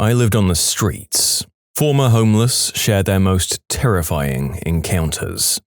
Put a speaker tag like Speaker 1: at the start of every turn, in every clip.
Speaker 1: I lived on the streets. Former homeless share their most terrifying encounters.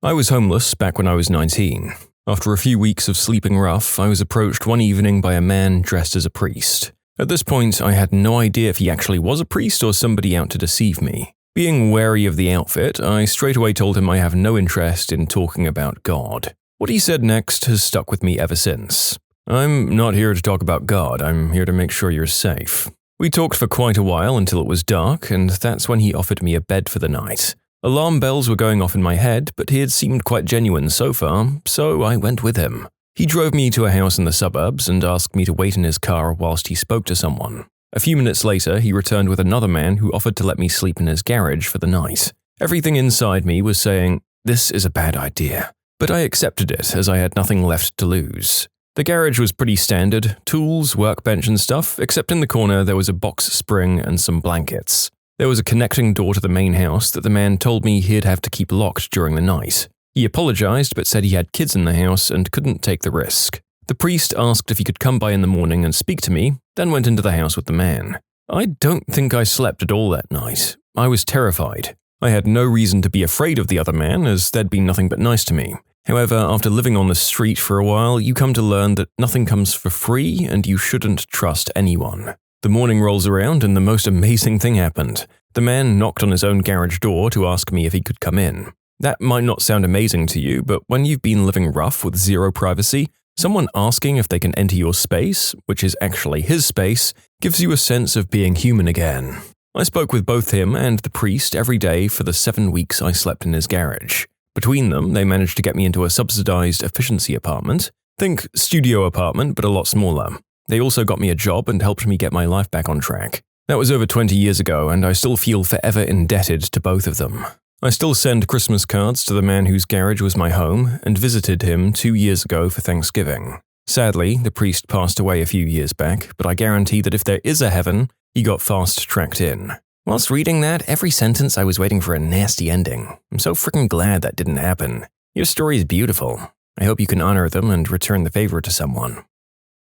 Speaker 1: I was homeless back when I was 19. After a few weeks of sleeping rough, I was approached one evening by a man dressed as a priest. At this point, I had no idea if he actually was a priest or somebody out to deceive me. Being wary of the outfit, I straight away told him I have no interest in talking about God. What he said next has stuck with me ever since. I'm not here to talk about God, I'm here to make sure you're safe. We talked for quite a while until it was dark, and that's when he offered me a bed for the night. Alarm bells were going off in my head, but he had seemed quite genuine so far, so I went with him. He drove me to a house in the suburbs and asked me to wait in his car whilst he spoke to someone. A few minutes later, he returned with another man who offered to let me sleep in his garage for the night. Everything inside me was saying, this is a bad idea, but I accepted it as I had nothing left to lose. The garage was pretty standard, tools, workbench and stuff, except in the corner there was a box spring and some blankets. There was a connecting door to the main house that the man told me he'd have to keep locked during the night. He apologized but said he had kids in the house and couldn't take the risk. The priest asked if he could come by in the morning and speak to me, then went into the house with the man. I don't think I slept at all that night. I was terrified. I had no reason to be afraid of the other man as there'd been nothing but nice to me. However, after living on the street for a while, you come to learn that nothing comes for free and you shouldn't trust anyone. The morning rolls around and the most amazing thing happened. The man knocked on his own garage door to ask me if he could come in. That might not sound amazing to you, but when you've been living rough with zero privacy, someone asking if they can enter your space, which is actually his space, gives you a sense of being human again. I spoke with both him and the priest every day for the 7 weeks I slept in his garage. Between them, they managed to get me into a subsidized efficiency apartment. Think studio apartment, but a lot smaller. They also got me a job and helped me get my life back on track. That was over 20 years ago, and I still feel forever indebted to both of them. I still send Christmas cards to the man whose garage was my home and visited him 2 years ago for Thanksgiving. Sadly, the priest passed away a few years back, but I guarantee that if there is a heaven, he got fast-tracked in. Whilst reading that, every sentence I was waiting for a nasty ending. I'm so freaking glad that didn't happen. Your story is beautiful. I hope you can honor them and return the favor to someone.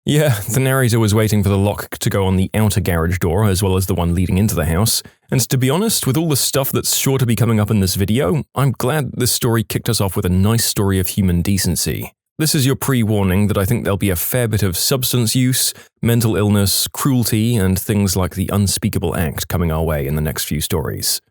Speaker 1: Yeah, the narrator was waiting for the lock to go on the outer garage door as well as the one leading into the house, and to be honest, with all the stuff that's sure to be coming up in this video, I'm glad this story kicked us off with a nice story of human decency. This is your pre-warning that I think there'll be a fair bit of substance use, mental illness, cruelty, and things like the unspeakable act coming our way in the next few stories.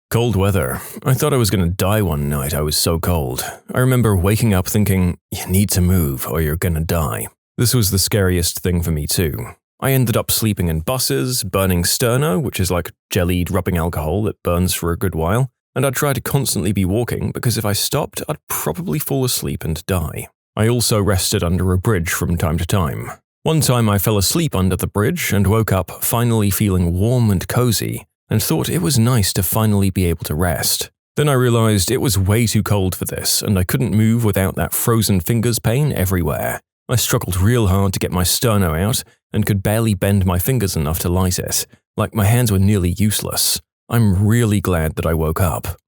Speaker 1: Cold weather. I thought I was going to die one night, I was so cold. I remember waking up thinking, you need to move or you're gonna die. This was the scariest thing for me too. I ended up sleeping in buses, burning sterno, which is like jellied rubbing alcohol that burns for a good while, and I'd try to constantly be walking because if I stopped, I'd probably fall asleep and die. I also rested under a bridge from time to time. One time I fell asleep under the bridge and woke up finally feeling warm and cozy, and thought it was nice to finally be able to rest. Then I realized it was way too cold for this, and I couldn't move without that frozen fingers pain everywhere. I struggled real hard to get my sterno out, and could barely bend my fingers enough to light it, like my hands were nearly useless. I'm really glad that I woke up.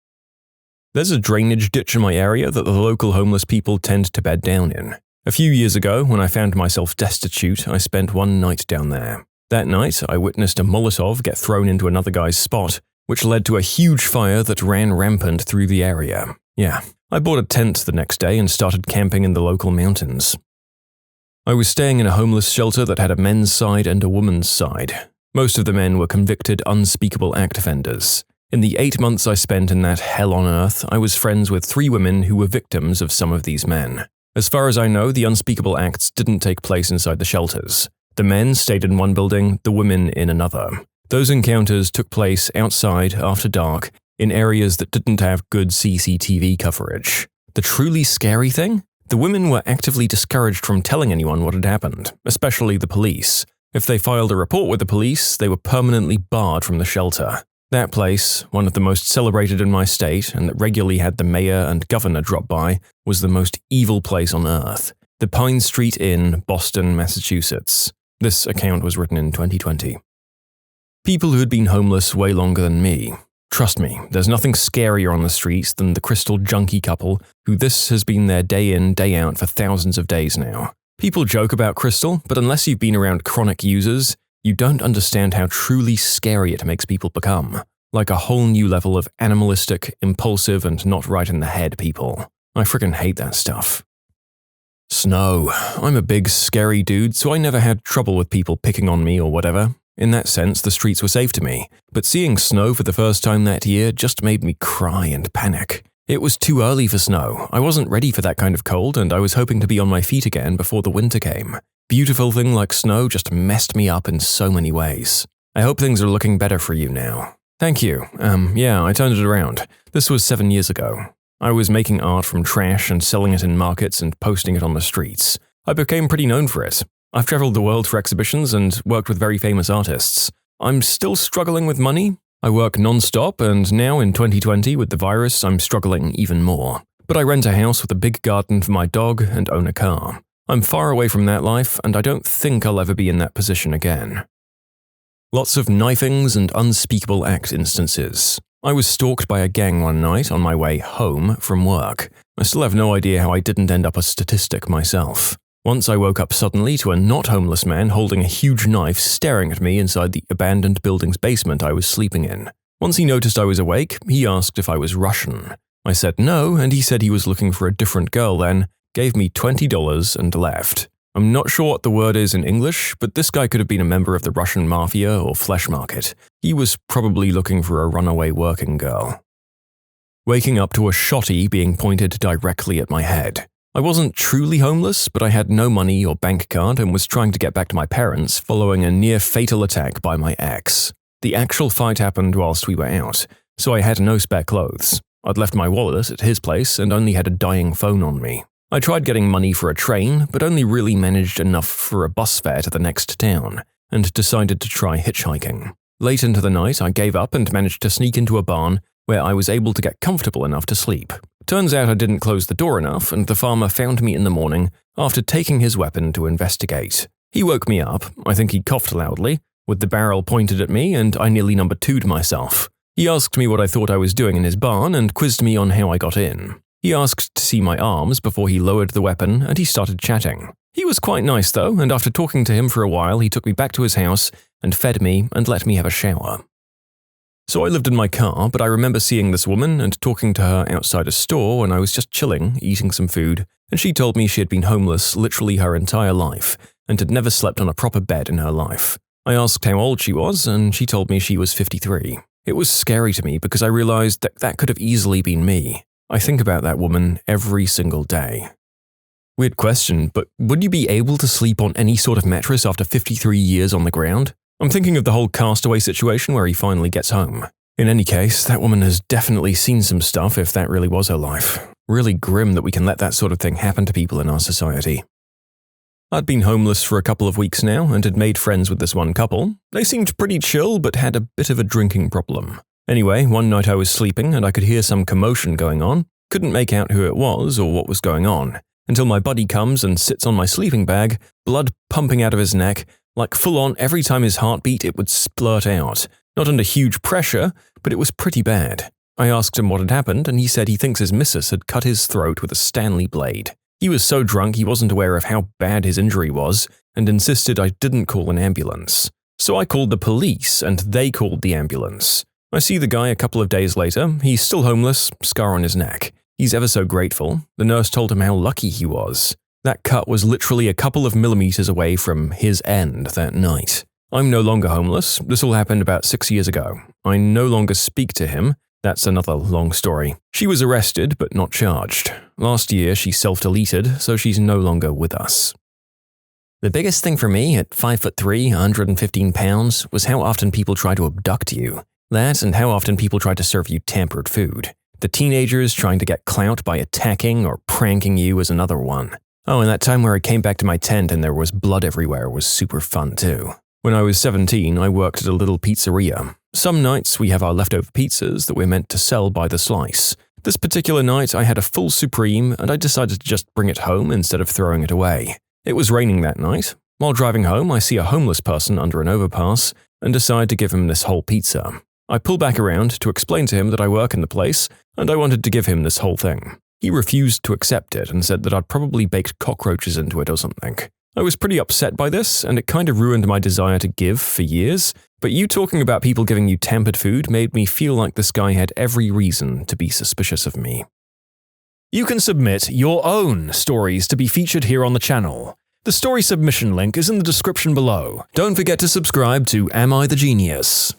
Speaker 1: There's a drainage ditch in my area that the local homeless people tend to bed down in. A few years ago, when I found myself destitute, I spent one night down there. That night, I witnessed a Molotov get thrown into another guy's spot, which led to a huge fire that ran rampant through the area. Yeah, I bought a tent the next day and started camping in the local mountains. I was staying in a homeless shelter that had a men's side and a woman's side. Most of the men were convicted unspeakable act offenders. In the 8 months I spent in that hell on earth, I was friends with 3 women who were victims of some of these men. As far as I know, the unspeakable acts didn't take place inside the shelters. The men stayed in one building, the women in another. Those encounters took place outside after dark in areas that didn't have good CCTV coverage. The truly scary thing? The women were actively discouraged from telling anyone what had happened, especially the police. If they filed a report with the police, they were permanently barred from the shelter. That place, one of the most celebrated in my state and that regularly had the mayor and governor drop by, was the most evil place on earth. The Pine Street Inn, Boston, Massachusetts. This account was written in 2020. People who had been homeless way longer than me. Trust me, there's nothing scarier on the streets than the crystal junkie couple who this has been their day in, day out for thousands of days now. People joke about crystal, but unless you've been around chronic users, you don't understand how truly scary it makes people become. Like a whole new level of animalistic, impulsive, and not right in the head people. I frickin' hate that stuff. Snow. I'm a big, scary dude, so I never had trouble with people picking on me or whatever. In that sense, the streets were safe to me. But seeing snow for the first time that year just made me cry and panic. It was too early for snow. I wasn't ready for that kind of cold, and I was hoping to be on my feet again before the winter came. Beautiful thing like snow just messed me up in so many ways. I hope things are looking better for you now. Thank you. Yeah, I turned it around. This was 7 years ago. I was making art from trash and selling it in markets and posting it on the streets. I became pretty known for it. I've traveled the world for exhibitions and worked with very famous artists. I'm still struggling with money. I work non-stop, and now in 2020 with the virus, I'm struggling even more. But I rent a house with a big garden for my dog and own a car. I'm far away from that life, and I don't think I'll ever be in that position again. Lots of knifings and unspeakable act instances. I was stalked by a gang one night on my way home from work. I still have no idea how I didn't end up a statistic myself. Once I woke up suddenly to a not homeless man holding a huge knife staring at me inside the abandoned building's basement I was sleeping in. Once he noticed I was awake, he asked if I was Russian. I said no, and he said he was looking for a different girl then, gave me $20 and left. I'm not sure what the word is in English, but this guy could have been a member of the Russian mafia or flesh market. He was probably looking for a runaway working girl. Waking up to a shotty being pointed directly at my head. I wasn't truly homeless, but I had no money or bank card and was trying to get back to my parents following a near-fatal attack by my ex. The actual fight happened whilst we were out, so I had no spare clothes. I'd left my wallet at his place and only had a dying phone on me. I tried getting money for a train, but only really managed enough for a bus fare to the next town, and decided to try hitchhiking. Late into the night, I gave up and managed to sneak into a barn where I was able to get comfortable enough to sleep. Turns out I didn't close the door enough, and the farmer found me in the morning after taking his weapon to investigate. He woke me up, I think he coughed loudly, with the barrel pointed at me, and I nearly number two'd myself. He asked me what I thought I was doing in his barn and quizzed me on how I got in. He asked to see my arms before he lowered the weapon, and he started chatting. He was quite nice though, and after talking to him for a while, he took me back to his house and fed me and let me have a shower. So I lived in my car, but I remember seeing this woman and talking to her outside a store when I was just chilling, eating some food, and she told me she had been homeless literally her entire life and had never slept on a proper bed in her life. I asked how old she was, and she told me she was 53. It was scary to me because I realized that that could have easily been me. I think about that woman every single day. Weird question, but would you be able to sleep on any sort of mattress after 53 years on the ground? I'm thinking of the whole Castaway situation where he finally gets home. In any case, that woman has definitely seen some stuff if that really was her life. Really grim that we can let that sort of thing happen to people in our society. I'd been homeless for a couple of weeks now and had made friends with this one couple. They seemed pretty chill but had a bit of a drinking problem. Anyway, one night I was sleeping and I could hear some commotion going on. Couldn't make out who it was or what was going on, until my buddy comes and sits on my sleeping bag, blood pumping out of his neck, like full on every time his heart beat it would splurt out. Not under huge pressure, but it was pretty bad. I asked him what had happened and he said he thinks his missus had cut his throat with a Stanley blade. He was so drunk he wasn't aware of how bad his injury was and insisted I didn't call an ambulance. So I called the police and they called the ambulance. I see the guy a couple of days later. He's still homeless, scar on his neck. He's ever so grateful. The nurse told him how lucky he was. That cut was literally a couple of millimeters away from his end that night. I'm no longer homeless. This all happened about 6 years ago. I no longer speak to him. That's another long story. She was arrested but not charged. Last year she self-deleted, so she's no longer with us. The biggest thing for me at 5'3", 115 pounds was how often people try to abduct you. That and how often people try to serve you tampered food. The teenagers trying to get clout by attacking or pranking you is another one. Oh, and that time where I came back to my tent and there was blood everywhere was super fun too. When I was 17, I worked at a little pizzeria. Some nights we have our leftover pizzas that we're meant to sell by the slice. This particular night I had a full Supreme and I decided to just bring it home instead of throwing it away. It was raining that night. While driving home, I see a homeless person under an overpass and decide to give him this whole pizza. I pull back around to explain to him that I work in the place and I wanted to give him this whole thing. He refused to accept it and said that I'd probably baked cockroaches into it or something. I was pretty upset by this, and it kind of ruined my desire to give for years, but you talking about people giving you tampered food made me feel like this guy had every reason to be suspicious of me. You can submit your own stories to be featured here on the channel. The story submission link is in the description below. Don't forget to subscribe to Am I the Genius?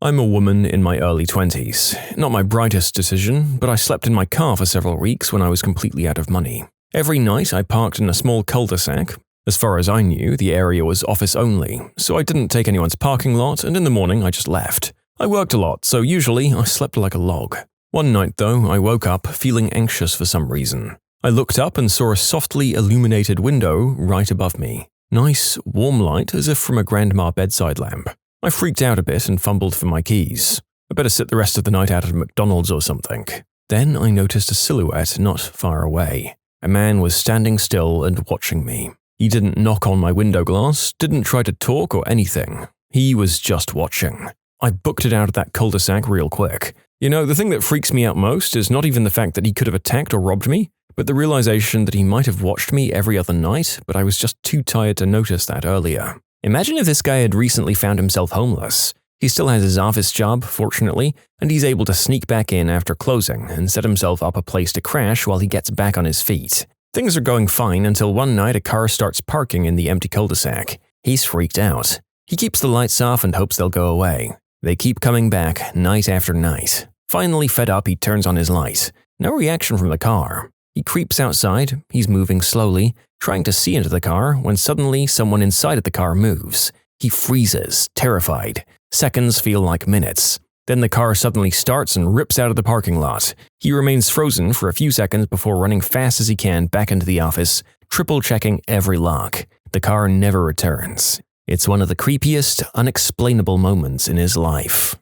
Speaker 1: I'm a woman in my early 20s. Not my brightest decision, but I slept in my car for several weeks when I was completely out of money. Every night I parked in a small cul-de-sac. As far as I knew, the area was office only, so I didn't take anyone's parking lot, and in the morning I just left. I worked a lot, so usually I slept like a log. One night though, I woke up feeling anxious for some reason. I looked up and saw a softly illuminated window right above me. Nice, warm light as if from a grandma bedside lamp. I freaked out a bit and fumbled for my keys. I better sit the rest of the night out at McDonald's or something. Then I noticed a silhouette not far away. A man was standing still and watching me. He didn't knock on my window glass, didn't try to talk or anything. He was just watching. I booked it out of that cul-de-sac real quick. You know, the thing that freaks me out most is not even the fact that he could have attacked or robbed me, but the realization that he might have watched me every other night, but I was just too tired to notice that earlier. Imagine if this guy had recently found himself homeless. He still has his office job, fortunately, and he's able to sneak back in after closing and set himself up a place to crash while he gets back on his feet. Things are going fine until one night a car starts parking in the empty cul-de-sac. He's freaked out. He keeps the lights off and hopes they'll go away. They keep coming back night after night. Finally fed up, he turns on his light. No reaction from the car. He creeps outside, he's moving slowly, trying to see into the car when suddenly someone inside of the car moves. He freezes, terrified. Seconds feel like minutes. Then the car suddenly starts and rips out of the parking lot. He remains frozen for a few seconds before running fast as he can back into the office, triple-checking every lock. The car never returns. It's one of the creepiest, unexplainable moments in his life.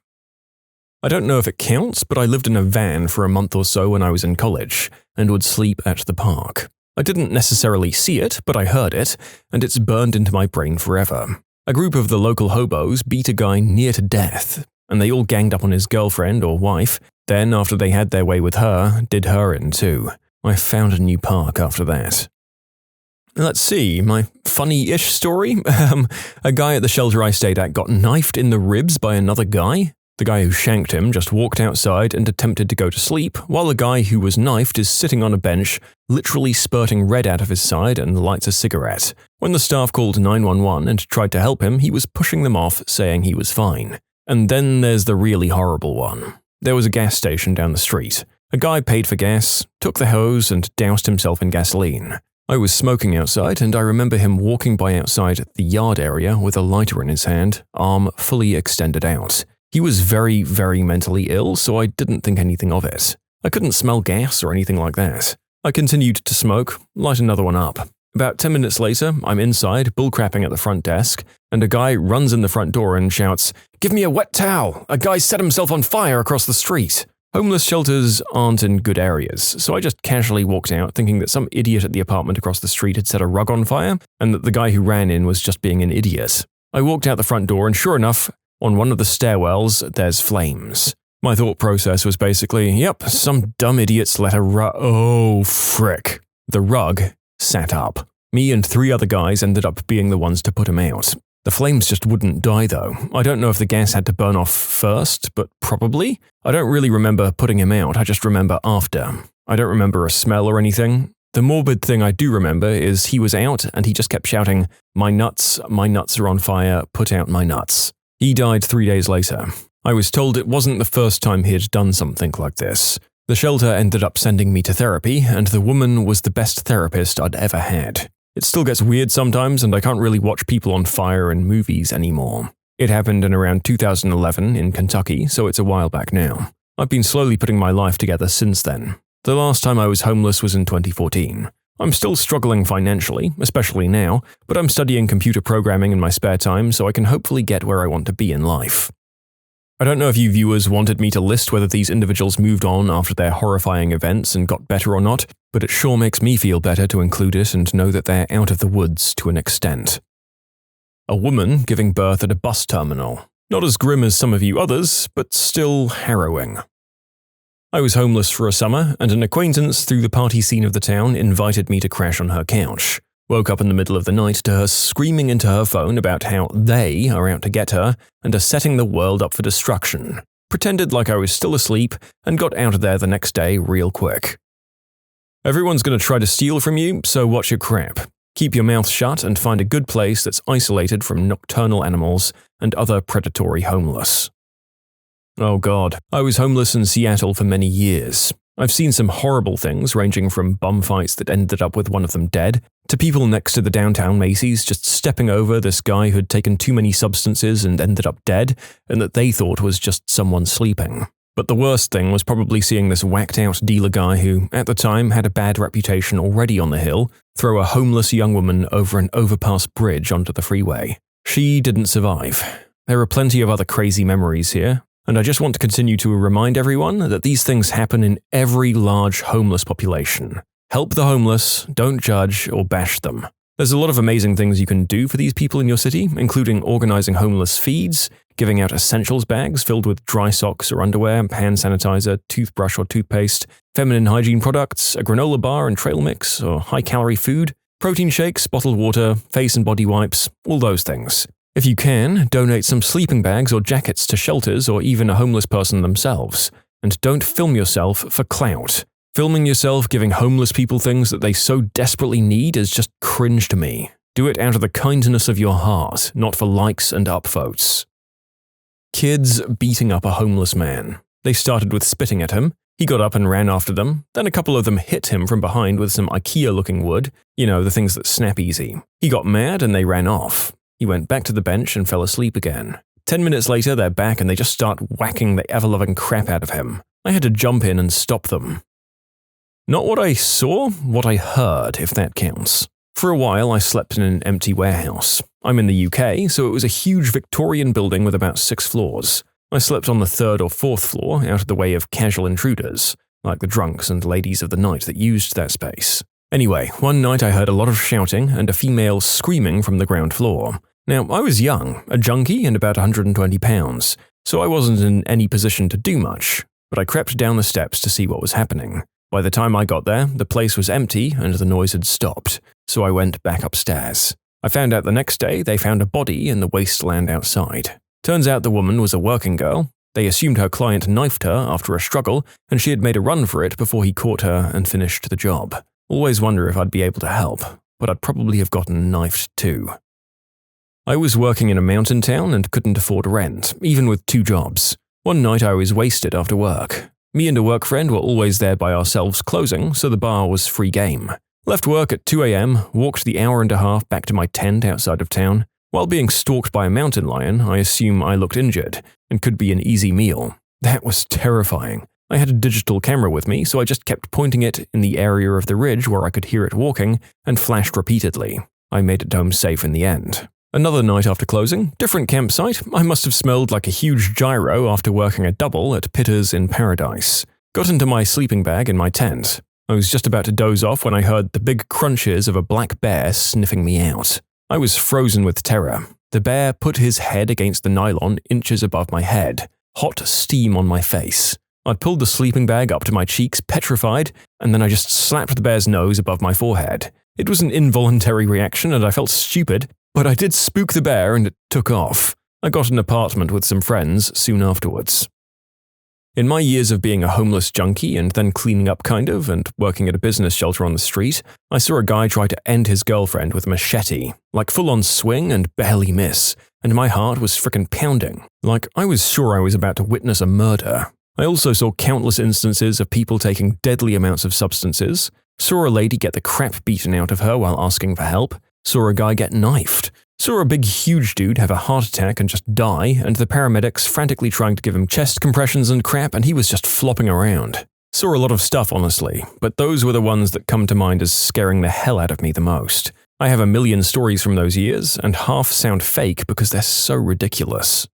Speaker 1: I don't know if it counts, but I lived in a van for a month or so when I was in college, and would sleep at the park. I didn't necessarily see it, but I heard it, and it's burned into my brain forever. A group of the local hobos beat a guy near to death, and they all ganged up on his girlfriend or wife. Then, after they had their way with her, did her in too. I found a new park after that. Let's see, my funny-ish story? A guy at the shelter I stayed at got knifed in the ribs by another guy. The guy who shanked him just walked outside and attempted to go to sleep, while the guy who was knifed is sitting on a bench, literally spurting red out of his side and lights a cigarette. When the staff called 911 and tried to help him, he was pushing them off, saying he was fine. And then there's the really horrible one. There was a gas station down the street. A guy paid for gas, took the hose, and doused himself in gasoline. I was smoking outside, and I remember him walking by outside the yard area with a lighter in his hand, arm fully extended out. He was very, very mentally ill, so I didn't think anything of it. I couldn't smell gas or anything like that. I continued to smoke, light another one up. About 10 minutes later, I'm inside, bullcrapping at the front desk, and a guy runs in the front door and shouts, "Give me a wet towel! A guy set himself on fire across the street!" Homeless shelters aren't in good areas, so I just casually walked out thinking that some idiot at the apartment across the street had set a rug on fire, and that the guy who ran in was just being an idiot. I walked out the front door and sure enough, on one of the stairwells, there's flames. My thought process was basically, yep, some dumb idiots let a oh, frick. The rug sat up. Me and 3 other guys ended up being the ones to put him out. The flames just wouldn't die though. I don't know if the gas had to burn off first, but probably. I don't really remember putting him out, I just remember after. I don't remember a smell or anything. The morbid thing I do remember is he was out and he just kept shouting, my nuts are on fire, put out my nuts." He died 3 days later. I was told it wasn't the first time he had done something like this. The shelter ended up sending me to therapy, and the woman was the best therapist I'd ever had. It still gets weird sometimes, and I can't really watch people on fire in movies anymore. It happened in around 2011 in Kentucky, so it's a while back now. I've been slowly putting my life together since then. The last time I was homeless was in 2014. I'm still struggling financially, especially now, but I'm studying computer programming in my spare time, so I can hopefully get where I want to be in life. I don't know if you viewers wanted me to list whether these individuals moved on after their horrifying events and got better or not, but it sure makes me feel better to include it and know that they're out of the woods to an extent. A woman giving birth at a bus terminal. Not as grim as some of you others, but still harrowing. I was homeless for a summer, and an acquaintance through the party scene of the town invited me to crash on her couch. Woke up in the middle of the night to her screaming into her phone about how they are out to get her and are setting the world up for destruction. Pretended like I was still asleep and got out of there the next day real quick. Everyone's going to try to steal from you, so watch your crap. Keep your mouth shut and find a good place that's isolated from nocturnal animals and other predatory homeless. Oh God, I was homeless in Seattle for many years. I've seen some horrible things ranging from bum fights that ended up with one of them dead, to people next to the downtown Macy's just stepping over this guy who'd taken too many substances and ended up dead, and that they thought was just someone sleeping. But the worst thing was probably seeing this whacked-out dealer guy who, at the time, had a bad reputation already on the hill, throw a homeless young woman over an overpass bridge onto the freeway. She didn't survive. There are plenty of other crazy memories here, and I just want to continue to remind everyone that these things happen in every large homeless population. Help the homeless, don't judge or bash them. There's a lot of amazing things you can do for these people in your city, including organizing homeless feeds, giving out essentials bags filled with dry socks or underwear, hand sanitizer, toothbrush or toothpaste, feminine hygiene products, a granola bar and trail mix or high-calorie food, protein shakes, bottled water, face and body wipes, all those things. If you can, donate some sleeping bags or jackets to shelters or even a homeless person themselves. And don't film yourself for clout. Filming yourself giving homeless people things that they so desperately need is just cringe to me. Do it out of the kindness of your heart, not for likes and upvotes. Kids beating up a homeless man. They started with spitting at him. He got up and ran after them. Then a couple of them hit him from behind with some IKEA-looking wood. You know, the things that snap easy. He got mad and they ran off. He went back to the bench and fell asleep again. 10 minutes later, they're back and they just start whacking the ever-loving crap out of him. I had to jump in and stop them. Not what I saw, what I heard, if that counts. For a while, I slept in an empty warehouse. I'm in the UK, so it was a huge Victorian building with about 6 floors. I slept on the 3rd or 4th floor, out of the way of casual intruders, like the drunks and ladies of the night that used that space. Anyway, one night I heard a lot of shouting and a female screaming from the ground floor. Now, I was young, a junkie and about 120 pounds, so I wasn't in any position to do much, but I crept down the steps to see what was happening. By the time I got there, the place was empty and the noise had stopped, so I went back upstairs. I found out the next day they found a body in the wasteland outside. Turns out the woman was a working girl. They assumed her client knifed her after a struggle, and she had made a run for it before he caught her and finished the job. Always wonder if I'd be able to help, but I'd probably have gotten knifed too. I was working in a mountain town and couldn't afford rent, even with 2 jobs. One night I was wasted after work. Me and a work friend were always there by ourselves closing, so the bar was free game. Left work at 2 a.m., walked the hour and a half back to my tent outside of town. While being stalked by a mountain lion, I assume I looked injured and could be an easy meal. That was terrifying. I had a digital camera with me, so I just kept pointing it in the area of the ridge where I could hear it walking and flashed repeatedly. I made it home safe in the end. Another night after closing, different campsite, I must have smelled like a huge gyro after working a double at Pitter's in Paradise. Got into my sleeping bag in my tent. I was just about to doze off when I heard the big crunches of a black bear sniffing me out. I was frozen with terror. The bear put his head against the nylon inches above my head, hot steam on my face. I'd pulled the sleeping bag up to my cheeks, petrified, and then I just slapped the bear's nose above my forehead. It was an involuntary reaction and I felt stupid, but I did spook the bear and it took off. I got an apartment with some friends soon afterwards. In my years of being a homeless junkie and then cleaning up and working at a business shelter on the street, I saw a guy try to end his girlfriend with a machete, like full-on swing and barely miss, and my heart was frickin' pounding, like I was sure I was about to witness a murder. I also saw countless instances of people taking deadly amounts of substances, saw a lady get the crap beaten out of her while asking for help, saw a guy get knifed, saw a big huge dude have a heart attack and just die, and the paramedics frantically trying to give him chest compressions and crap and he was just flopping around. Saw a lot of stuff honestly, but those were the ones that come to mind as scaring the hell out of me the most. I have a million stories from those years, and half sound fake because they're so ridiculous.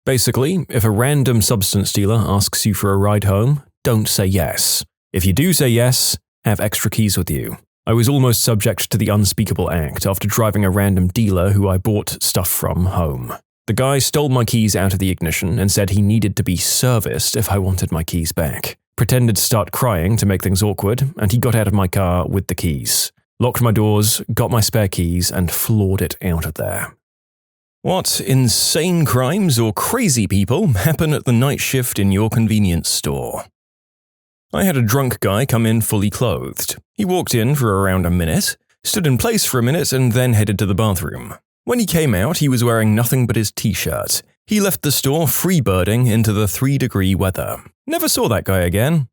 Speaker 1: Basically, if a random substance dealer asks you for a ride home, don't say yes. If you do say yes, have extra keys with you. I was almost subject to the unspeakable act after driving a random dealer who I bought stuff from home. The guy stole my keys out of the ignition and said he needed to be serviced if I wanted my keys back. Pretended to start crying to make things awkward, and he got out of my car with the keys. locked my doors, got my spare keys, and floored it out of there. What insane crimes or crazy people happen at the night shift in your convenience store? I had a drunk guy come in fully clothed. He walked in for around a minute, stood in place for a minute, and then headed to the bathroom. When he came out, he was wearing nothing but his t-shirt. He left the store freebirding into the 3-degree weather. Never saw that guy again.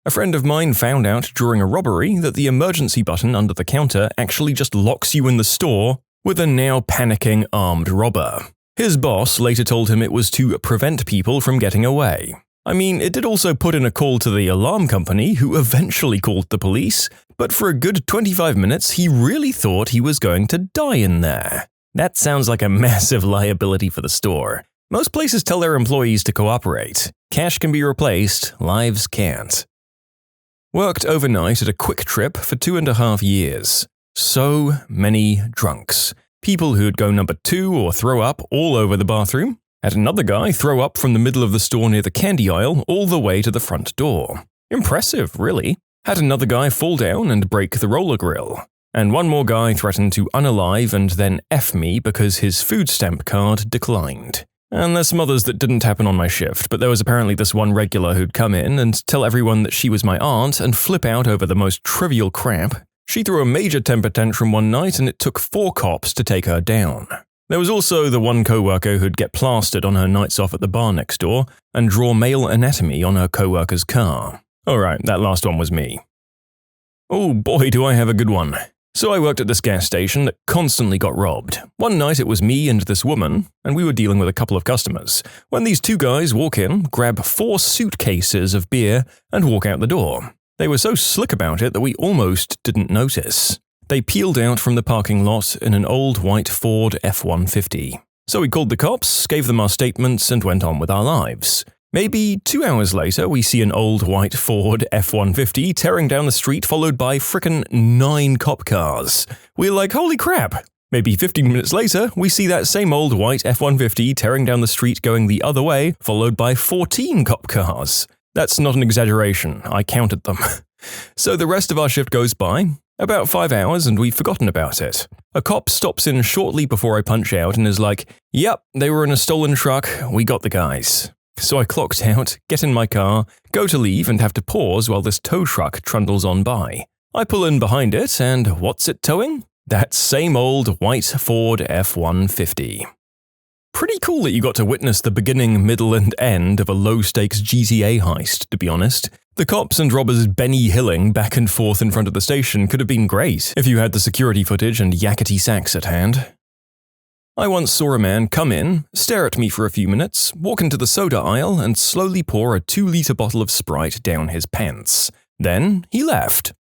Speaker 1: A friend of mine found out during a robbery that the emergency button under the counter actually just locks you in the store with a now panicking armed robber. His boss later told him it was to prevent people from getting away. I mean, it did also put in a call to the alarm company, who eventually called the police, but for a good 25 minutes he really thought he was going to die in there. That sounds like a massive liability for the store. Most places tell their employees to cooperate. Cash can be replaced, lives can't. Worked overnight at a Quick Trip for 2.5 years. So many drunks. People who'd go number 2 or throw up all over the bathroom. Had another guy throw up from the middle of the store near the candy aisle all the way to the front door. Impressive, really. Had another guy fall down and break the roller grill. And one more guy threatened to unalive and then F me because his food stamp card declined. And there's some others that didn't happen on my shift, but there was apparently this one regular who'd come in and tell everyone that she was my aunt and flip out over the most trivial crap. She threw a major temper tantrum one night and it took 4 cops to take her down. There was also the one coworker who'd get plastered on her nights off at the bar next door and draw male anatomy on her coworker's car. Alright, that last one was me. Oh boy, do I have a good one. So I worked at this gas station that constantly got robbed. One night it was me and this woman, and we were dealing with a couple of customers, when these 2 guys walk in, grab 4 suitcases of beer, and walk out the door. They were so slick about it that we almost didn't notice. They peeled out from the parking lot in an old white Ford F-150. So we called the cops, gave them our statements, and went on with our lives. Maybe 2 hours later, we see an old white Ford F-150 tearing down the street followed by frickin' 9 cop cars. We're like, holy crap! Maybe 15 minutes later, we see that same old white F-150 tearing down the street going the other way, followed by 14 cop cars. That's not an exaggeration, I counted them. So the rest of our shift goes by, about 5 hours, and we've forgotten about it. A cop stops in shortly before I punch out and is like, yep, they were in a stolen truck, we got the guys. So I clocked out, get in my car, go to leave and have to pause while this tow truck trundles on by. I pull in behind it and what's it towing? That same old white Ford F-150. Pretty cool that you got to witness the beginning, middle, and end of a low-stakes GTA heist, to be honest. The cops and robbers Benny Hilling back and forth in front of the station could have been great if you had the security footage and yakety sax at hand. I once saw a man come in, stare at me for a few minutes, walk into the soda aisle, and slowly pour a 2-liter bottle of Sprite down his pants. Then he left.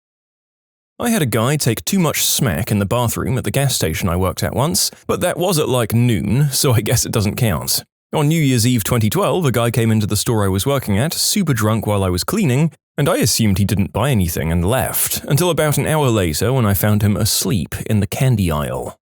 Speaker 1: I had a guy take too much smack in the bathroom at the gas station I worked at once, but that was at like noon, so I guess it doesn't count. On New Year's Eve 2012, a guy came into the store I was working at, super drunk while I was cleaning, and I assumed he didn't buy anything and left, until about an hour later when I found him asleep in the candy aisle.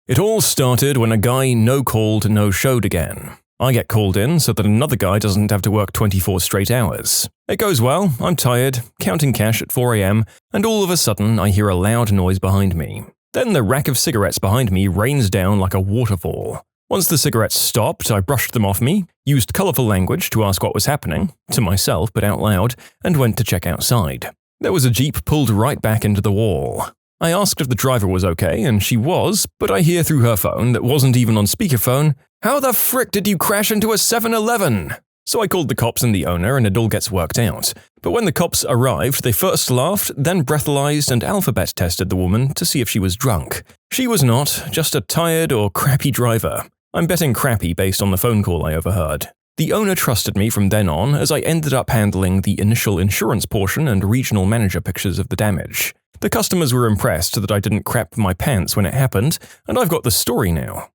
Speaker 1: It all started when a guy no-called, no-showed again. I get called in so that another guy doesn't have to work 24 straight hours. It goes well, I'm tired, counting cash at 4 a.m, and all of a sudden I hear a loud noise behind me. Then the rack of cigarettes behind me rains down like a waterfall. Once the cigarettes stopped, I brushed them off me, used colourful language to ask what was happening, to myself but out loud, and went to check outside. There was a Jeep pulled right back into the wall. I asked if the driver was okay, and she was, but I hear through her phone that wasn't even on speakerphone, "How the frick did you crash into a 7-Eleven?" So I called the cops and the owner and it all gets worked out. But when the cops arrived, they first laughed, then breathalyzed and alphabet tested the woman to see if she was drunk. She was not, just a tired or crappy driver. I'm betting crappy based on the phone call I overheard. The owner trusted me from then on as I ended up handling the initial insurance portion and regional manager pictures of the damage. The customers were impressed that I didn't crap my pants when it happened, and I've got the story now.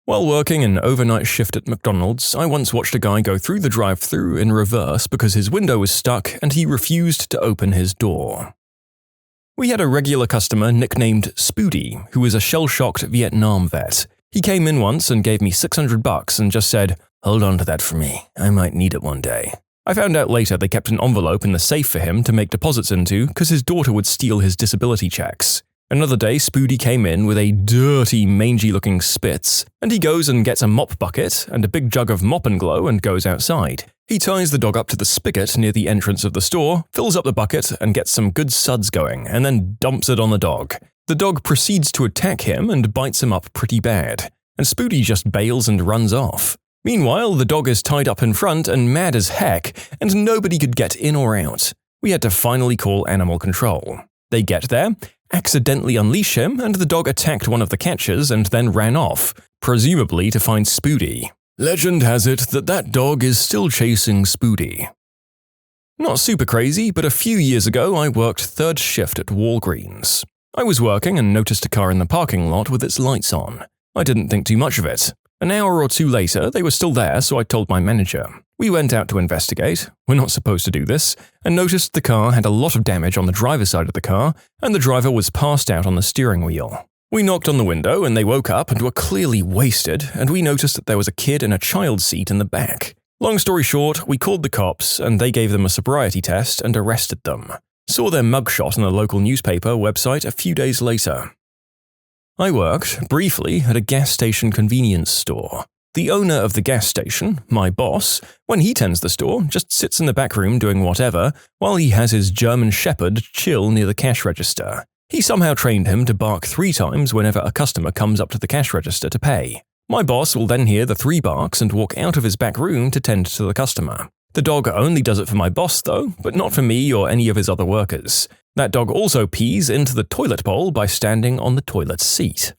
Speaker 1: While working an overnight shift at McDonald's, I once watched a guy go through the drive-thru in reverse because his window was stuck and he refused to open his door. We had a regular customer nicknamed Spoody, who was a shell-shocked Vietnam vet. He came in once and gave me $600 and just said, "Hold on to that for me, I might need it one day." I found out later they kept an envelope in the safe for him to make deposits into because his daughter would steal his disability checks. Another day, Spoody came in with a dirty, mangy-looking Spitz, and he goes and gets a mop bucket and a big jug of Mop and Glow and goes outside. He ties the dog up to the spigot near the entrance of the store, fills up the bucket, and gets some good suds going, and then dumps it on the dog. The dog proceeds to attack him and bites him up pretty bad, and Spoody just bails and runs off. Meanwhile, the dog is tied up in front and mad as heck, and nobody could get in or out. We had to finally call animal control. They get there, accidentally unleash him, and the dog attacked one of the catchers and then ran off, presumably to find Spoody. Legend has it that that dog is still chasing Spoody. Not super crazy, but a few years ago I worked third shift at Walgreens. I was working and noticed a car in the parking lot with its lights on. I didn't think too much of it. An hour or two later, they were still there, so I told my manager. We went out to investigate, we're not supposed to do this, and noticed the car had a lot of damage on the driver's side of the car, and the driver was passed out on the steering wheel. We knocked on the window, and they woke up and were clearly wasted, and we noticed that there was a kid in a child's seat in the back. Long story short, we called the cops, and they gave them a sobriety test and arrested them. Saw their mugshot on the local newspaper website a few days later. I worked, briefly, at a gas station convenience store. The owner of the gas station, my boss, when he tends the store, just sits in the back room doing whatever, while he has his German Shepherd chill near the cash register. He somehow trained him to bark 3 times whenever a customer comes up to the cash register to pay. My boss will then hear the 3 barks and walk out of his back room to tend to the customer. The dog only does it for my boss though, but not for me or any of his other workers. That dog also pees into the toilet bowl by standing on the toilet seat.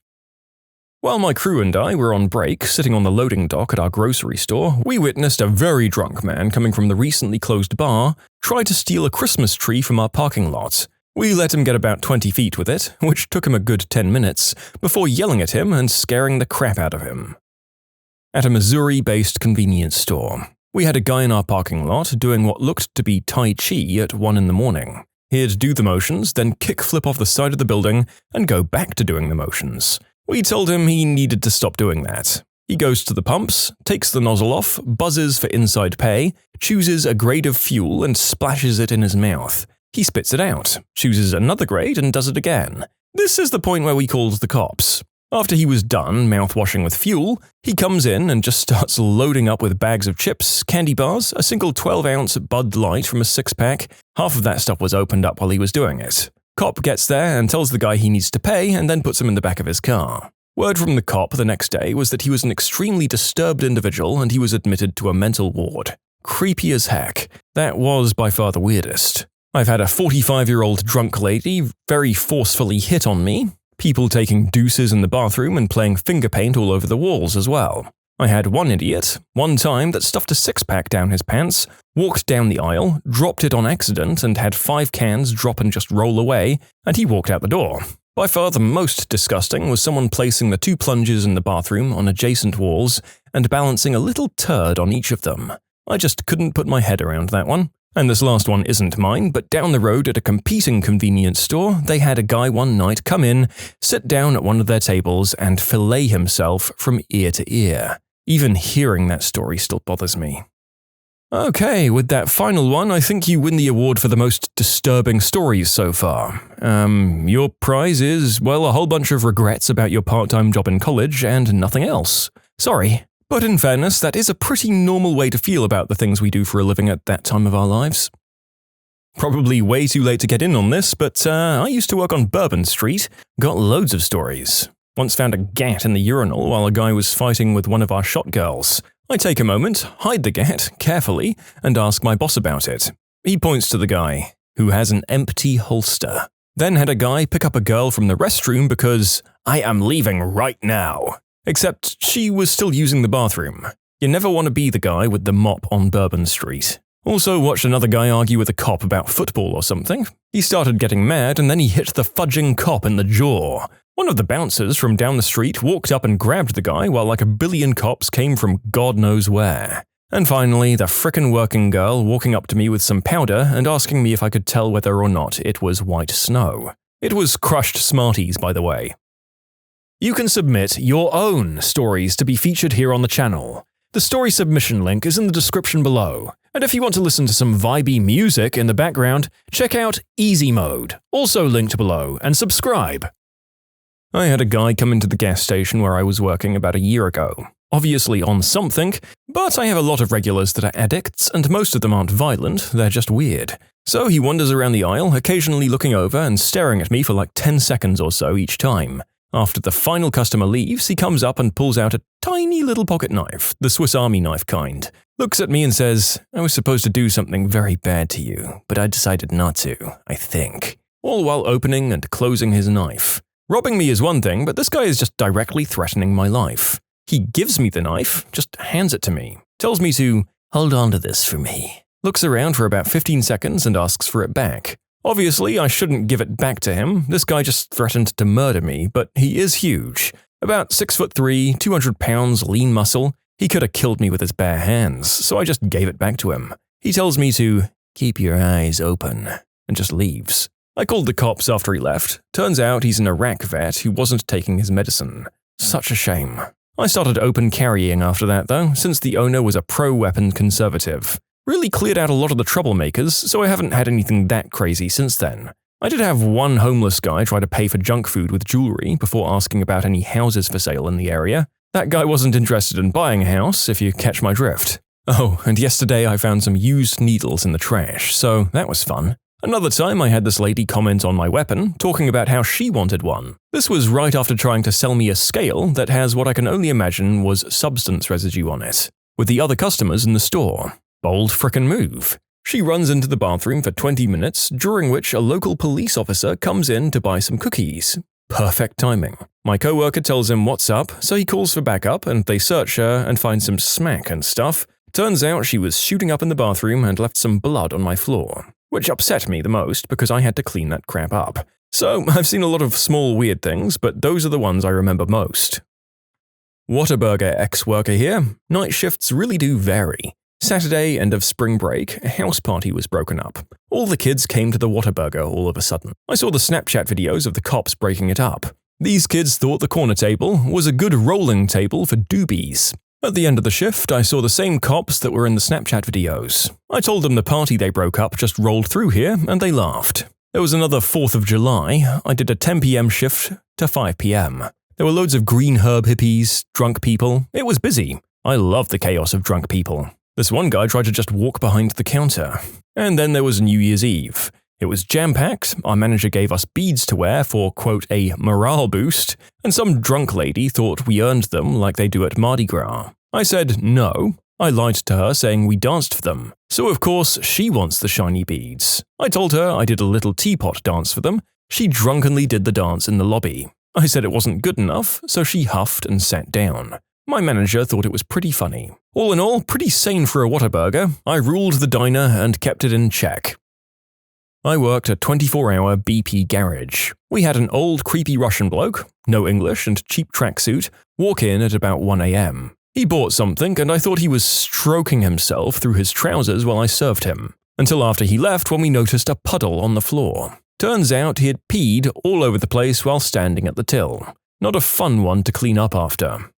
Speaker 1: While my crew and I were on break, sitting on the loading dock at our grocery store, we witnessed a very drunk man coming from the recently closed bar try to steal a Christmas tree from our parking lot. We let him get about 20 feet with it, which took him a good 10 minutes, before yelling at him and scaring the crap out of him. At a Missouri-based convenience store, we had a guy in our parking lot doing what looked to be Tai Chi at 1 in the morning. He'd do the motions, then kickflip off the side of the building and go back to doing the motions. We told him he needed to stop doing that. He goes to the pumps, takes the nozzle off, buzzes for inside pay, chooses a grade of fuel and splashes it in his mouth. He spits it out, chooses another grade and does it again. This is the point where we called the cops. After he was done mouthwashing with fuel, he comes in and just starts loading up with bags of chips, candy bars, a single 12-ounce Bud Light from a 6-pack. Half of that stuff was opened up while he was doing it. Cop gets there and tells the guy he needs to pay and then puts him in the back of his car. Word from the cop the next day was that he was an extremely disturbed individual and he was admitted to a mental ward. Creepy as heck. That was by far the weirdest. I've had a 45-year-old drunk lady very forcefully hit on me, people taking deuces in the bathroom and playing finger paint all over the walls as well. I had one idiot, one time, that stuffed a 6-pack down his pants, walked down the aisle, dropped it on accident and had 5 cans drop and just roll away, and he walked out the door. By far the most disgusting was someone placing the 2 plungers in the bathroom on adjacent walls and balancing a little turd on each of them. I just couldn't put my head around that one. And this last one isn't mine, but down the road at a competing convenience store, they had a guy one night come in, sit down at one of their tables, and fillet himself from ear to ear. Even hearing that story still bothers me. Okay, with that final one, I think you win the award for the most disturbing stories so far. Your prize is, well, a whole bunch of regrets about your part-time job in college and nothing else. Sorry. But in fairness, that is a pretty normal way to feel about the things we do for a living at that time of our lives. Probably way too late to get in on this, but I used to work on Bourbon Street, got loads of stories. Once found a gat in the urinal while a guy was fighting with one of our shot girls. I take a moment, hide the gat, carefully, and ask my boss about it. He points to the guy, who has an empty holster. Then had a guy pick up a girl from the restroom because, I am leaving right now. Except she was still using the bathroom. You never want to be the guy with the mop on Bourbon Street. Also watched another guy argue with a cop about football or something. He started getting mad and then he hit the fudging cop in the jaw. One of the bouncers from down the street walked up and grabbed the guy while like a billion cops came from God knows where. And finally, the frickin' working girl walking up to me with some powder and asking me if I could tell whether or not it was white snow. It was crushed Smarties, by the way. You can submit your own stories to be featured here on the channel. The story submission link is in the description below. And if you want to listen to some vibey music in the background, check out easymode, also linked below, and subscribe. I had a guy come into the gas station where I was working about a year ago. Obviously on something, but I have a lot of regulars that are addicts, and most of them aren't violent, they're just weird. So he wanders around the aisle, occasionally looking over and staring at me for like 10 seconds or so each time. After the final customer leaves, he comes up and pulls out a tiny little pocket knife, the Swiss Army knife kind. Looks at me and says, "I was supposed to do something very bad to you, but I decided not to, I think." All while opening and closing his knife. Robbing me is one thing, but this guy is just directly threatening my life. He gives me the knife, just hands it to me, tells me to hold on to this for me, looks around for about 15 seconds and asks for it back. Obviously, I shouldn't give it back to him. This guy just threatened to murder me, but he is huge. About 6'3", 200 pounds, lean muscle. He could have killed me with his bare hands, so I just gave it back to him. He tells me to keep your eyes open, and just leaves. I called the cops after he left. Turns out he's an Iraq vet who wasn't taking his medicine. Such a shame. I started open carrying after that though, since the owner was a pro-weapon conservative. Really cleared out a lot of the troublemakers, so I haven't had anything that crazy since then. I did have one homeless guy try to pay for junk food with jewelry before asking about any houses for sale in the area. That guy wasn't interested in buying a house, if you catch my drift. Oh, and yesterday I found some used needles in the trash, so that was fun. Another time I had this lady comment on my weapon, talking about how she wanted one. This was right after trying to sell me a scale that has what I can only imagine was substance residue on it, with the other customers in the store. Bold frickin' move. She runs into the bathroom for 20 minutes, during which a local police officer comes in to buy some cookies. Perfect timing. My coworker tells him what's up, so he calls for backup and they search her and find some smack and stuff. Turns out she was shooting up in the bathroom and left some blood on my floor, which upset me the most because I had to clean that crap up. So I've seen a lot of small weird things, but those are the ones I remember most. Whataburger ex-worker here. Night shifts really do vary. Saturday, end of spring break, a house party was broken up. All the kids came to the Whataburger all of a sudden. I saw the Snapchat videos of the cops breaking it up. These kids thought the corner table was a good rolling table for doobies. At the end of the shift, I saw the same cops that were in the Snapchat videos. I told them the party they broke up just rolled through here, and they laughed. There was another 4th of July. I did a 10 p.m. shift to 5 p.m. There were loads of green herb hippies, drunk people. It was busy. I love the chaos of drunk people. This one guy tried to just walk behind the counter. And then there was New Year's Eve. It was jam-packed, our manager gave us beads to wear for, quote, a morale boost, and some drunk lady thought we earned them like they do at Mardi Gras. I said no. I lied to her saying we danced for them. So of course she wants the shiny beads. I told her I did a little teapot dance for them. She drunkenly did the dance in the lobby. I said it wasn't good enough, so she huffed and sat down. My manager thought it was pretty funny. All in all, pretty sane for a Whataburger. I ruled the diner and kept it in check. I worked a 24-hour BP garage. We had an old creepy Russian bloke, no English and cheap tracksuit, walk in at about 1 a.m. He bought something and I thought he was stroking himself through his trousers while I served him, until after he left when we noticed a puddle on the floor. Turns out he had peed all over the place while standing at the till. Not a fun one to clean up after.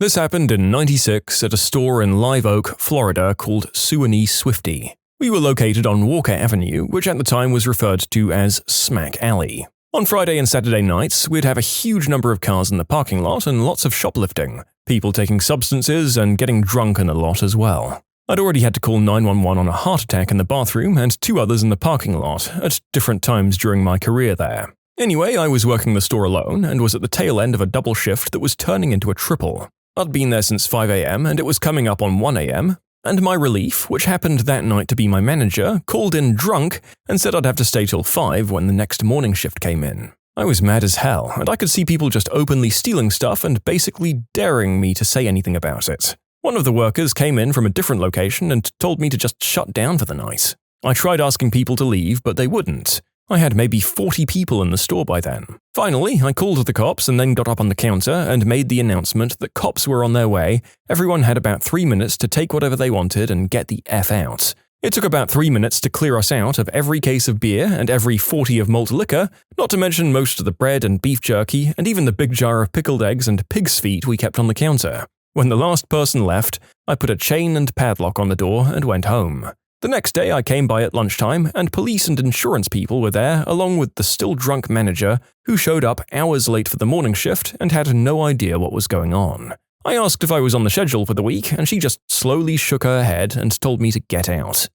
Speaker 1: This happened in '96 at a store in Live Oak, Florida called Suwanee Swifty. We were located on Walker Avenue, which at the time was referred to as Smack Alley. On Friday and Saturday nights, we'd have a huge number of cars in the parking lot and lots of shoplifting, people taking substances and getting drunk in the lot as well. I'd already had to call 911 on a heart attack in the bathroom and 2 others in the parking lot at different times during my career there. Anyway, I was working the store alone and was at the tail end of a double shift that was turning into a triple. I'd been there since 5 a.m. and it was coming up on 1 a.m. And my relief, which happened that night to be my manager, called in drunk and said I'd have to stay till 5 when the next morning shift came in. I was mad as hell, and I could see people just openly stealing stuff and basically daring me to say anything about it. One of the workers came in from a different location and told me to just shut down for the night. I tried asking people to leave, but they wouldn't. I had maybe 40 people in the store by then. Finally, I called the cops and then got up on the counter and made the announcement that cops were on their way. Everyone had about 3 minutes to take whatever they wanted and get the F out. It took about 3 minutes to clear us out of every case of beer and every 40 of malt liquor, not to mention most of the bread and beef jerky and even the big jar of pickled eggs and pig's feet we kept on the counter. When the last person left, I put a chain and padlock on the door and went home. The next day I came by at lunchtime, and police and insurance people were there along with the still drunk manager who showed up hours late for the morning shift and had no idea what was going on. I asked if I was on the schedule for the week, and she just slowly shook her head and told me to get out.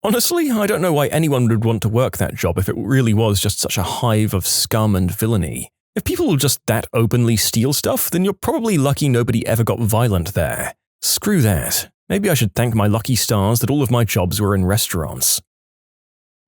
Speaker 1: Honestly, I don't know why anyone would want to work that job if it really was just such a hive of scum and villainy. If people will just that openly steal stuff, then you're probably lucky nobody ever got violent there. Screw that. Maybe I should thank my lucky stars that all of my jobs were in restaurants.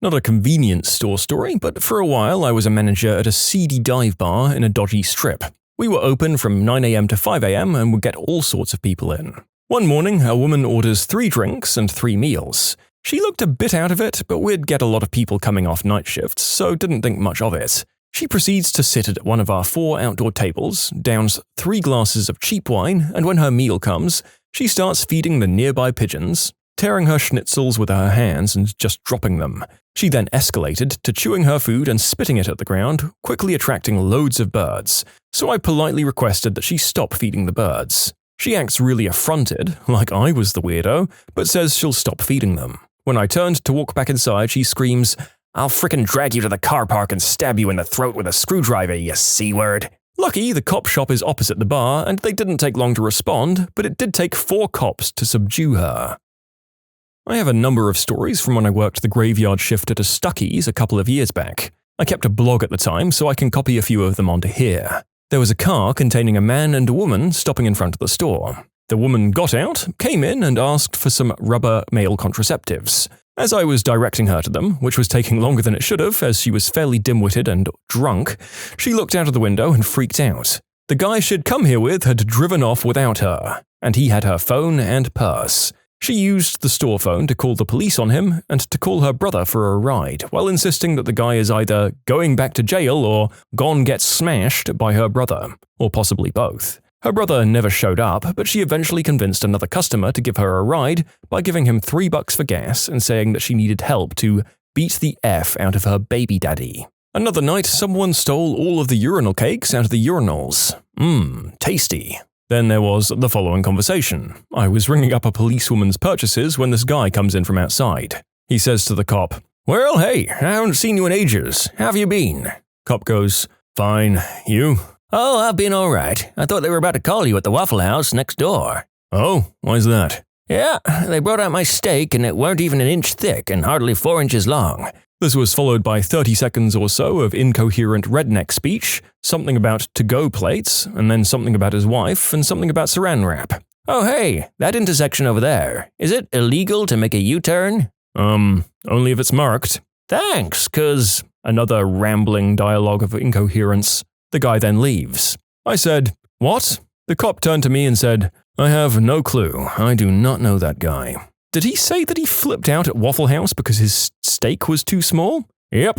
Speaker 1: Not a convenience store story, but for a while I was a manager at a seedy dive bar in a dodgy strip. We were open from 9 a.m. to 5 a.m. and would get all sorts of people in. One morning, a woman orders 3 drinks and 3 meals. She looked a bit out of it, but we'd get a lot of people coming off night shifts, so didn't think much of it. She proceeds to sit at one of our 4 outdoor tables, downs 3 glasses of cheap wine, and when her meal comes, she starts feeding the nearby pigeons, tearing her schnitzels with her hands and just dropping them. She then escalated to chewing her food and spitting it at the ground, quickly attracting loads of birds, so I politely requested that she stop feeding the birds. She acts really affronted, like I was the weirdo, but says she'll stop feeding them. When I turned to walk back inside, she screams, "I'll frickin' drag you to the car park and stab you in the throat with a screwdriver, you C-word." Lucky the cop shop is opposite the bar, and they didn't take long to respond, but it did take 4 cops to subdue her. I have a number of stories from when I worked the graveyard shift at a Stuckey's a couple of years back. I kept a blog at the time, so I can copy a few of them onto here. There was a car containing a man and a woman stopping in front of the store. The woman got out, came in, and asked for some rubber male contraceptives. As I was directing her to them, which was taking longer than it should have as she was fairly dim-witted and drunk, she looked out of the window and freaked out. The guy she'd come here with had driven off without her, and he had her phone and purse. She used the store phone to call the police on him and to call her brother for a ride, while insisting that the guy is either going back to jail or gone get smashed by her brother, or possibly both. Her brother never showed up, but she eventually convinced another customer to give her a ride by giving him $3 for gas and saying that she needed help to beat the F out of her baby daddy. Another night, someone stole all of the urinal cakes out of the urinals. Tasty. Then there was the following conversation. I was ringing up a policewoman's purchases when this guy comes in from outside. He says to the cop, "Well, hey, I haven't seen you in ages. How have you been?" Cop goes, "Fine. You?" "Oh, I've been all right. I thought they were about to call you at the Waffle House next door." "Oh, why's that?" "Yeah, they brought out my steak and it weren't even an inch thick and hardly 4 inches long." This was followed by 30 seconds or so of incoherent redneck speech, something about to-go plates, and then something about his wife, and something about saran wrap. "Oh hey, that intersection over there, is it illegal to make a U-turn?" Only if it's marked." "Thanks, 'cause…" Another rambling dialogue of incoherence. The guy then leaves. I said, "What?" The cop turned to me and said, "I have no clue. I do not know that guy." Did he say that he flipped out at Waffle House because his steak was too small? Yep.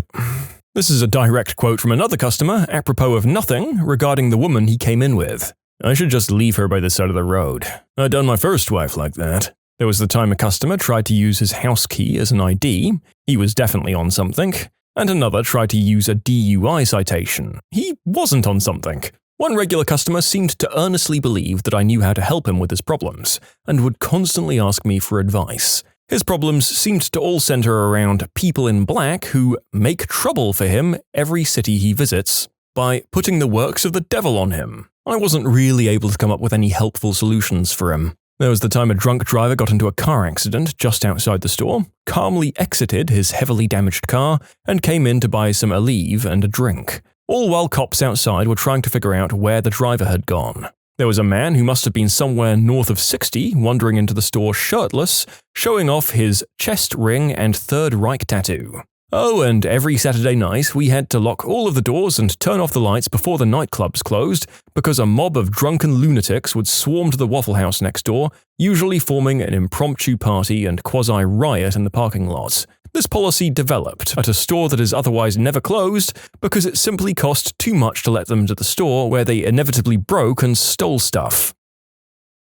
Speaker 1: This is a direct quote from another customer, apropos of nothing, regarding the woman he came in with. "I should just leave her by the side of the road. I'd done my first wife like that." There was the time a customer tried to use his house key as an ID. He was definitely on something. And another tried to use a DUI citation. He wasn't on something. One regular customer seemed to earnestly believe that I knew how to help him with his problems, and would constantly ask me for advice. His problems seemed to all center around people in black who make trouble for him every city he visits by putting the works of the devil on him. I wasn't really able to come up with any helpful solutions for him. There was the time a drunk driver got into a car accident just outside the store, calmly exited his heavily damaged car, and came in to buy some Aleve and a drink. All while cops outside were trying to figure out where the driver had gone. There was a man who must have been somewhere north of 60 wandering into the store shirtless, showing off his chest ring and Third Reich tattoo. Oh, and every Saturday night we had to lock all of the doors and turn off the lights before the nightclubs closed because a mob of drunken lunatics would swarm to the Waffle House next door, usually forming an impromptu party and quasi-riot in the parking lot. This policy developed at a store that is otherwise never closed because it simply cost too much to let them into the store where they inevitably broke and stole stuff.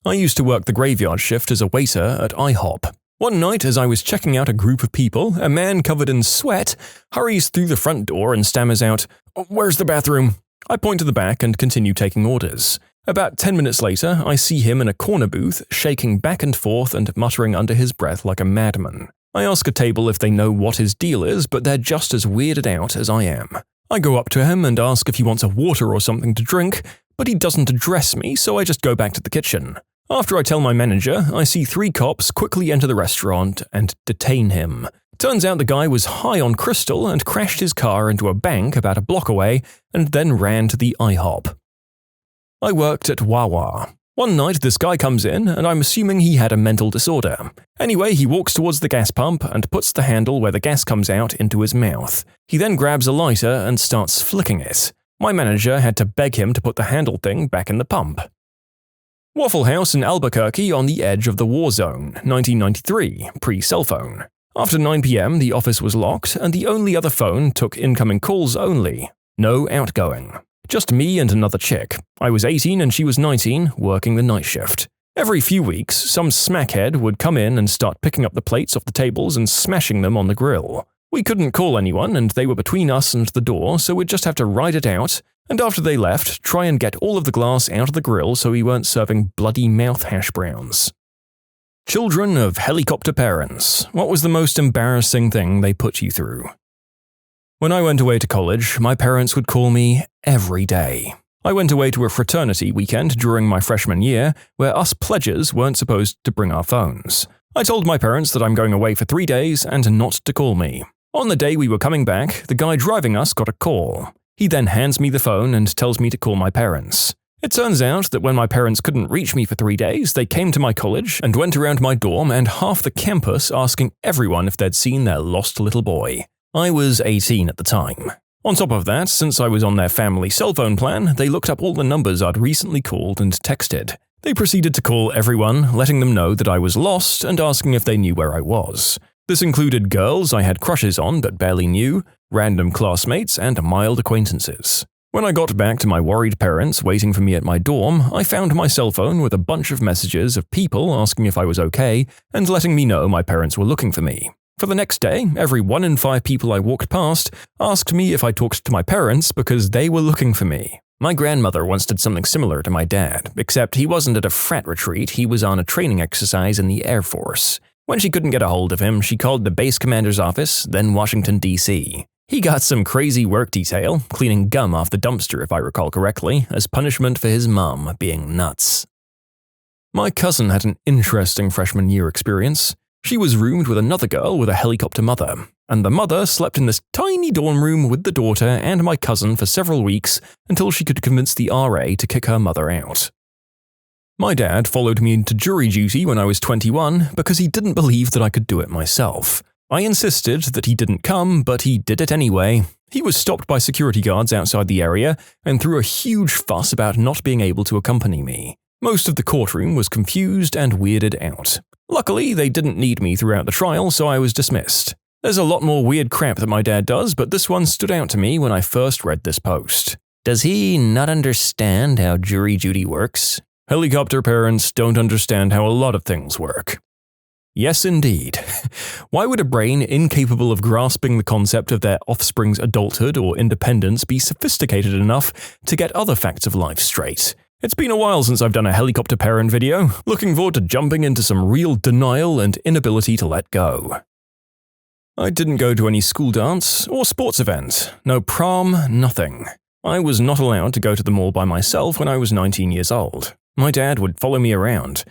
Speaker 1: I used to work the graveyard shift as a waiter at IHOP. One night, as I was checking out a group of people, a man covered in sweat hurries through the front door and stammers out, "Where's the bathroom?" I point to the back and continue taking orders. About 10 minutes later, I see him in a corner booth, shaking back and forth and muttering under his breath like a madman. I ask a table if they know what his deal is, but they're just as weirded out as I am. I go up to him and ask if he wants a water or something to drink, but he doesn't address me, so I just go back to the kitchen. After I tell my manager, I see 3 cops quickly enter the restaurant and detain him. Turns out the guy was high on crystal and crashed his car into a bank about a block away and then ran to the IHOP. I worked at Wawa. One night this guy comes in and I'm assuming he had a mental disorder. Anyway, he walks towards the gas pump and puts the handle where the gas comes out into his mouth. He then grabs a lighter and starts flicking it. My manager had to beg him to put the handle thing back in the pump. Waffle House in Albuquerque on the edge of the war zone, 1993, pre-cell phone. After 9 p.m., the office was locked and the only other phone took incoming calls only. No outgoing. Just me and another chick. I was 18 and she was 19, working the night shift. Every few weeks, some smackhead would come in and start picking up the plates off the tables and smashing them on the grill. We couldn't call anyone and they were between us and the door, so we'd just have to ride it out, and after they left, try and get all of the glass out of the grill so we weren't serving bloody mouth hash browns. Children of helicopter parents. What was the most embarrassing thing they put you through? When I went away to college, my parents would call me every day. I went away to a fraternity weekend during my freshman year where us pledges weren't supposed to bring our phones. I told my parents that I'm going away for 3 days and not to call me. On the day we were coming back, the guy driving us got a call. He then hands me the phone and tells me to call my parents. It turns out that when my parents couldn't reach me for 3 days, they came to my college and went around my dorm and half the campus asking everyone if they'd seen their lost little boy. I was 18 at the time. On top of that, since I was on their family cell phone plan, they looked up all the numbers I'd recently called and texted. They proceeded to call everyone, letting them know that I was lost and asking if they knew where I was. This included girls I had crushes on but barely knew, random classmates, and mild acquaintances. When I got back to my worried parents waiting for me at my dorm, I found my cell phone with a bunch of messages of people asking if I was okay and letting me know my parents were looking for me. For the next day, every 1 in 5 people I walked past asked me if I talked to my parents because they were looking for me. My grandmother once did something similar to my dad, except he wasn't at a frat retreat, he was on a training exercise in the Air Force. When she couldn't get a hold of him, she called the base commander's office, then Washington, D.C. He got some crazy work detail, cleaning gum off the dumpster if I recall correctly, as punishment for his mom being nuts. My cousin had an interesting freshman year experience. She was roomed with another girl with a helicopter mother, and the mother slept in this tiny dorm room with the daughter and my cousin for several weeks until she could convince the RA to kick her mother out. My dad followed me into jury duty when I was 21 because he didn't believe that I could do it myself. I insisted that he didn't come, but he did it anyway. He was stopped by security guards outside the area and threw a huge fuss about not being able to accompany me. Most of the courtroom was confused and weirded out. Luckily, they didn't need me throughout the trial, so I was dismissed. There's a lot more weird crap that my dad does, but this one stood out to me when I first read this post. Does he not understand how jury duty works? Helicopter parents don't understand how a lot of things work. Yes, indeed. Why would a brain incapable of grasping the concept of their offspring's adulthood or independence be sophisticated enough to get other facts of life straight? It's been a while since I've done a helicopter parent video. Looking forward to jumping into some real denial and inability to let go. I didn't go to any school dance or sports event. No prom, nothing. I was not allowed to go to the mall by myself when I was 19 years old. My dad would follow me around.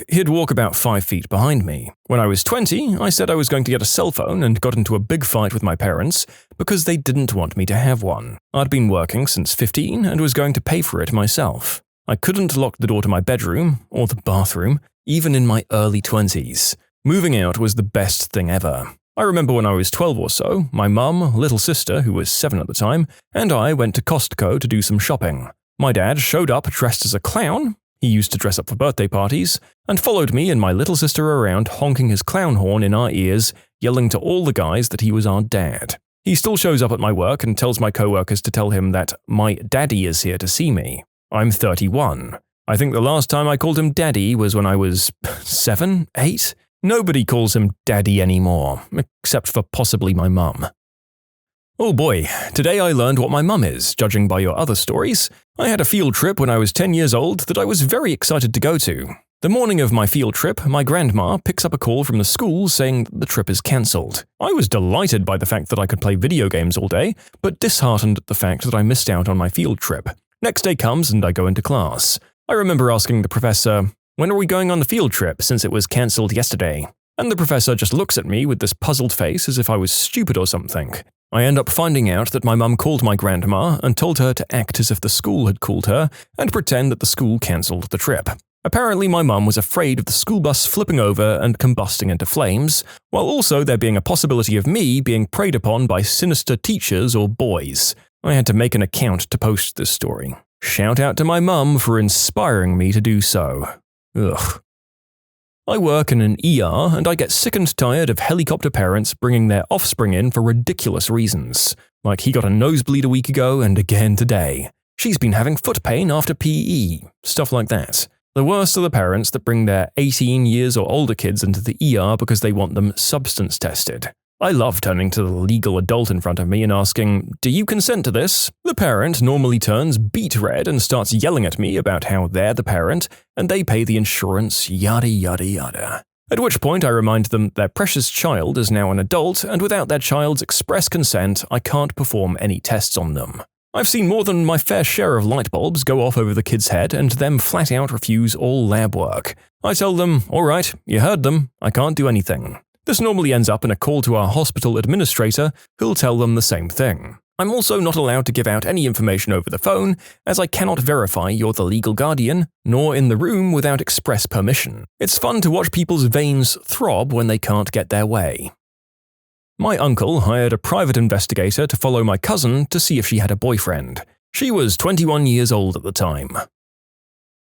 Speaker 1: He'd walk about 5 feet behind me. When I was 20, I said I was going to get a cell phone and got into a big fight with my parents because they didn't want me to have one. I'd been working since 15 and was going to pay for it myself. I couldn't lock the door to my bedroom, or the bathroom, even in my early 20s. Moving out was the best thing ever. I remember when I was 12 or so, my mum, little sister, who was 7 at the time, and I went to Costco to do some shopping. My dad showed up dressed as a clown, he used to dress up for birthday parties, and followed me and my little sister around honking his clown horn in our ears, yelling to all the guys that he was our dad. He still shows up at my work and tells my coworkers to tell him that my daddy is here to see me. I'm 31. I think the last time I called him daddy was when I was 7, 8. Nobody calls him daddy anymore, except for possibly my mum. Oh boy, today I learned what my mum is, judging by your other stories. I had a field trip when I was 10 years old that I was very excited to go to. The morning of my field trip, my grandma picks up a call from the school saying that the trip is cancelled. I was delighted by the fact that I could play video games all day, but disheartened at the fact that I missed out on my field trip. Next day comes and I go into class. I remember asking the professor, "When are we going on the field trip since it was cancelled yesterday?" And the professor just looks at me with this puzzled face as if I was stupid or something. I end up finding out that my mum called my grandma and told her to act as if the school had called her and pretend that the school cancelled the trip. Apparently my mum was afraid of the school bus flipping over and combusting into flames, while also there being a possibility of me being preyed upon by sinister teachers or boys. I had to make an account to post this story. Shout out to my mum for inspiring me to do so. Ugh. I work in an ER and I get sick and tired of helicopter parents bringing their offspring in for ridiculous reasons. Like he got a nosebleed a week ago and again today. She's been having foot pain after PE. Stuff like that. The worst are the parents that bring their 18 years or older kids into the ER because they want them substance tested. I love turning to the legal adult in front of me and asking, "Do you consent to this?" The parent normally turns beet red and starts yelling at me about how they're the parent and they pay the insurance, yada yada yada. At which point I remind them their precious child is now an adult and without their child's express consent, I can't perform any tests on them. I've seen more than my fair share of light bulbs go off over the kid's head and them flat out refuse all lab work. I tell them, "Alright, you heard them, I can't do anything." This normally ends up in a call to our hospital administrator, who'll tell them the same thing. I'm also not allowed to give out any information over the phone, as I cannot verify you're the legal guardian, nor in the room without express permission. It's fun to watch people's veins throb when they can't get their way. My uncle hired a private investigator to follow my cousin to see if she had a boyfriend. She was 21 years old at the time.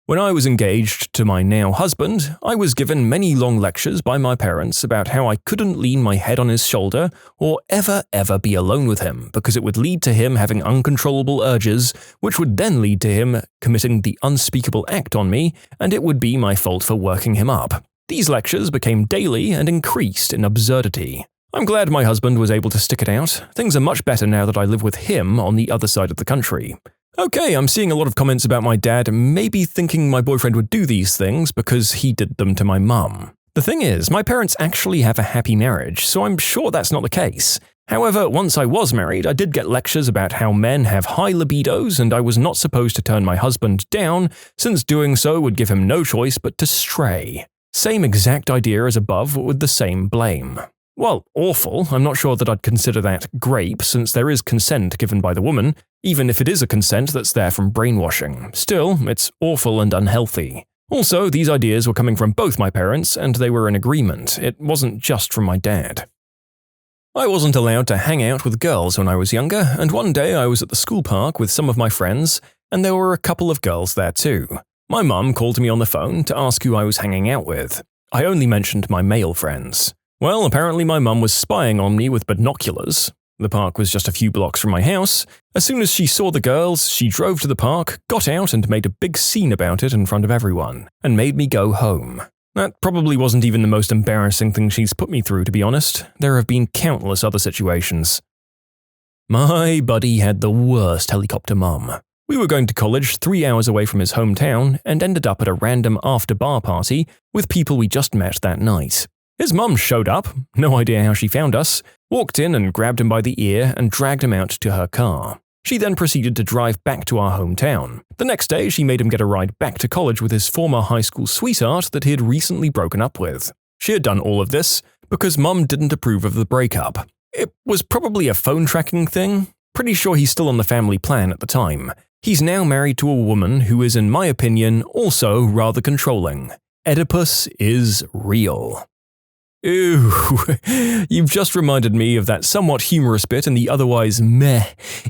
Speaker 1: When I was engaged to my now husband, I was given many long lectures by my parents about how I couldn't lean my head on his shoulder or ever be alone with him because it would lead to him having uncontrollable urges, which would then lead to him committing the unspeakable act on me, and it would be my fault for working him up. These lectures became daily and increased in absurdity. I'm glad my husband was able to stick it out. Things are much better now that I live with him on the other side of the country. Okay, I'm seeing a lot of comments about my dad maybe thinking my boyfriend would do these things because he did them to my mum. The thing is, my parents actually have a happy marriage, so I'm sure that's not the case. However, once I was married, I did get lectures about how men have high libidos and I was not supposed to turn my husband down, since doing so would give him no choice but to stray. Same exact idea as above with the same blame. Well, awful, I'm not sure that I'd consider that grape since there is consent given by the woman, even if it is a consent that's there from brainwashing. Still, it's awful and unhealthy. Also, these ideas were coming from both my parents and they were in agreement, it wasn't just from my dad. I wasn't allowed to hang out with girls when I was younger, and one day I was at the school park with some of my friends, and there were a couple of girls there too. My mum called me on the phone to ask who I was hanging out with. I only mentioned my male friends. Well, apparently my mum was spying on me with binoculars. The park was just a few blocks from my house. As soon as she saw the girls, she drove to the park, got out and made a big scene about it in front of everyone, and made me go home. That probably wasn't even the most embarrassing thing she's put me through, to be honest. There have been countless other situations. My buddy had the worst helicopter mum. We were going to college 3 hours away from his hometown and ended up at a random after-bar party with people we just met that night. His mum showed up, no idea how she found us, walked in and grabbed him by the ear and dragged him out to her car. She then proceeded to drive back to our hometown. The next day, she made him get a ride back to college with his former high school sweetheart that he had recently broken up with. She had done all of this because Mum didn't approve of the breakup. It was probably a phone tracking thing. Pretty sure he's still on the family plan at the time. He's now married to a woman who is, in my opinion, also rather controlling. Oedipus is real. Ew, you've just reminded me of that somewhat humorous bit in the otherwise meh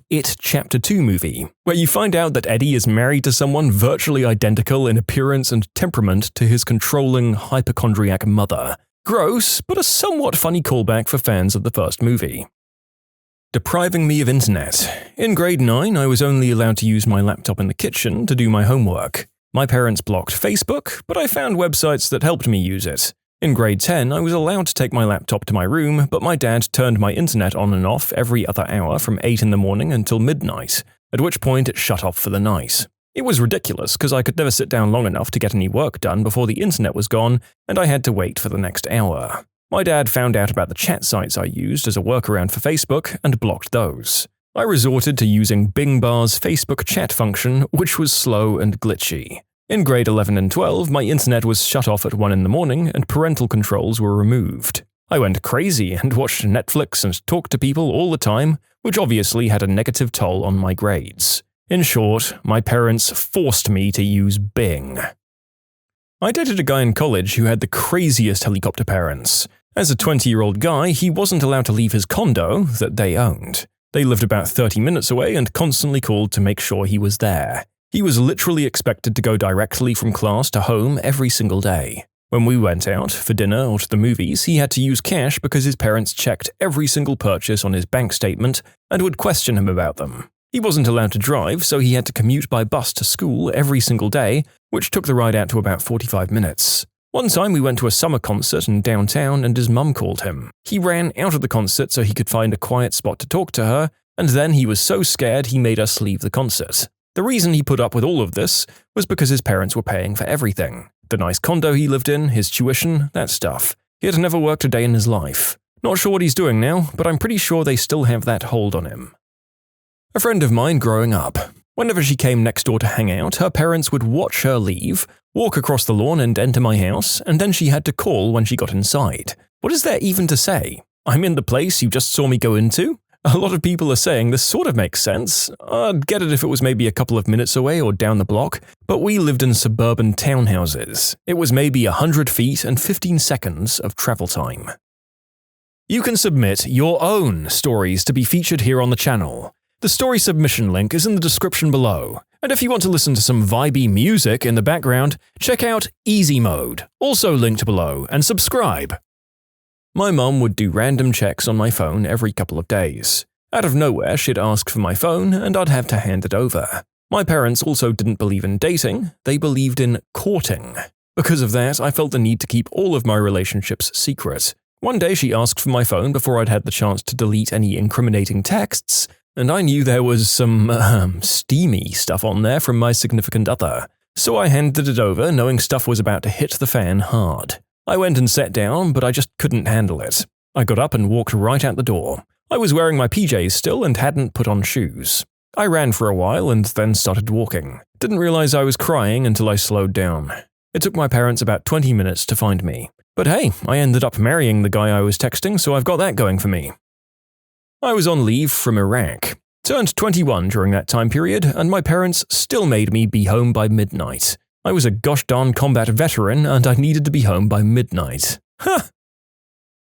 Speaker 1: It Chapter 2 movie, where you find out that Eddie is married to someone virtually identical in appearance and temperament to his controlling hypochondriac mother. Gross, but a somewhat funny callback for fans of the first movie. Depriving me of internet. In grade 9, I was only allowed to use my laptop in the kitchen to do my homework. My parents blocked Facebook, but I found websites that helped me use it. In grade 10, I was allowed to take my laptop to my room, but my dad turned my internet on and off every other hour from 8 in the morning until midnight, at which point it shut off for the night. It was ridiculous because I could never sit down long enough to get any work done before the internet was gone, and I had to wait for the next hour. My dad found out about the chat sites I used as a workaround for Facebook and blocked those. I resorted to using Bing Bar's Facebook chat function, which was slow and glitchy. In grade 11 and 12, my internet was shut off at 1 in the morning and parental controls were removed. I went crazy and watched Netflix and talked to people all the time, which obviously had a negative toll on my grades. In short, my parents forced me to use Bing. I dated a guy in college who had the craziest helicopter parents. As a 20-year-old guy, he wasn't allowed to leave his condo that they owned. They lived about 30 minutes away and constantly called to make sure he was there. He was literally expected to go directly from class to home every single day. When we went out, for dinner or to the movies, he had to use cash because his parents checked every single purchase on his bank statement and would question him about them. He wasn't allowed to drive, so he had to commute by bus to school every single day, which took the ride out to about 45 minutes. One time we went to a summer concert in downtown and his mum called him. He ran out of the concert so he could find a quiet spot to talk to her, and then he was so scared he made us leave the concert. The reason he put up with all of this was because his parents were paying for everything. The nice condo he lived in, his tuition, that stuff. He had never worked a day in his life. Not sure what he's doing now, but I'm pretty sure they still have that hold on him. A friend of mine growing up. Whenever she came next door to hang out, her parents would watch her leave, walk across the lawn and enter my house, and then she had to call when she got inside. What is there even to say? I'm in the place you just saw me go into? A lot of people are saying this sort of makes sense. I'd get it if it was maybe a couple of minutes away or down the block, but we lived in suburban townhouses. It was maybe 100 feet and 15 seconds of travel time. You can submit your own stories to be featured here on the channel. The story submission link is in the description below, and if you want to listen to some vibey music in the background, check out easymode, also linked below, and subscribe. My mum would do random checks on my phone every couple of days. Out of nowhere, she'd ask for my phone, and I'd have to hand it over. My parents also didn't believe in dating, they believed in courting. Because of that, I felt the need to keep all of my relationships secret. One day she asked for my phone before I'd had the chance to delete any incriminating texts, and I knew there was some, steamy stuff on there from my significant other. So I handed it over, knowing stuff was about to hit the fan hard. I went and sat down, but I just couldn't handle it. I got up and walked right out the door. I was wearing my PJs still and hadn't put on shoes. I ran for a while and then started walking. Didn't realize I was crying until I slowed down. It took my parents about 20 minutes to find me. But hey, I ended up marrying the guy I was texting, so I've got that going for me. I was on leave from Iraq. Turned 21 during that time period, and my parents still made me be home by midnight. I was a gosh darn combat veteran and I needed to be home by midnight.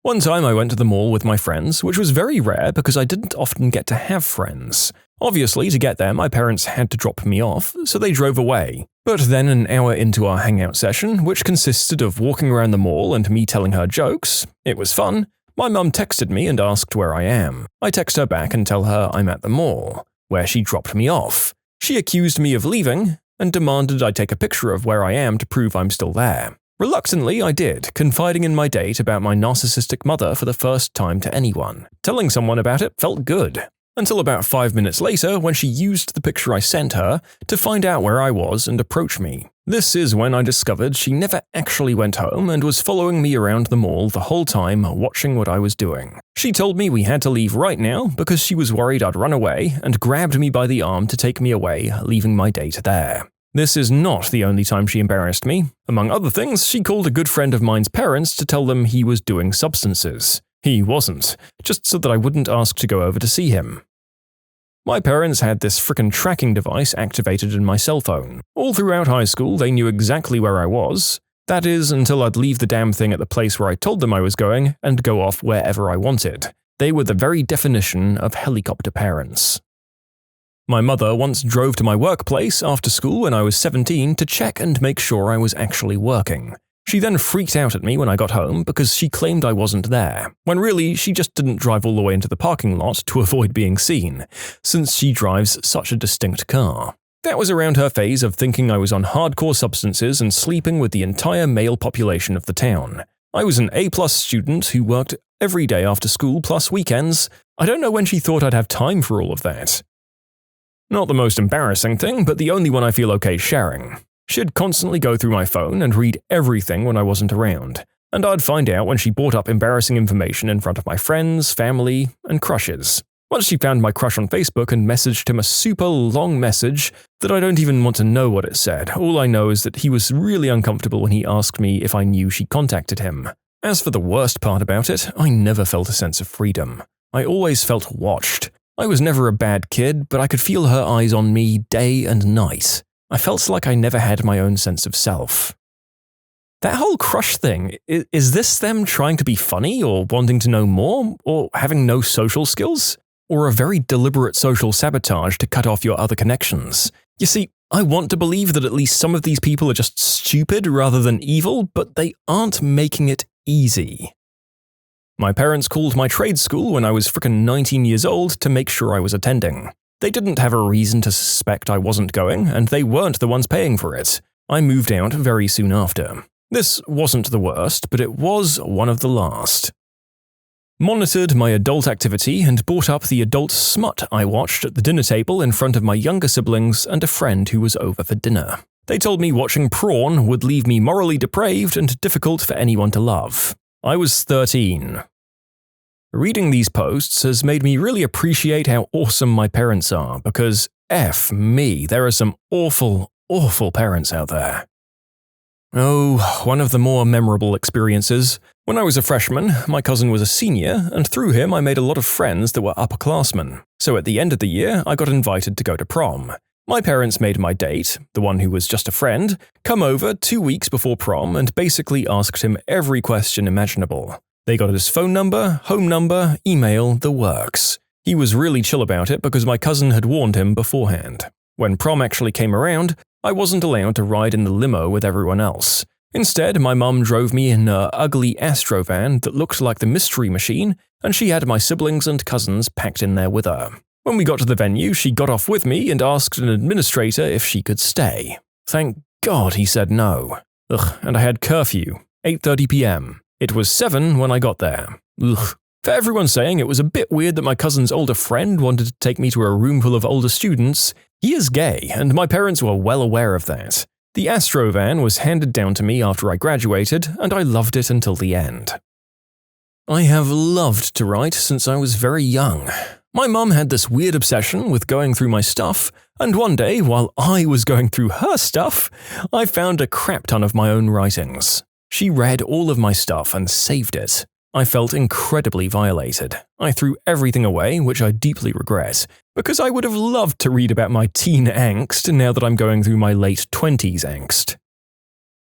Speaker 1: One time I went to the mall with my friends, which was very rare because I didn't often get to have friends. Obviously, to get there, my parents had to drop me off, so they drove away. But then an hour into our hangout session, which consisted of walking around the mall and me telling her jokes, it was fun, my mum texted me and asked where I am. I text her back and tell her I'm at the mall, where she dropped me off. She accused me of leaving, and demanded I take a picture of where I am to prove I'm still there. Reluctantly, I did, confiding in my date about my narcissistic mother for the first time to anyone. Telling someone about it felt good. Until about 5 minutes later, when she used the picture I sent her to find out where I was and approach me. This is when I discovered she never actually went home and was following me around the mall the whole time, watching what I was doing. She told me we had to leave right now because she was worried I'd run away and grabbed me by the arm to take me away, leaving my date there. This is not the only time she embarrassed me. Among other things, she called a good friend of mine's parents to tell them he was doing substances. He wasn't, just so that I wouldn't ask to go over to see him. My parents had this frickin' tracking device activated in my cell phone. All throughout high school, they knew exactly where I was. That is, until I'd leave the damn thing at the place where I told them I was going and go off wherever I wanted. They were the very definition of helicopter parents. My mother once drove to my workplace after school when I was 17 to check and make sure I was actually working. She then freaked out at me when I got home because she claimed I wasn't there, when really she just didn't drive all the way into the parking lot to avoid being seen, since she drives such a distinct car. That was around her phase of thinking I was on hardcore substances and sleeping with the entire male population of the town. I was an A+ student who worked every day after school plus weekends. I don't know when she thought I'd have time for all of that. Not the most embarrassing thing, but the only one I feel okay sharing. She'd constantly go through my phone and read everything when I wasn't around, and I'd find out when she brought up embarrassing information in front of my friends, family, and crushes. Once she found my crush on Facebook and messaged him a super long message that I don't even want to know what it said. All I know is that he was really uncomfortable when he asked me if I knew she contacted him. As for the worst part about it, I never felt a sense of freedom. I always felt watched. I was never a bad kid, but I could feel her eyes on me day and night. I felt like I never had my own sense of self. That whole crush thing, is this them trying to be funny or wanting to know more or having no social skills? Or a very deliberate social sabotage to cut off your other connections? You see, I want to believe that at least some of these people are just stupid rather than evil, but they aren't making it easy. My parents called my trade school when I was frickin' 19 years old to make sure I was attending. They didn't have a reason to suspect I wasn't going, and they weren't the ones paying for it. I moved out very soon after. This wasn't the worst, but it was one of the last. Monitored my adult activity and brought up the adult smut I watched at the dinner table in front of my younger siblings and a friend who was over for dinner. They told me watching porn would leave me morally depraved and difficult for anyone to love. I was 13. Reading these posts has made me really appreciate how awesome my parents are, because F me, there are some awful, awful parents out there. Oh, one of the more memorable experiences. When I was a freshman, my cousin was a senior, and through him I made a lot of friends that were upperclassmen. So at the end of the year, I got invited to go to prom. My parents made my date, the one who was just a friend, come over 2 weeks before prom and basically asked him every question imaginable. They got his phone number, home number, email, the works. He was really chill about it because my cousin had warned him beforehand. When prom actually came around, I wasn't allowed to ride in the limo with everyone else. Instead, my mum drove me in an ugly Astro van that looked like the Mystery Machine, and she had my siblings and cousins packed in there with her. When we got to the venue, she got off with me and asked an administrator if she could stay. Thank God he said no. And I had curfew, 8:30 p.m. It was 7 when I got there. For everyone saying it was a bit weird that my cousin's older friend wanted to take me to a room full of older students, he is gay, and my parents were well aware of that. The Astro van was handed down to me after I graduated, and I loved it until the end. I have loved to write since I was very young. My mum had this weird obsession with going through my stuff, and one day, while I was going through her stuff, I found a crap ton of my own writings. She read all of my stuff and saved it. I felt incredibly violated. I threw everything away, which I deeply regret, because I would have loved to read about my teen angst now that I'm going through my late 20s angst.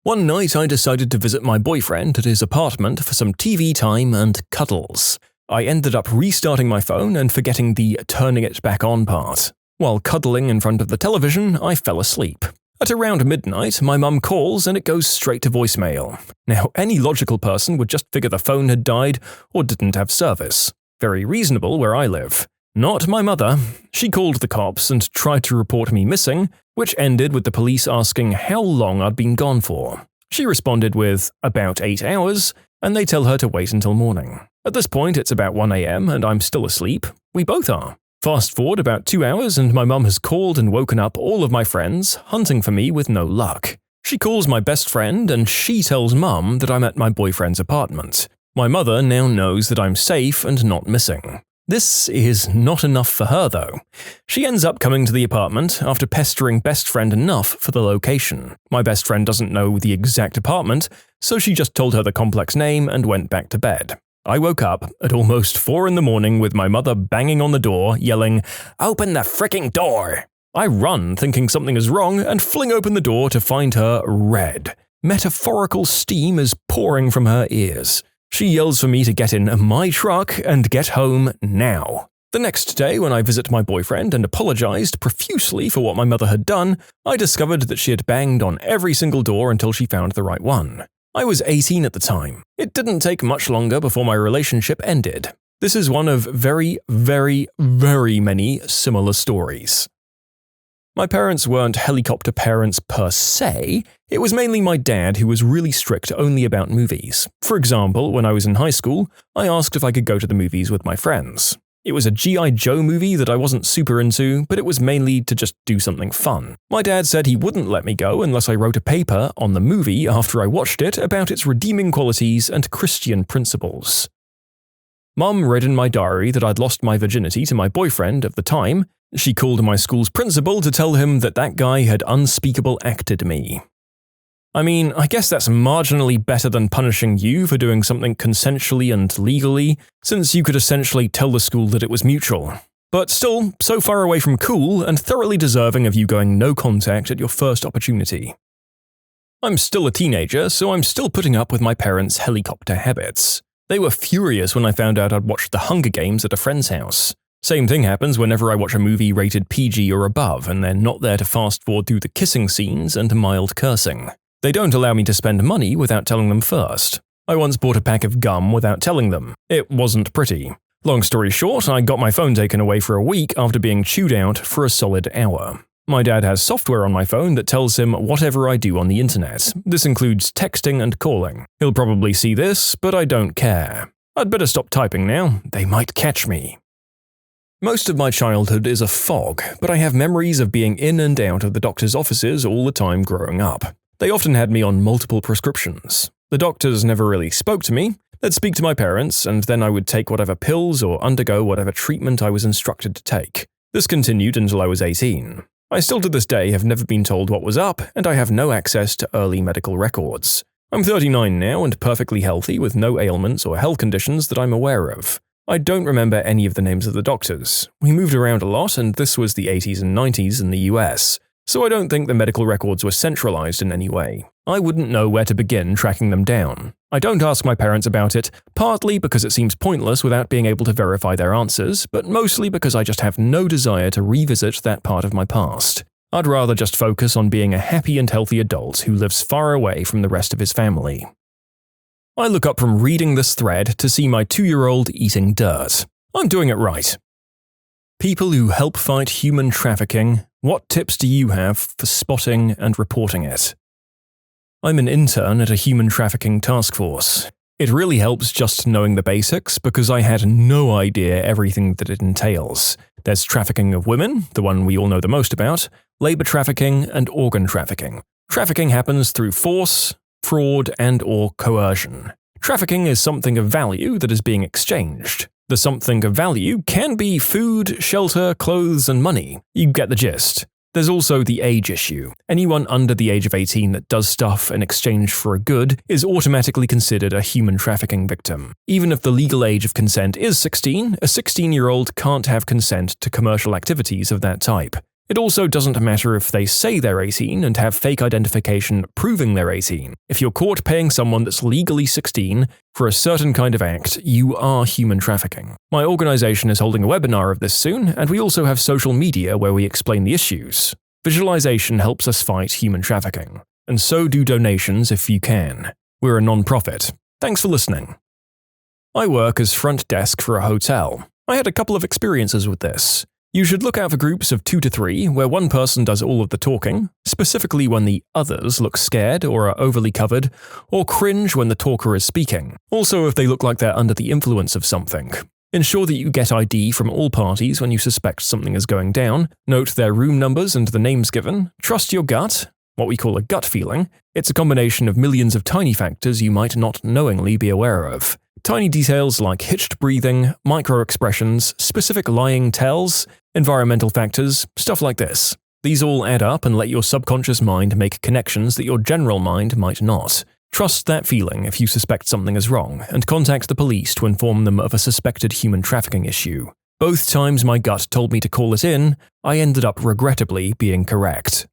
Speaker 1: One night I decided to visit my boyfriend at his apartment for some TV time and cuddles. I ended up restarting my phone and forgetting the turning it back on part. While cuddling in front of the television, I fell asleep. At around midnight, my mum calls and it goes straight to voicemail. Now, any logical person would just figure the phone had died or didn't have service. Very reasonable where I live. Not my mother. She called the cops and tried to report me missing, which ended with the police asking how long I'd been gone for. She responded with, about 8 hours, and they tell her to wait until morning. At this point, it's about 1 a.m. and I'm still asleep. We both are. Fast forward about 2 hours and my mum has called and woken up all of my friends, hunting for me with no luck. She calls my best friend and she tells mum that I'm at my boyfriend's apartment. My mother now knows that I'm safe and not missing. This is not enough for her though. She ends up coming to the apartment after pestering best friend enough for the location. My best friend doesn't know the exact apartment, so she just told her the complex name and went back to bed. I woke up at almost 4 a.m. with my mother banging on the door, yelling, "Open the fricking door!" I run thinking something is wrong and fling open the door to find her red. Metaphorical steam is pouring from her ears. She yells for me to get in my truck and get home now. The next day, when I visit my boyfriend and apologized profusely for what my mother had done, I discovered that she had banged on every single door until she found the right one. I was 18 at the time. It didn't take much longer before my relationship ended. This is one of very, very, very many similar stories. My parents weren't helicopter parents per se. It was mainly my dad who was really strict only about movies. For example, when I was in high school, I asked if I could go to the movies with my friends. It was a G.I. Joe movie that I wasn't super into, but it was mainly to just do something fun. My dad said he wouldn't let me go unless I wrote a paper on the movie after I watched it about its redeeming qualities and Christian principles. Mum read in my diary that I'd lost my virginity to my boyfriend of the time. She called my school's principal to tell him that guy had unspeakable acted me. I mean, I guess that's marginally better than punishing you for doing something consensually and legally, since you could essentially tell the school that it was mutual. But still, so far away from cool and thoroughly deserving of you going no contact at your first opportunity. I'm still a teenager, so I'm still putting up with my parents' helicopter habits. They were furious when I found out I'd watched The Hunger Games at a friend's house. Same thing happens whenever I watch a movie rated PG or above and they're not there to fast forward through the kissing scenes and mild cursing. They don't allow me to spend money without telling them first. I once bought a pack of gum without telling them. It wasn't pretty. Long story short, I got my phone taken away for a week after being chewed out for a solid hour. My dad has software on my phone that tells him whatever I do on the internet. This includes texting and calling. He'll probably see this, but I don't care. I'd better stop typing now. They might catch me. Most of my childhood is a fog, but I have memories of being in and out of the doctor's offices all the time growing up. They often had me on multiple prescriptions. The doctors never really spoke to me. They'd speak to my parents, and then I would take whatever pills or undergo whatever treatment I was instructed to take. This continued until I was 18. I still to this day have never been told what was up, and I have no access to early medical records. I'm 39 now and perfectly healthy with no ailments or health conditions that I'm aware of. I don't remember any of the names of the doctors. We moved around a lot, and this was the 80s and 90s in the US. So I don't think the medical records were centralized in any way. I wouldn't know where to begin tracking them down. I don't ask my parents about it, partly because it seems pointless without being able to verify their answers, but mostly because I just have no desire to revisit that part of my past. I'd rather just focus on being a happy and healthy adult who lives far away from the rest of his family. I look up from reading this thread to see my 2-year-old eating dirt. I'm doing it right. People who help fight human trafficking, what tips do you have for spotting and reporting it? I'm an intern at a human trafficking task force. It really helps just knowing the basics because I had no idea everything that it entails. There's trafficking of women, the one we all know the most about, labor trafficking, and organ trafficking. Trafficking happens through force, fraud, and/or coercion. Trafficking is something of value that is being exchanged. The something of value can be food, shelter, clothes, and money. You get the gist. There's also the age issue. Anyone under the age of 18 that does stuff in exchange for a good is automatically considered a human trafficking victim. Even if the legal age of consent is 16, a 16-year-old can't have consent to commercial activities of that type. It also doesn't matter if they say they're 18 and have fake identification proving they're 18. If you're caught paying someone that's legally 16 for a certain kind of act, you are human trafficking. My organization is holding a webinar of this soon, and we also have social media where we explain the issues. Visualization helps us fight human trafficking, and so do donations if you can. We're a non-profit. Thanks for listening. I work as front desk for a hotel. I had a couple of experiences with this. You should look out for groups of 2 to 3 where one person does all of the talking, specifically when the others look scared or are overly covered, or cringe when the talker is speaking. Also if they look like they're under the influence of something. Ensure that you get ID from all parties when you suspect something is going down, note their room numbers and the names given, trust your gut, what we call a gut feeling. It's a combination of millions of tiny factors you might not knowingly be aware of. Tiny details like hitched breathing, micro-expressions, specific lying tells, environmental factors, stuff like this. These all add up and let your subconscious mind make connections that your general mind might not. Trust that feeling if you suspect something is wrong, and contact the police to inform them of a suspected human trafficking issue. Both times my gut told me to call it in, I ended up regrettably being correct.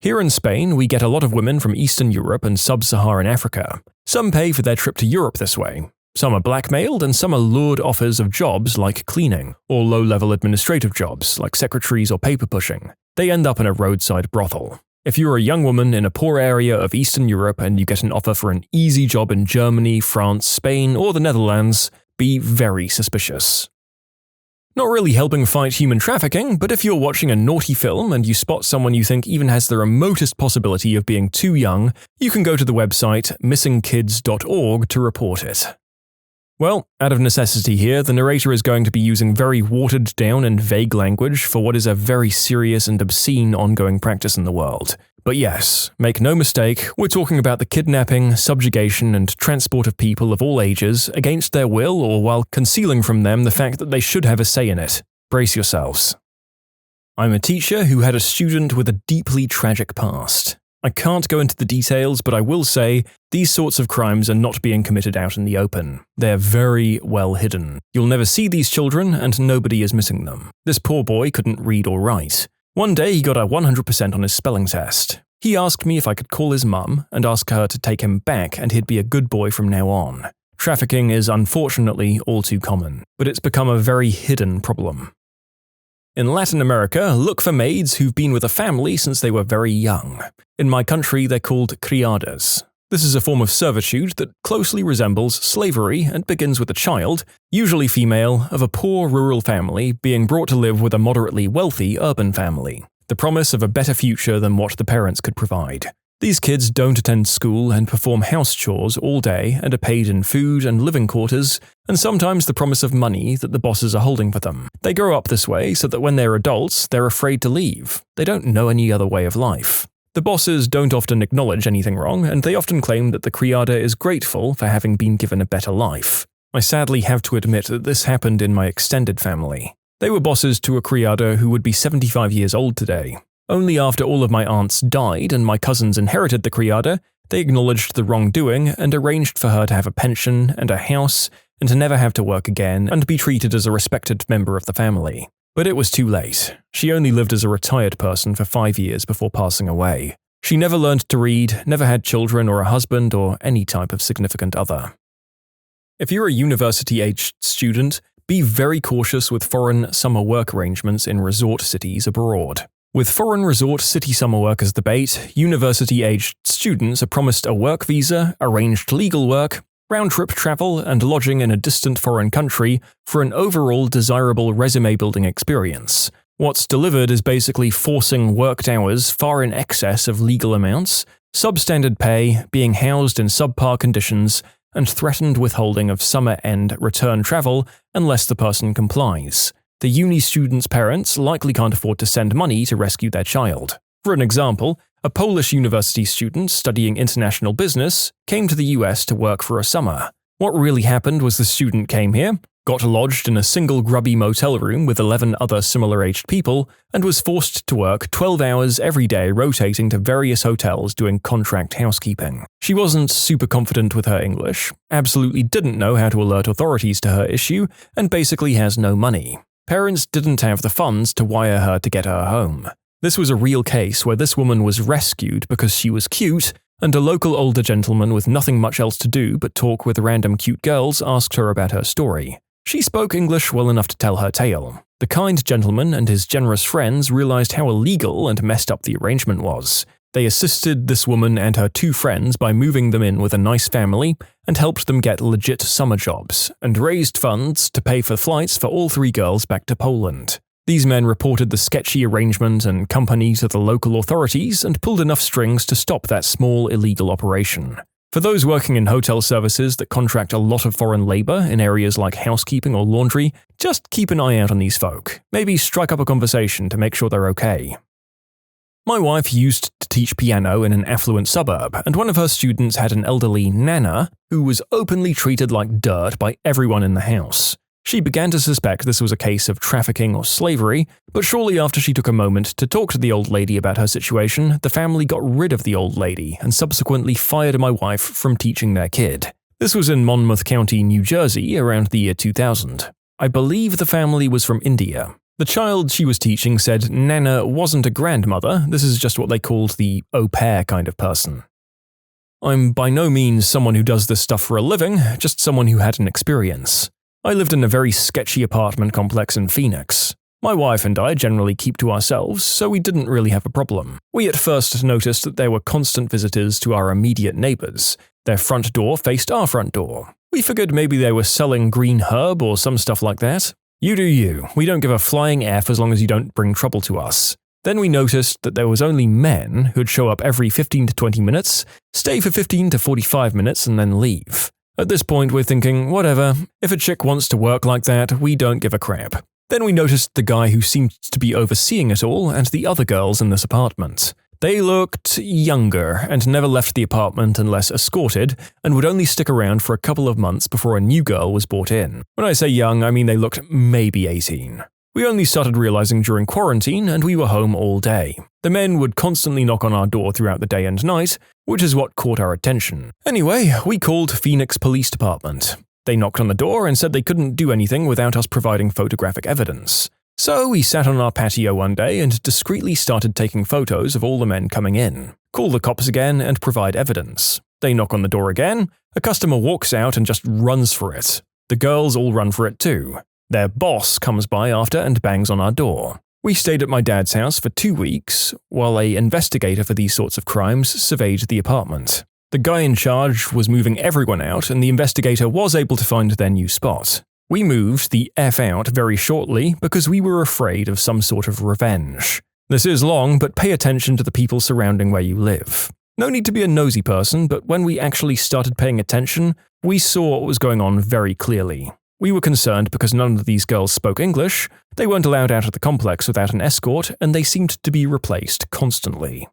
Speaker 1: Here in Spain, we get a lot of women from Eastern Europe and Sub-Saharan Africa. Some pay for their trip to Europe this way. Some are blackmailed and some are lured offers of jobs like cleaning, or low-level administrative jobs like secretaries or paper pushing. They end up in a roadside brothel. If you're a young woman in a poor area of Eastern Europe and you get an offer for an easy job in Germany, France, Spain, or the Netherlands, be very suspicious. Not really helping fight human trafficking, but if you're watching a naughty film and you spot someone you think even has the remotest possibility of being too young, you can go to the website missingkids.org to report it. Well, out of necessity here, the narrator is going to be using very watered-down and vague language for what is a very serious and obscene ongoing practice in the world. But yes, make no mistake, we're talking about the kidnapping, subjugation, and transport of people of all ages against their will or while concealing from them the fact that they should have a say in it. Brace yourselves. I'm a teacher who had a student with a deeply tragic past. I can't go into the details, but I will say these sorts of crimes are not being committed out in the open. They're very well hidden. You'll never see these children, and nobody is missing them. This poor boy couldn't read or write. One day he got a 100% on his spelling test. He asked me if I could call his mum and ask her to take him back and he'd be a good boy from now on. Trafficking is unfortunately all too common, but it's become a very hidden problem. In Latin America, look for maids who've been with a family since they were very young. In my country, they're called criadas. This is a form of servitude that closely resembles slavery and begins with a child, usually female, of a poor rural family being brought to live with a moderately wealthy urban family. The promise of a better future than what the parents could provide. These kids don't attend school and perform house chores all day and are paid in food and living quarters, and sometimes the promise of money that the bosses are holding for them. They grow up this way so that when they're adults, they're afraid to leave. They don't know any other way of life. The bosses don't often acknowledge anything wrong, and they often claim that the criada is grateful for having been given a better life. I sadly have to admit that this happened in my extended family. They were bosses to a criada who would be 75 years old today. Only after all of my aunts died and my cousins inherited the criada, they acknowledged the wrongdoing and arranged for her to have a pension and a house and to never have to work again and be treated as a respected member of the family. But it was too late. She only lived as a retired person for 5 years before passing away. She never learned to read, never had children or a husband or any type of significant other. If you're a university-aged student, be very cautious with foreign summer work arrangements in resort cities abroad. With foreign resort city summer work as the bait, university-aged students are promised a work visa, arranged legal work, round-trip travel, and lodging in a distant foreign country for an overall desirable resume-building experience. What's delivered is basically forcing worked hours far in excess of legal amounts, substandard pay, being housed in subpar conditions, and threatened withholding of summer-end return travel unless the person complies. The uni student's parents likely can't afford to send money to rescue their child. For an example, a Polish university student studying international business came to the US to work for a summer. What really happened was the student came here, got lodged in a single grubby motel room with 11 other similar-aged people, and was forced to work 12 hours every day rotating to various hotels doing contract housekeeping. She wasn't super confident with her English, absolutely didn't know how to alert authorities to her issue, and basically has no money. Parents didn't have the funds to wire her to get her home. This was a real case where this woman was rescued because she was cute, and a local older gentleman with nothing much else to do but talk with random cute girls asked her about her story. She spoke English well enough to tell her tale. The kind gentleman and his generous friends realized how illegal and messed up the arrangement was. They assisted this woman and her 2 friends by moving them in with a nice family and helped them get legit summer jobs, and raised funds to pay for flights for all 3 girls back to Poland. These men reported the sketchy arrangement and company to the local authorities and pulled enough strings to stop that small illegal operation. For those working in hotel services that contract a lot of foreign labor in areas like housekeeping or laundry, just keep an eye out on these folk. Maybe strike up a conversation to make sure they're okay. My wife used to teach piano in an affluent suburb, and one of her students had an elderly nana who was openly treated like dirt by everyone in the house. She began to suspect this was a case of trafficking or slavery, but shortly after she took a moment to talk to the old lady about her situation, the family got rid of the old lady and subsequently fired my wife from teaching their kid. This was in Monmouth County, New Jersey, around the year 2000. I believe the family was from India. The child she was teaching said Nana wasn't a grandmother, this is just what they called the au pair kind of person. I'm by no means someone who does this stuff for a living, just someone who had an experience. I lived in a very sketchy apartment complex in Phoenix. My wife and I generally keep to ourselves, so we didn't really have a problem. We at first noticed that there were constant visitors to our immediate neighbors. Their front door faced our front door. We figured maybe they were selling green herb or some stuff like that. You do you. We don't give a flying F as long as you don't bring trouble to us. Then we noticed that there was only men who'd show up every 15 to 20 minutes, stay for 15 to 45 minutes, and then leave. At this point, we're thinking, whatever, if a chick wants to work like that, we don't give a crap. Then we noticed the guy who seemed to be overseeing it all and the other girls in this apartment. They looked younger and never left the apartment unless escorted, and would only stick around for a couple of months before a new girl was brought in. When I say young, I mean they looked maybe 18. We only started realizing during quarantine, and we were home all day. The men would constantly knock on our door throughout the day and night, which is what caught our attention. Anyway, we called Phoenix Police Department. They knocked on the door and said they couldn't do anything without us providing photographic evidence. So we sat on our patio one day and discreetly started taking photos of all the men coming in. Call the cops again and provide evidence. They knock on the door again, a customer walks out and just runs for it. The girls all run for it too. Their boss comes by after and bangs on our door. We stayed at my dad's house for 2 weeks, while an investigator for these sorts of crimes surveyed the apartment. The guy in charge was moving everyone out, and the investigator was able to find their new spot. We moved the F out very shortly because we were afraid of some sort of revenge. This is long, but pay attention to the people surrounding where you live. No need to be a nosy person, but when we actually started paying attention, we saw what was going on very clearly. We were concerned because none of these girls spoke English, they weren't allowed out of the complex without an escort, and they seemed to be replaced constantly.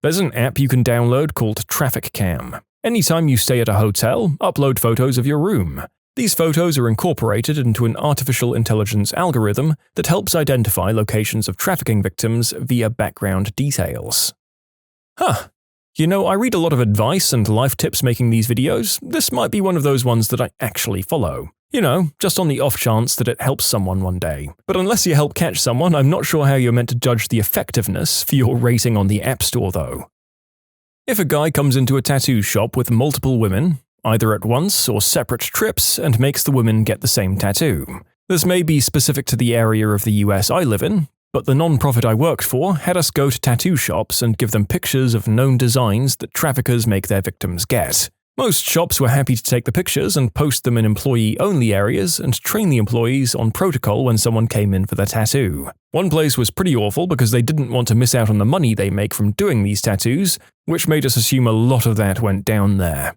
Speaker 1: There's an app you can download called Traffic Cam. Anytime you stay at a hotel, upload photos of your room. These photos are incorporated into an artificial intelligence algorithm that helps identify locations of trafficking victims via background details. Huh. You know, I read a lot of advice and life tips making these videos. This might be one of those ones that I actually follow. You know, just on the off chance that it helps someone one day. But unless you help catch someone, I'm not sure how you're meant to judge the effectiveness for your rating on the App Store though. If a guy comes into a tattoo shop with multiple women, either at once or separate trips, and makes the women get the same tattoo. This may be specific to the area of the US I live in, but the non-profit I worked for had us go to tattoo shops and give them pictures of known designs that traffickers make their victims get. Most shops were happy to take the pictures and post them in employee-only areas and train the employees on protocol when someone came in for their tattoo. One place was pretty awful because they didn't want to miss out on the money they make from doing these tattoos, which made us assume a lot of that went down there.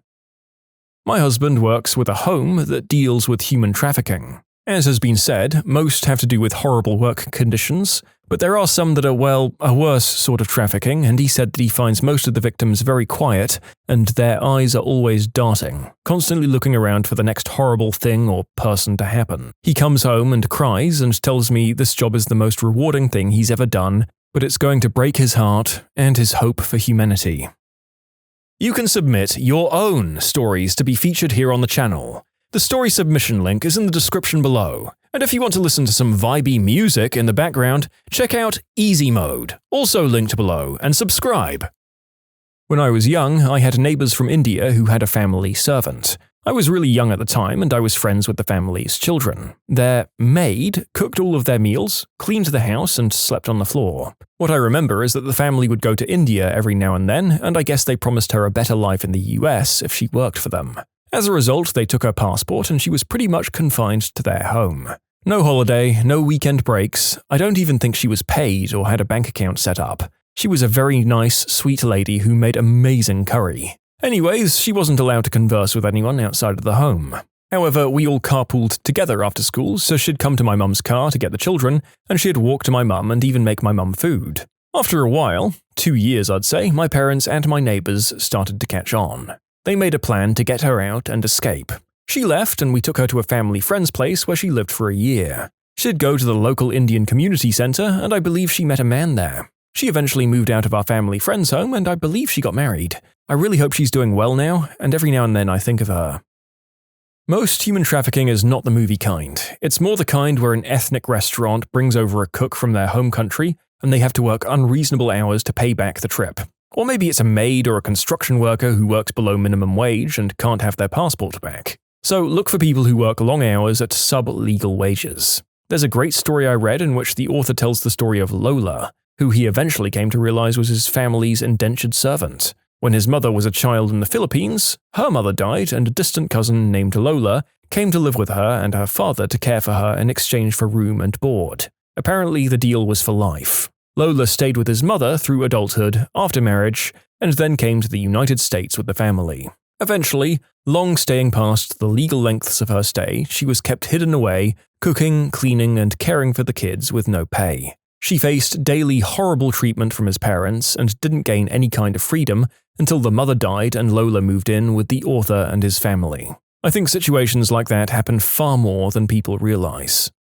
Speaker 1: My husband works with a home that deals with human trafficking. As has been said, most have to do with horrible work conditions, but there are some that are, well, a worse sort of trafficking, and he said that he finds most of the victims very quiet, and their eyes are always darting, constantly looking around for the next horrible thing or person to happen. He comes home and cries and tells me this job is the most rewarding thing he's ever done, but it's going to break his heart and his hope for humanity. You can submit your own stories to be featured here on the channel. The story submission link is in the description below. And if you want to listen to some vibey music in the background, check out easymode, also linked below, and subscribe. When I was young, I had neighbors from India who had a family servant. I was really young at the time, and I was friends with the family's children. Their maid cooked all of their meals, cleaned the house, and slept on the floor. What I remember is that the family would go to India every now and then, and I guess they promised her a better life in the US if she worked for them. As a result, they took her passport, and she was pretty much confined to their home. No holiday, no weekend breaks. I don't even think she was paid or had a bank account set up. She was a very nice, sweet lady who made amazing curry. Anyways, she wasn't allowed to converse with anyone outside of the home. However, we all carpooled together after school, so she'd come to my mum's car to get the children, and she'd walk to my mum and even make my mum food. After a while, 2 years I'd say, my parents and my neighbors started to catch on. They made a plan to get her out and escape. She left, and we took her to a family friend's place where she lived for a year. She'd go to the local Indian community center, and I believe she met a man there. She eventually moved out of our family friend's home, and I believe she got married. I really hope she's doing well now, and every now and then I think of her. Most human trafficking is not the movie kind. It's more the kind where an ethnic restaurant brings over a cook from their home country, and they have to work unreasonable hours to pay back the trip. Or maybe it's a maid or a construction worker who works below minimum wage and can't have their passport back. So look for people who work long hours at sub-legal wages. There's a great story I read in which the author tells the story of Lola, who he eventually came to realize was his family's indentured servant. When his mother was a child in the Philippines, her mother died and a distant cousin named Lola
Speaker 2: came to live with her and her father to care for her in exchange for room and board. Apparently, the deal was for life. Lola stayed with his mother through adulthood, after marriage, and then came to the United States with the family. Eventually, long staying past the legal lengths of her stay, she was kept hidden away, cooking, cleaning, and caring for the kids with no pay. She faced daily horrible treatment from his parents and didn't gain any kind of freedom until the mother died and Lola moved in with the author and his family. I think situations like that happen far more than people realize.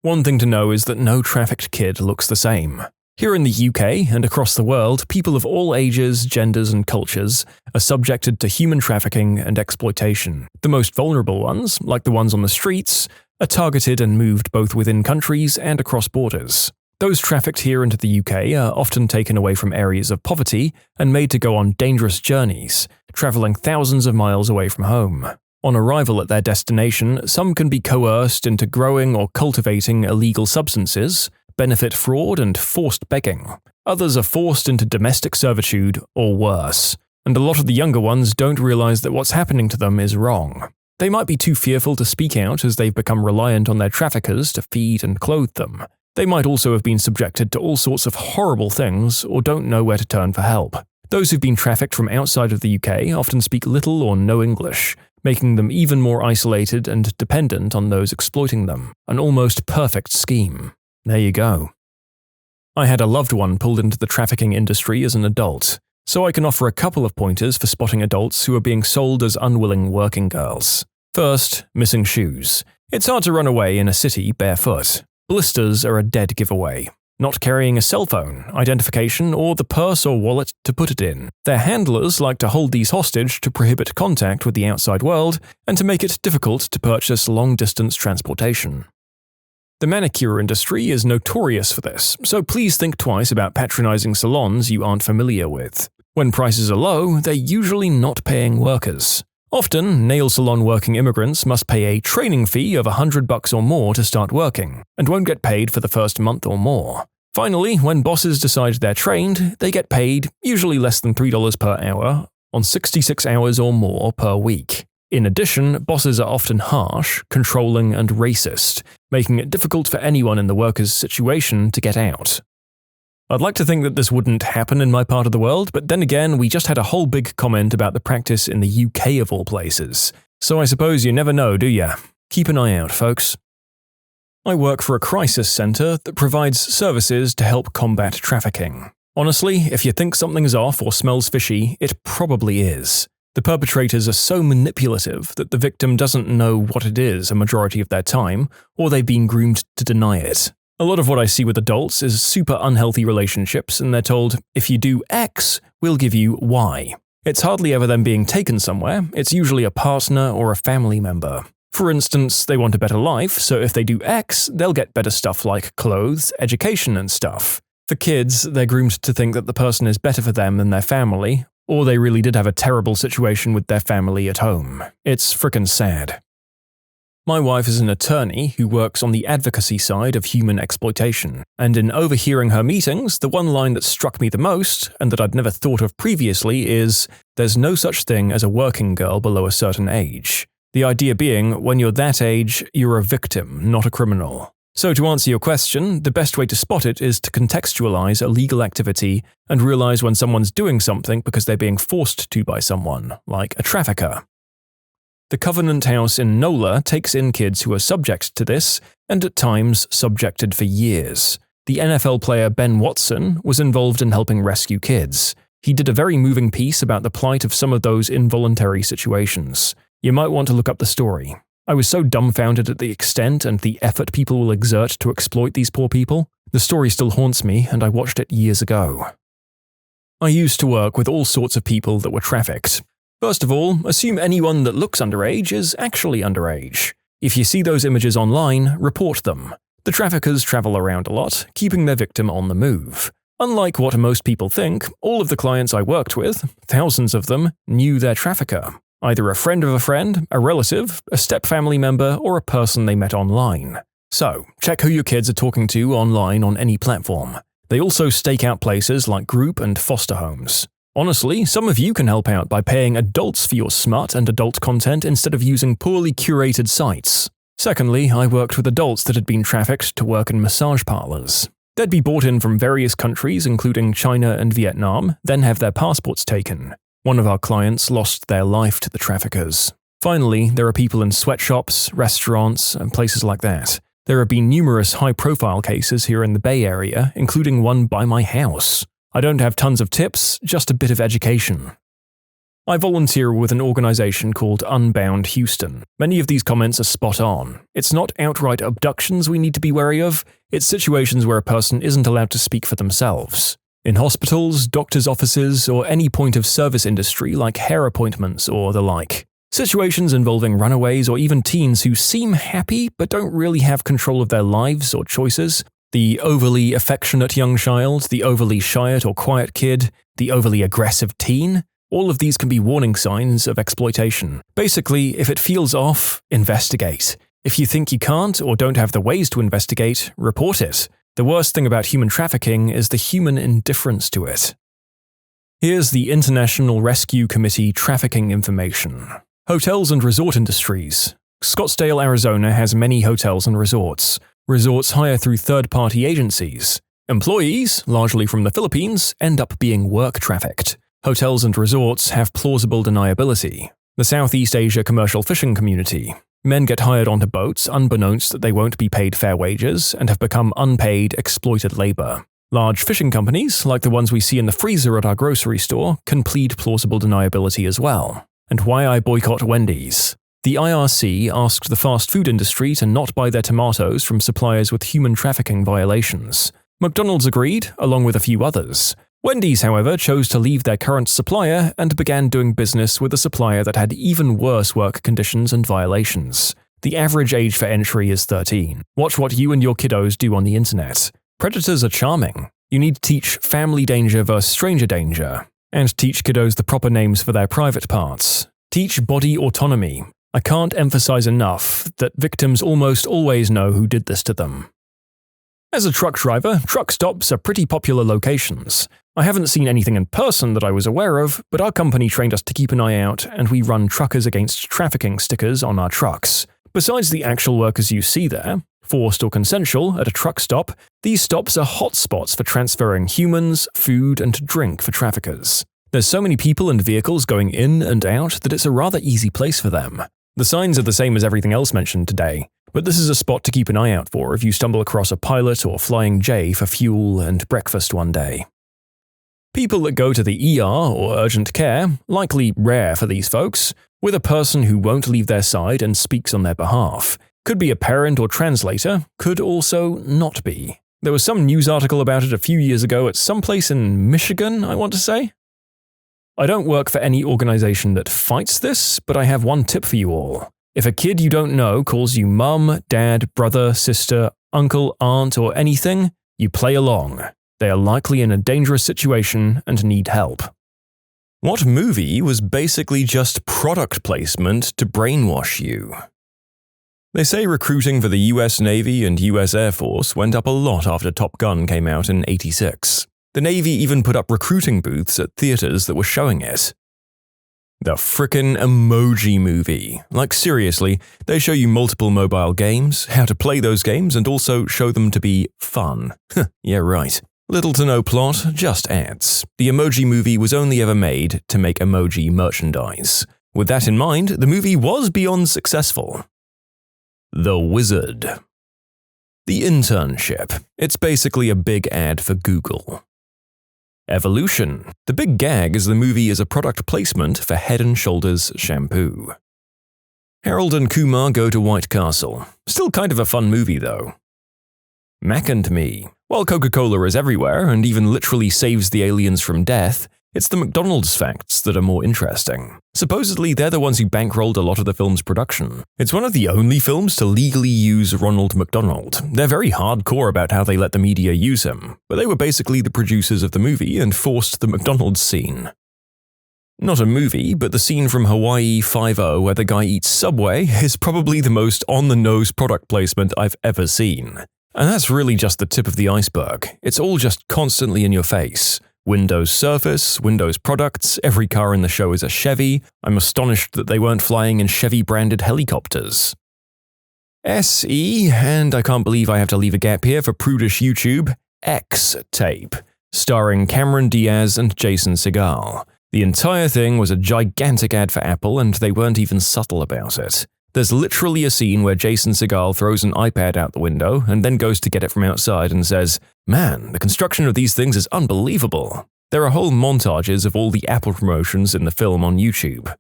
Speaker 2: One thing to know is that no trafficked kid looks the same. Here in the UK and across the world, people of all ages, genders, and cultures are subjected to human trafficking and exploitation. The most vulnerable ones, like the ones on the streets, are targeted and moved both within countries and across borders. Those trafficked here into the UK are often taken away from areas of poverty and made to go on dangerous journeys, travelling thousands of miles away from home. On arrival at their destination, some can be coerced into growing or cultivating illegal substances, benefit fraud, and forced begging. Others are forced into domestic servitude or worse, and a lot of the younger ones don't realise that what's happening to them is wrong. They might be too fearful to speak out as they've become reliant on their traffickers to feed and clothe them. They might also have been subjected to all sorts of horrible things or don't know where to turn for help. Those who've been trafficked from outside of the UK often speak little or no English, making them even more isolated and dependent on those exploiting them. An almost perfect scheme. There you go. I had a loved one pulled into the trafficking industry as an adult, so I can offer a couple of pointers for spotting adults who are being sold as unwilling working girls. First, missing shoes. It's hard to run away in a city barefoot. Blisters are a dead giveaway. Not carrying a cell phone, identification, or the purse or wallet to put it in. Their handlers like to hold these hostage to prohibit contact with the outside world and to make it difficult to purchase long-distance transportation. The manicure industry is notorious for this, so please think twice about patronizing salons you aren't familiar with. When prices are low, they're usually not paying workers. Often, nail salon working immigrants must pay a training fee of $100 or more to start working, and won't get paid for the first month or more. Finally, when bosses decide they're trained, they get paid, usually less than $3 per hour, on 66 hours or more per week. In addition, bosses are often harsh, controlling, and racist, making it difficult for anyone in the worker's situation to get out. I'd like to think that this wouldn't happen in my part of the world, but then again, we just had a whole big comment about the practice in the UK of all places. So I suppose you never know, do ya? Keep an eye out, folks. I work for a crisis centre that provides services to help combat trafficking. Honestly, if you think something's off or smells fishy, it probably is. The perpetrators are so manipulative that the victim doesn't know what it is a majority of their time, or they've been groomed to deny it. A lot of what I see with adults is super unhealthy relationships, and they're told, if you do X, we'll give you Y. It's hardly ever them being taken somewhere, it's usually a partner or a family member. For instance, they want a better life, so if they do X, they'll get better stuff like clothes, education, and stuff. For kids, they're groomed to think that the person is better for them than their family, or they really did have a terrible situation with their family at home. It's frickin' sad. My wife is an attorney who works on the advocacy side of human exploitation, and in overhearing her meetings, the one line that struck me the most, and that I'd never thought of previously, is, "There's no such thing as a working girl below a certain age." The idea being, when you're that age, you're a victim, not a criminal. So to answer your question, the best way to spot it is to contextualize illegal activity and realize when someone's doing something because they're being forced to by someone, like a trafficker. The Covenant House in NOLA takes in kids who are subject to this, and at times subjected for years. The NFL player Ben Watson was involved in helping rescue kids. He did a very moving piece about the plight of some of those involuntary situations. You might want to look up the story. I was so dumbfounded at the extent and the effort people will exert to exploit these poor people. The story still haunts me, and I watched it years ago. I used to work with all sorts of people that were trafficked. First of all, assume anyone that looks underage is actually underage. If you see those images online, report them. The traffickers travel around a lot, keeping their victim on the move. Unlike what most people think, all of the clients I worked with, thousands of them, knew their trafficker. Either a friend of a friend, a relative, a step-family member, or a person they met online. So, check who your kids are talking to online on any platform. They also stake out places like group and foster homes. Honestly, some of you can help out by paying adults for your smut and adult content instead of using poorly curated sites. Secondly, I worked with adults that had been trafficked to work in massage parlors. They'd be brought in from various countries, including China and Vietnam, then have their passports taken. One of our clients lost their life to the traffickers. Finally, there are people in sweatshops, restaurants, and places like that. There have been numerous high-profile cases here in the Bay Area, including one by my house. I don't have tons of tips, just a bit of education. I volunteer with an organization called Unbound Houston. Many of these comments are spot on. It's not outright abductions we need to be wary of, it's situations where a person isn't allowed to speak for themselves. In hospitals, doctors' offices, or any point of service industry like hair appointments or the like. Situations involving runaways or even teens who seem happy but don't really have control of their lives or choices. The overly affectionate young child, the overly shy or quiet kid, the overly aggressive teen. All of these can be warning signs of exploitation. Basically, if it feels off, investigate. If you think you can't or don't have the ways to investigate, report it. The worst thing about human trafficking is the human indifference to it. Here's the International Rescue Committee trafficking information. Hotels and resort industries. Scottsdale, Arizona has many hotels and resorts. Resorts hire through third-party agencies. Employees, largely from the Philippines, end up being work trafficked. Hotels and resorts have plausible deniability. The Southeast Asia commercial fishing community. Men get hired onto boats unbeknownst that they won't be paid fair wages and have become unpaid, exploited labor. Large fishing companies, like the ones we see in the freezer at our grocery store, can plead plausible deniability as well. And why I boycott Wendy's. The IRC asked the fast food industry to not buy their tomatoes from suppliers with human trafficking violations. McDonald's agreed, along with a few others. Wendy's, however, chose to leave their current supplier and began doing business with a supplier that had even worse work conditions and violations. The average age for entry is 13. Watch what you and your kiddos do on the internet. Predators are charming. You need to teach family danger versus stranger danger. And teach kiddos the proper names for their private parts. Teach body autonomy. I can't emphasize enough that victims almost always know who did this to them. As a truck driver, truck stops are pretty popular locations. I haven't seen anything in person that I was aware of, but our company trained us to keep an eye out, and we run truckers against trafficking stickers on our trucks. Besides the actual workers you see there, forced or consensual, at a truck stop, these stops are hotspots for transferring humans, food, and drink for traffickers. There's so many people and vehicles going in and out that it's a rather easy place for them. The signs are the same as everything else mentioned today, but this is a spot to keep an eye out for if you stumble across a pilot or flying J for fuel and breakfast one day. People that go to the ER or urgent care, likely rare for these folks, with a person who won't leave their side and speaks on their behalf. Could be a parent or translator, could also not be. There was some news article about it a few years ago at some place in Michigan, I want to say. I don't work for any organization that fights this, but I have one tip for you all. If a kid you don't know calls you mum, dad, brother, sister, uncle, aunt, or anything, you play along. They are likely in a dangerous situation and need help.
Speaker 1: What movie was basically just product placement to brainwash you? They say recruiting for the US Navy and US Air Force went up a lot after Top Gun came out in '86. The Navy even put up recruiting booths at theaters that were showing it. The frickin' Emoji Movie. Like seriously, they show you multiple mobile games, how to play those games, and also show them to be fun. Yeah, right. Little to no plot, just ads. The Emoji Movie was only ever made to make emoji merchandise. With that in mind, the movie was beyond successful. The Wizard. The Internship. It's basically a big ad for Google. Evolution. The big gag is the movie is a product placement for Head & Shoulders shampoo. Harold and Kumar go to White Castle. Still kind of a fun movie though. Mac and Me. While Coca-Cola is everywhere and even literally saves the aliens from death, it's the McDonald's facts that are more interesting. Supposedly, they're the ones who bankrolled a lot of the film's production. It's one of the only films to legally use Ronald McDonald. They're very hardcore about how they let the media use him, but they were basically the producers of the movie and forced the McDonald's scene. Not a movie, but the scene from Hawaii 5-0 where the guy eats Subway is probably the most on-the-nose product placement I've ever seen. And that's really just the tip of the iceberg. It's all just constantly in your face. Windows Surface, Windows products, every car in the show is a Chevy. I'm astonished that they weren't flying in Chevy-branded helicopters. SE, and I can't believe I have to leave a gap here for prudish YouTube, X-Tape, starring Cameron Diaz and Jason Segel. The entire thing was a gigantic ad for Apple, and they weren't even subtle about it. There's literally a scene where Jason Segel throws an iPad out the window and then goes to get it from outside and says, "Man, the construction of these things is unbelievable." There are whole montages of all the Apple promotions in the film on YouTube.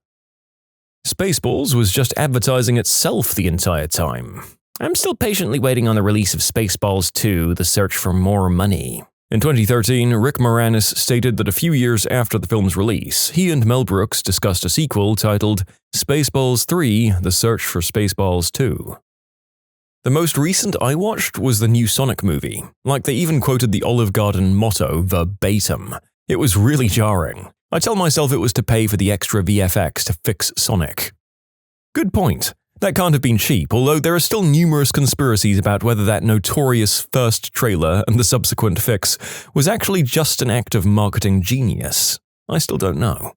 Speaker 1: Spaceballs was just advertising itself the entire time. I'm still patiently waiting on the release of Spaceballs 2, The Search for More Money. In 2013, Rick Moranis stated that a few years after the film's release, he and Mel Brooks discussed a sequel titled Spaceballs 3, The Search for Spaceballs 2. The most recent I watched was the new Sonic movie. Like, they even quoted the Olive Garden motto verbatim. It was really jarring. I tell myself it was to pay for the extra VFX to fix Sonic. Good point. That can't have been cheap, although there are still numerous conspiracies about whether that notorious first trailer and the subsequent fix was actually just an act of marketing genius. I still don't know.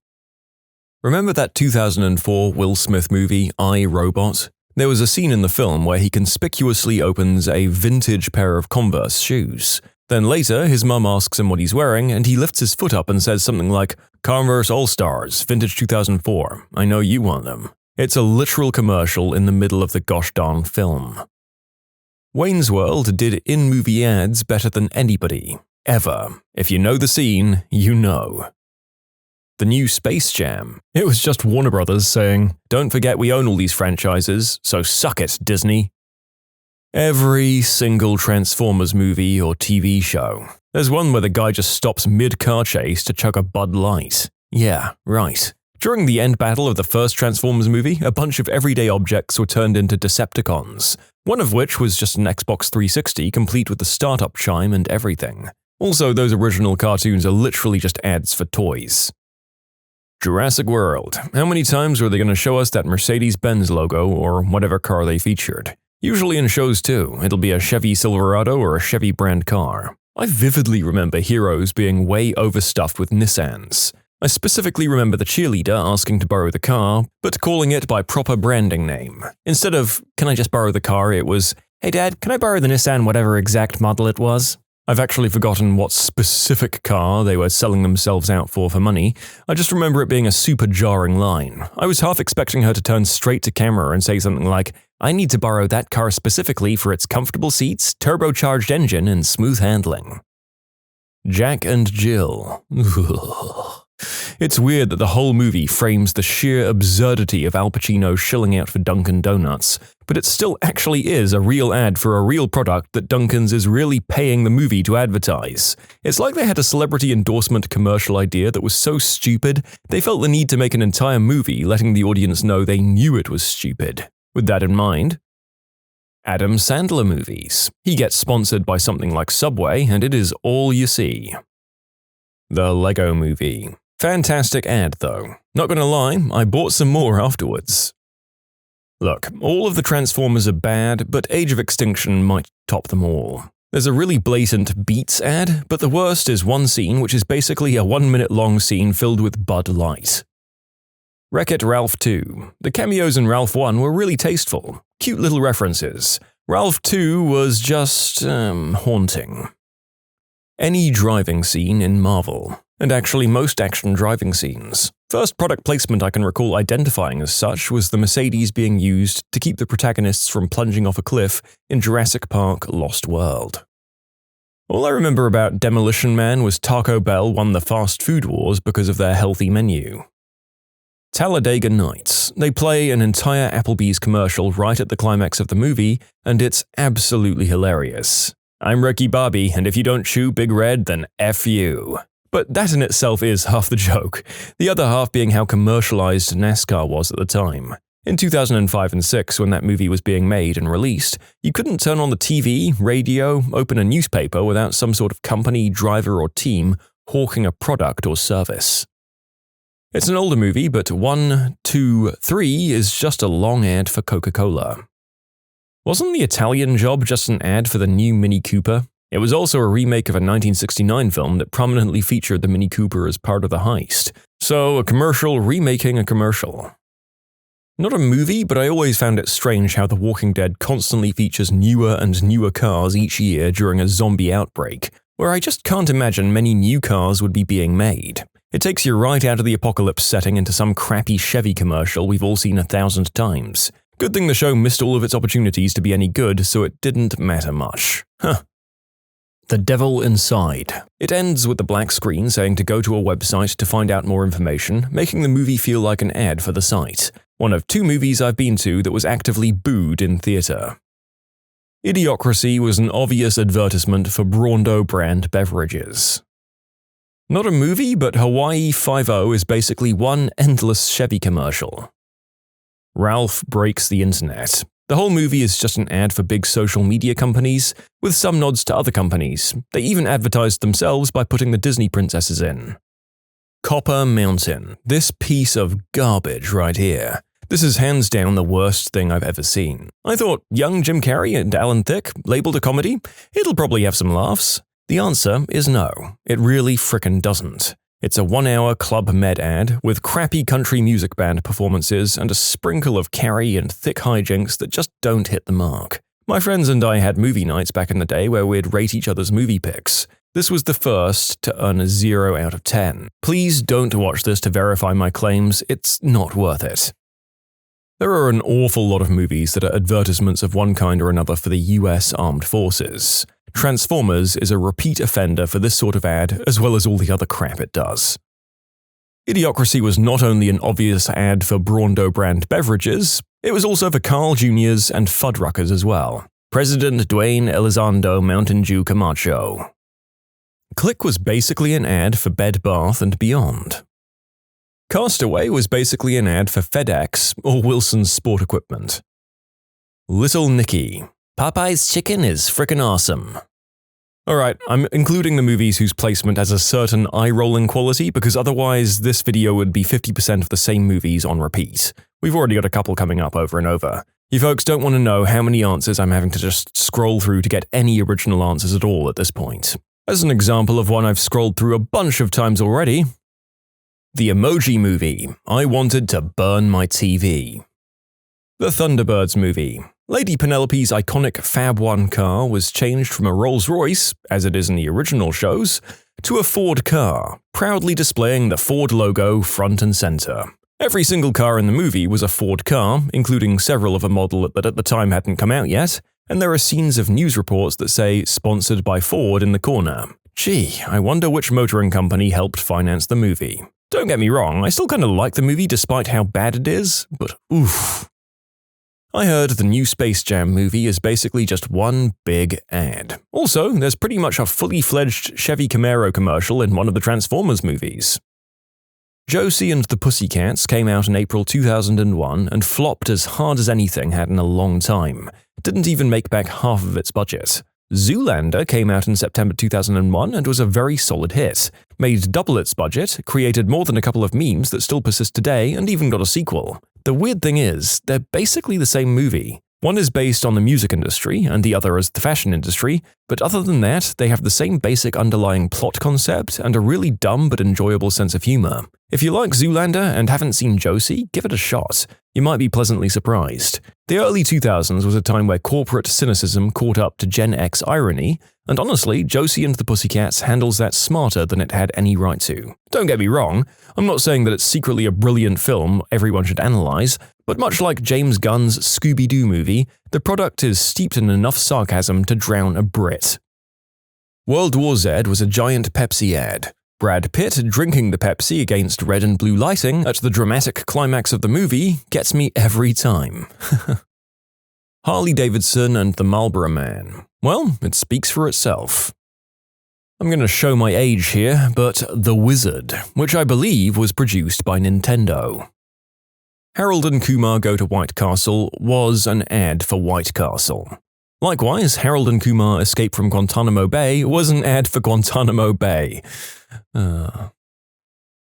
Speaker 1: Remember that 2004 Will Smith movie, I, Robot? There was a scene in the film where he conspicuously opens a vintage pair of Converse shoes. Then later, his mum asks him what he's wearing, and he lifts his foot up and says something like, "Converse All-Stars, vintage 2004. I know you want them." It's a literal commercial in the middle of the gosh darn film. Wayne's World did in-movie ads better than anybody, ever. If you know the scene, you know. The new Space Jam. It was just Warner Brothers saying, "Don't forget we own all these franchises, so suck it, Disney." Every single Transformers movie or TV show. There's one where the guy just stops mid-car chase to chug a Bud Light. Yeah, right. During the end battle of the first Transformers movie, a bunch of everyday objects were turned into Decepticons, one of which was just an Xbox 360 complete with the startup chime and everything. Also, those original cartoons are literally just ads for toys. Jurassic World. How many times were they going to show us that Mercedes-Benz logo or whatever car they featured? Usually in shows too, it'll be a Chevy Silverado or a Chevy brand car. I vividly remember Heroes being way overstuffed with Nissans. I specifically remember the cheerleader asking to borrow the car, but calling it by proper branding name. Instead of, "Can I just borrow the car?" it was, "Hey Dad, can I borrow the Nissan whatever exact model it was?" I've actually forgotten what specific car they were selling themselves out for money. I just remember it being a super jarring line. I was half expecting her to turn straight to camera and say something like, "I need to borrow that car specifically for its comfortable seats, turbocharged engine, and smooth handling." Jack and Jill. It's weird that the whole movie frames the sheer absurdity of Al Pacino shilling out for Dunkin' Donuts, but it still actually is a real ad for a real product that Dunkin's is really paying the movie to advertise. It's like they had a celebrity endorsement commercial idea that was so stupid, they felt the need to make an entire movie letting the audience know they knew it was stupid. With that in mind, Adam Sandler movies. He gets sponsored by something like Subway, and it is all you see. The Lego Movie. Fantastic ad, though. Not gonna lie, I bought some more afterwards. Look, all of the Transformers are bad, but Age of Extinction might top them all. There's a really blatant Beats ad, but the worst is one scene which is basically a 1-minute long scene filled with Bud Light. Wreck-It Ralph 2. The cameos in Ralph 1 were really tasteful. Cute little references. Ralph 2 was just, haunting. Any driving scene in Marvel. And actually most action driving scenes. First product placement I can recall identifying as such was the Mercedes being used to keep the protagonists from plunging off a cliff in Jurassic Park Lost World. All I remember about Demolition Man was Taco Bell won the fast food wars because of their healthy menu. Talladega Nights. They play an entire Applebee's commercial right at the climax of the movie, and it's absolutely hilarious. "I'm Ricky Bobby, and if you don't chew Big Red, then F you." But that in itself is half the joke, the other half being how commercialized NASCAR was at the time. In 2005 and 6, when that movie was being made and released, you couldn't turn on the TV, radio, open a newspaper without some sort of company, driver, or team hawking a product or service. It's an older movie, but 1, 2, 3 is just a long ad for Coca-Cola. Wasn't the Italian Job just an ad for the new Mini Cooper?
Speaker 2: It was also a remake of a 1969 film that prominently featured the Mini Cooper as part of the heist. So, a commercial remaking a commercial. Not a movie, but I always found it strange how The Walking Dead constantly features newer and newer cars each year during a zombie outbreak, where I just can't imagine many new cars would be being made. It takes you right out of the apocalypse setting into some crappy Chevy commercial we've all seen 1,000 times. Good thing the show missed all of its opportunities to be any good, so it didn't matter much. Huh. The Devil Inside. It ends with the black screen saying to go to a website to find out more information, making the movie feel like an ad for the site. One of 2 movies I've been to that was actively booed in theatre. Idiocracy was an obvious advertisement for Braundo brand beverages. Not a movie, but Hawaii 5-0 is basically one endless Chevy commercial. Ralph Breaks the Internet. The whole movie is just an ad for big social media companies, with some nods to other companies. They even advertised themselves by putting the Disney princesses in. Copper Mountain. This piece of garbage right here. This is hands down the worst thing I've ever seen. I thought young Jim Carrey and Alan Thicke, labeled a comedy, it'll probably have some laughs. The answer is no, it really frickin' doesn't. It's a 1-hour Club Med ad with crappy country music band performances and a sprinkle of Carrey and Thicke hijinks that just don't hit the mark. My friends and I had movie nights back in the day where we'd rate each other's movie picks. This was the first to earn a 0 out of 10. Please don't watch this to verify my claims, it's not worth it. There are an awful lot of movies that are advertisements of one kind or another for the US Armed Forces. Transformers is a repeat offender for this sort of ad, as well as all the other crap it does. Idiocracy was not only an obvious ad for Braundo brand beverages, it was also for Carl Jr.'s and Fuddruckers as well. President Dwayne Elizondo Mountain Dew Camacho. Click was basically an ad for Bed Bath & Beyond. Castaway was basically an ad for FedEx or Wilson's Sport Equipment. Little Nicky. Popeye's chicken is frickin' awesome. Alright, I'm including the movies whose placement has a certain eye-rolling quality because otherwise this video would be 50% of the same movies on repeat. We've already got a couple coming up over and over. You folks don't want to know how many answers I'm having to just scroll through to get any original answers at all at this point. As an example of one I've scrolled through a bunch of times already, The Emoji Movie. I wanted to burn my TV. The Thunderbirds Movie. Lady Penelope's iconic Fab 1 car was changed from a Rolls-Royce, as it is in the original shows, to a Ford car, proudly displaying the Ford logo front and center. Every single car in the movie was a Ford car, including several of a model that at the time hadn't come out yet, and there are scenes of news reports that say "sponsored by Ford" in the corner. Gee, I wonder which motoring company helped finance the movie. Don't get me wrong, I still kinda like the movie despite how bad it is, but oof. I heard the new Space Jam movie is basically just one big ad. Also, there's pretty much a fully fledged Chevy Camaro commercial in one of the Transformers movies. Josie and the Pussycats came out in April 2001 and flopped as hard as anything had in a long time. It didn't even make back half of its budget. Zoolander came out in September 2001 and was a very solid hit. Made double its budget, created more than a couple of memes that still persist today, and even got a sequel. The weird thing is, they're basically the same movie. One is based on the music industry, and the other is the fashion industry, but other than that, they have the same basic underlying plot concept and a really dumb but enjoyable sense of humor. If you like Zoolander and haven't seen Josie, give it a shot. You might be pleasantly surprised. The early 2000s was a time where corporate cynicism caught up to Gen X irony, and honestly, Josie and the Pussycats handles that smarter than it had any right to. Don't get me wrong, I'm not saying that it's secretly a brilliant film everyone should analyze, but much like James Gunn's Scooby-Doo movie, the product is steeped in enough sarcasm to drown a Brit. World War Z was a giant Pepsi ad. Brad Pitt drinking the Pepsi against red and blue lighting at the dramatic climax of the movie gets me every time. Harley Davidson and the Marlboro Man. Well, it speaks for itself. I'm going to show my age here, but The Wizard, which I believe was produced by Nintendo. Harold and Kumar Go to White Castle was an ad for White Castle. Likewise, Harold and Kumar Escape from Guantanamo Bay was an ad for Guantanamo Bay.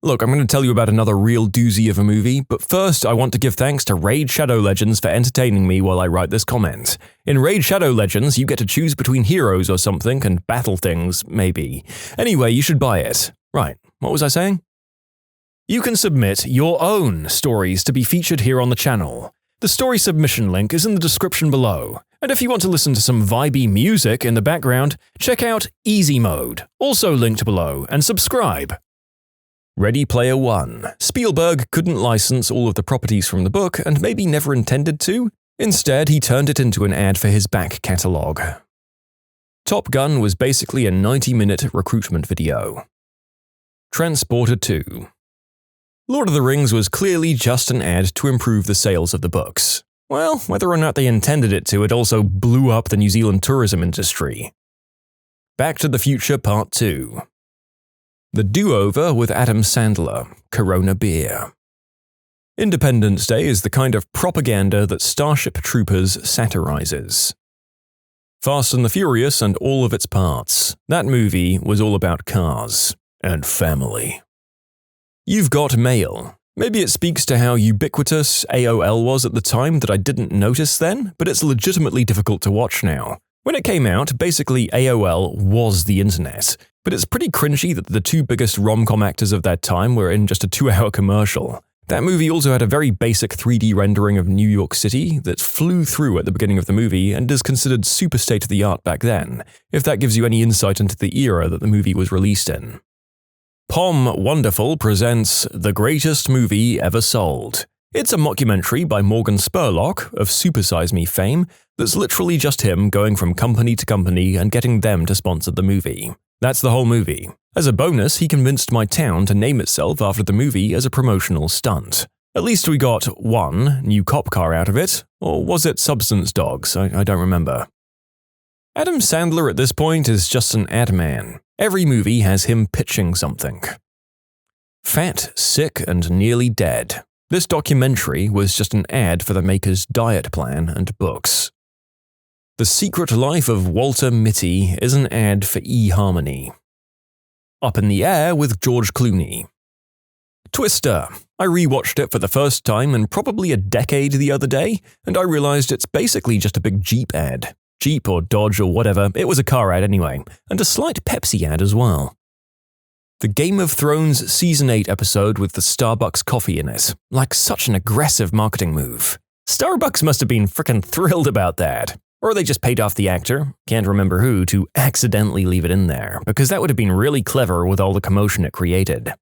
Speaker 1: Look, I'm going to tell you about another real doozy of a movie, but first I want to give thanks to Raid Shadow Legends for entertaining me while I write this comment. In Raid Shadow Legends, you get to choose between heroes or something and battle things, maybe. Anyway, you should buy it. Right, what was I saying? You can submit your own stories to be featured here on the channel. The story submission link is in the description below. And if you want to listen to some vibey music in the background, check out easymode, also linked below, and subscribe. Ready Player One. Spielberg couldn't license all of the properties from the book and maybe never intended to. Instead, he turned it into an ad for his back catalogue. Top Gun was basically a 90-minute recruitment video. Transporter 2. Lord of the Rings was clearly just an ad to improve the sales of the books. Well, whether or not they intended it to, it also blew up the New Zealand tourism industry. Back to the Future Part 2. The Do-Over with Adam Sandler, Corona Beer. Independence Day is the kind of propaganda that Starship Troopers satirizes. Fast and the Furious and all of its parts. That movie was all about cars and family. You've Got Mail. Maybe it speaks to how ubiquitous AOL was at the time that I didn't notice then, but it's legitimately difficult to watch now. When it came out, basically AOL was the internet, but it's pretty cringy that the two biggest rom-com actors of that time were in just a 2-hour commercial. That movie also had a very basic 3D rendering of New York City that flew through at the beginning of the movie and is considered super state-of-the-art back then, if that gives you any insight into the era that the movie was released in. Pom Wonderful presents The Greatest Movie Ever Sold. It's a mockumentary by Morgan Spurlock, of Super Size Me fame, that's literally just him going from company to company and getting them to sponsor the movie. That's the whole movie. As a bonus, he convinced my town to name itself after the movie as a promotional stunt. At least we got one new cop car out of it, or was it Substance Dogs? I don't remember. Adam Sandler at this point is just an ad man. Every movie has him pitching something. Fat, Sick, and Nearly Dead. This documentary was just an ad for the maker's diet plan and books. The Secret Life of Walter Mitty is an ad for eHarmony. Up in the Air with George Clooney. Twister. I rewatched it for the first time in probably a decade the other day, and I realized it's basically just a big Jeep ad. Jeep or Dodge or whatever, it was a car ad anyway, and a slight Pepsi ad as well. The Game of Thrones Season 8 episode with the Starbucks coffee in it, like such an aggressive marketing move. Starbucks must have been frickin' thrilled about that. Or they just paid off the actor, can't remember who, to accidentally leave it in there, because that would have been really clever with all the commotion it created.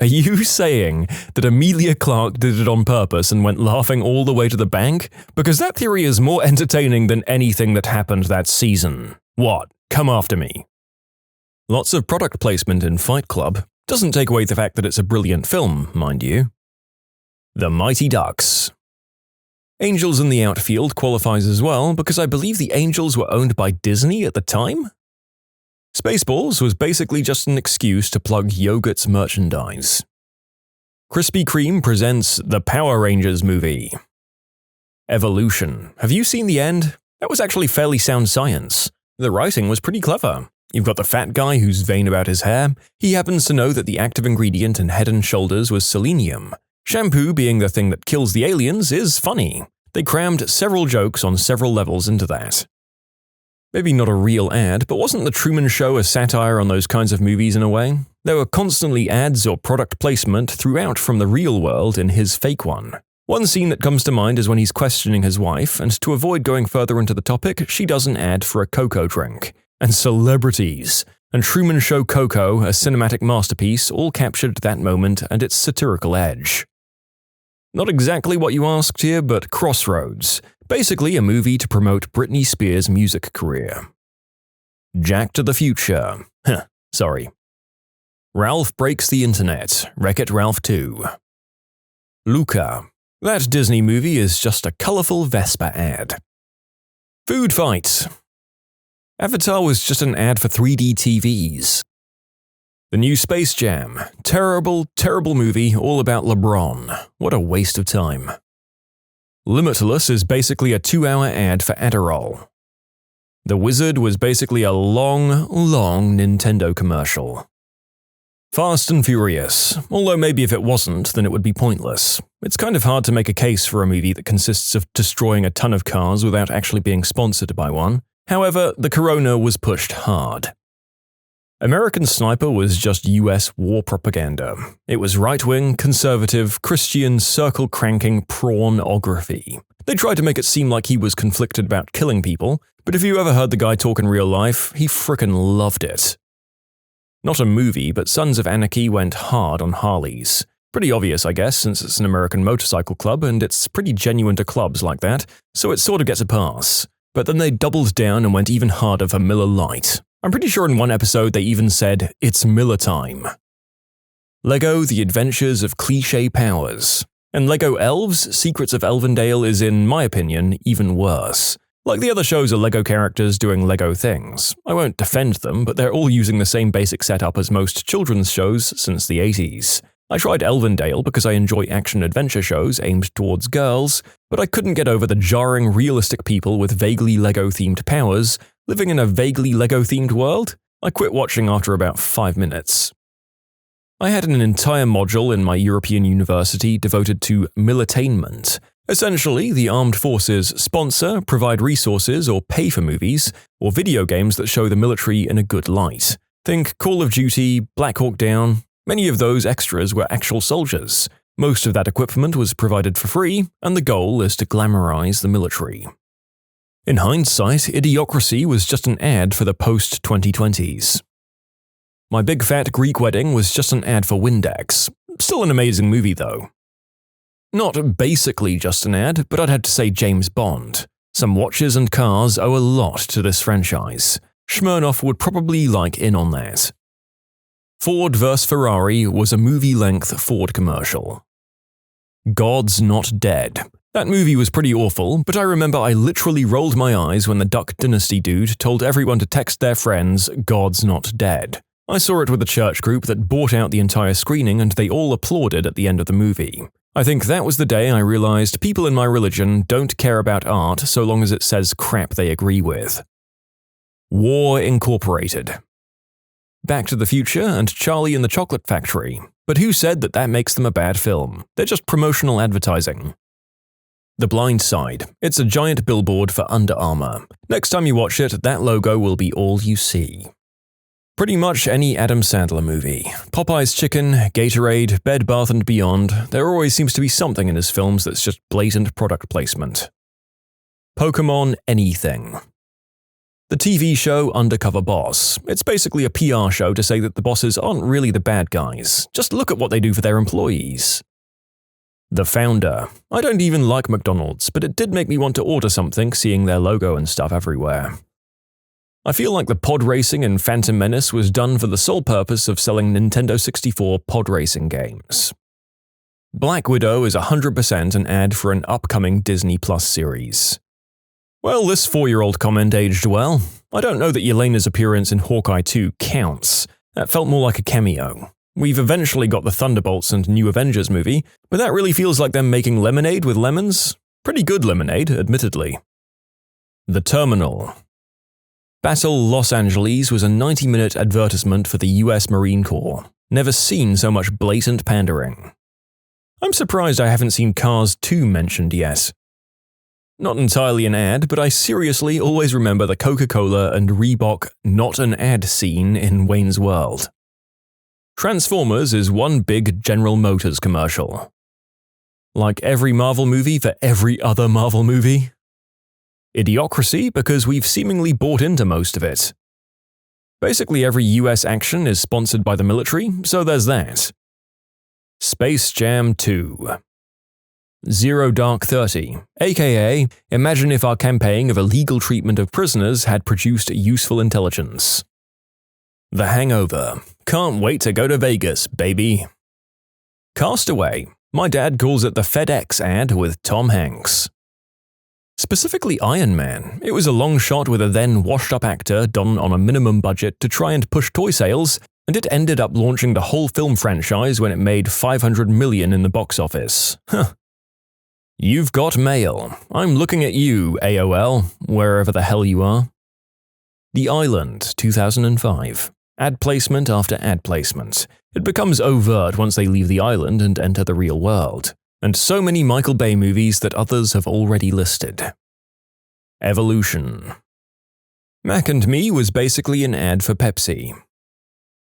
Speaker 1: Are you saying that Emilia Clarke did it on purpose and went laughing all the way to the bank? Because that theory is more entertaining than anything that happened that season. What? Come after me. Lots of product placement in Fight Club. Doesn't take away the fact that it's a brilliant film, mind you. The Mighty Ducks. Angels in the Outfield qualifies as well because I believe the Angels were owned by Disney at the time? Spaceballs was basically just an excuse to plug Yogurt's merchandise. Krispy Kreme presents the Power Rangers movie. Evolution. Have you seen the end? That was actually fairly sound science. The writing was pretty clever. You've got the fat guy who's vain about his hair. He happens to know that the active ingredient in Head & Shoulders was selenium. Shampoo being the thing that kills the aliens is funny. They crammed several jokes on several levels into that. Maybe not a real ad, but wasn't The Truman Show a satire on those kinds of movies in a way? There were constantly ads or product placement throughout from the real world in his fake one. One scene that comes to mind is when he's questioning his wife, and to avoid going further into the topic, she does an ad for a cocoa drink. And celebrities. And Truman Show Cocoa, a cinematic masterpiece, all captured that moment and its satirical edge. Not exactly what you asked here, but Crossroads. Basically a movie to promote Britney Spears' music career. Jack to the Future. Sorry. Ralph Breaks the Internet. Wreck-It Ralph 2. Luca. That Disney movie is just a colorful Vespa ad. Food Fight. Avatar was just an ad for 3D TVs. The new Space Jam. Terrible, terrible movie all about LeBron. What a waste of time. Limitless is basically a 2-hour ad for Adderall. The Wizard was basically a long, long Nintendo commercial. Fast and Furious, although maybe if it wasn't, then it would be pointless. It's kind of hard to make a case for a movie that consists of destroying a ton of cars without actually being sponsored by one. However, the corona was pushed hard. American Sniper was just US war propaganda. It was right-wing, conservative, Christian, circle-cranking pornography. They tried to make it seem like he was conflicted about killing people, but if you ever heard the guy talk in real life, he frickin' loved it. Not a movie, but Sons of Anarchy went hard on Harleys. Pretty obvious, I guess, since it's an American motorcycle club and it's pretty genuine to clubs like that, so it sort of gets a pass. But then they doubled down and went even harder for Miller Lite. I'm pretty sure in one episode they even said, "It's Miller time." Lego The Adventures of Cliché Powers. And Lego Elves Secrets of Elvendale is, in my opinion, even worse. Like the other shows are Lego characters doing Lego things. I won't defend them, but they're all using the same basic setup as most children's shows since the 80s. I tried Elvendale because I enjoy action-adventure shows aimed towards girls, but I couldn't get over the jarring, realistic people with vaguely Lego-themed powers living in a vaguely Lego-themed world. I quit watching after about 5 minutes. I had an entire module in my European university devoted to militainment. Essentially, the armed forces sponsor, provide resources, or pay for movies or video games that show the military in a good light. Think Call of Duty, Black Hawk Down. Many of those extras were actual soldiers. Most of that equipment was provided for free, and the goal is to glamorize the military. In hindsight, Idiocracy was just an ad for the post-2020s. My Big Fat Greek Wedding was just an ad for Windex. Still an amazing movie, though. Not basically just an ad, but I'd have to say James Bond. Some watches and cars owe a lot to this franchise. Smirnoff would probably like in on that. Ford vs. Ferrari was a movie-length Ford commercial. God's Not Dead. That movie was pretty awful, but I remember I literally rolled my eyes when the Duck Dynasty dude told everyone to text their friends, "God's Not Dead." I saw it with a church group that bought out the entire screening and they all applauded at the end of the movie. I think that was the day I realized people in my religion don't care about art so long as it says crap they agree with. War Incorporated. Back to the Future and Charlie and the Chocolate Factory. But who said that that makes them a bad film? They're just promotional advertising. The Blind Side. It's a giant billboard for Under Armour. Next time you watch it, that logo will be all you see. Pretty much any Adam Sandler movie. Popeye's Chicken, Gatorade, Bed Bath & Beyond, there always seems to be something in his films that's just blatant product placement. Pokemon Anything. The TV show Undercover Boss. It's basically a PR show to say that the bosses aren't really the bad guys. Just look at what they do for their employees. The Founder. I don't even like McDonald's, but it did make me want to order something seeing their logo and stuff everywhere. I feel like the pod racing in Phantom Menace was done for the sole purpose of selling Nintendo 64 pod racing games. Black Widow is 100% an ad for an upcoming Disney Plus series. Well, this 4-year-old comment aged well. I don't know that Yelena's appearance in Hawkeye 2 counts. That felt more like a cameo. We've eventually got the Thunderbolts and New Avengers movie, but that really feels like them making lemonade with lemons. Pretty good lemonade, admittedly. The Terminal. Battle Los Angeles was a 90-minute advertisement for the US Marine Corps. Never seen so much blatant pandering. I'm surprised I haven't seen Cars 2 mentioned yet. Not entirely an ad, but I seriously always remember the Coca-Cola and Reebok not an ad scene in Wayne's World. Transformers is one big General Motors commercial. Like every Marvel movie for every other Marvel movie. Idiocracy because we've seemingly bought into most of it. Basically every US action is sponsored by the military, so there's that. Space Jam 2. Zero Dark 30, aka imagine if our campaign of illegal treatment of prisoners had produced useful intelligence. The Hangover. Can't wait to go to Vegas, baby. Castaway. My dad calls it the FedEx ad with Tom Hanks. Specifically Iron Man. It was a long shot with a then washed-up actor done on a minimum budget to try and push toy sales, and it ended up launching the whole film franchise when it made $500 million in the box office. Huh. You've got mail. I'm looking at you, AOL, wherever the hell you are. The Island, 2005.
Speaker 2: ad placement after ad placement. It becomes overt once they leave the island and enter the real world. And so many Michael Bay movies that others have already listed. Evolution. Mac and Me was basically an ad for Pepsi.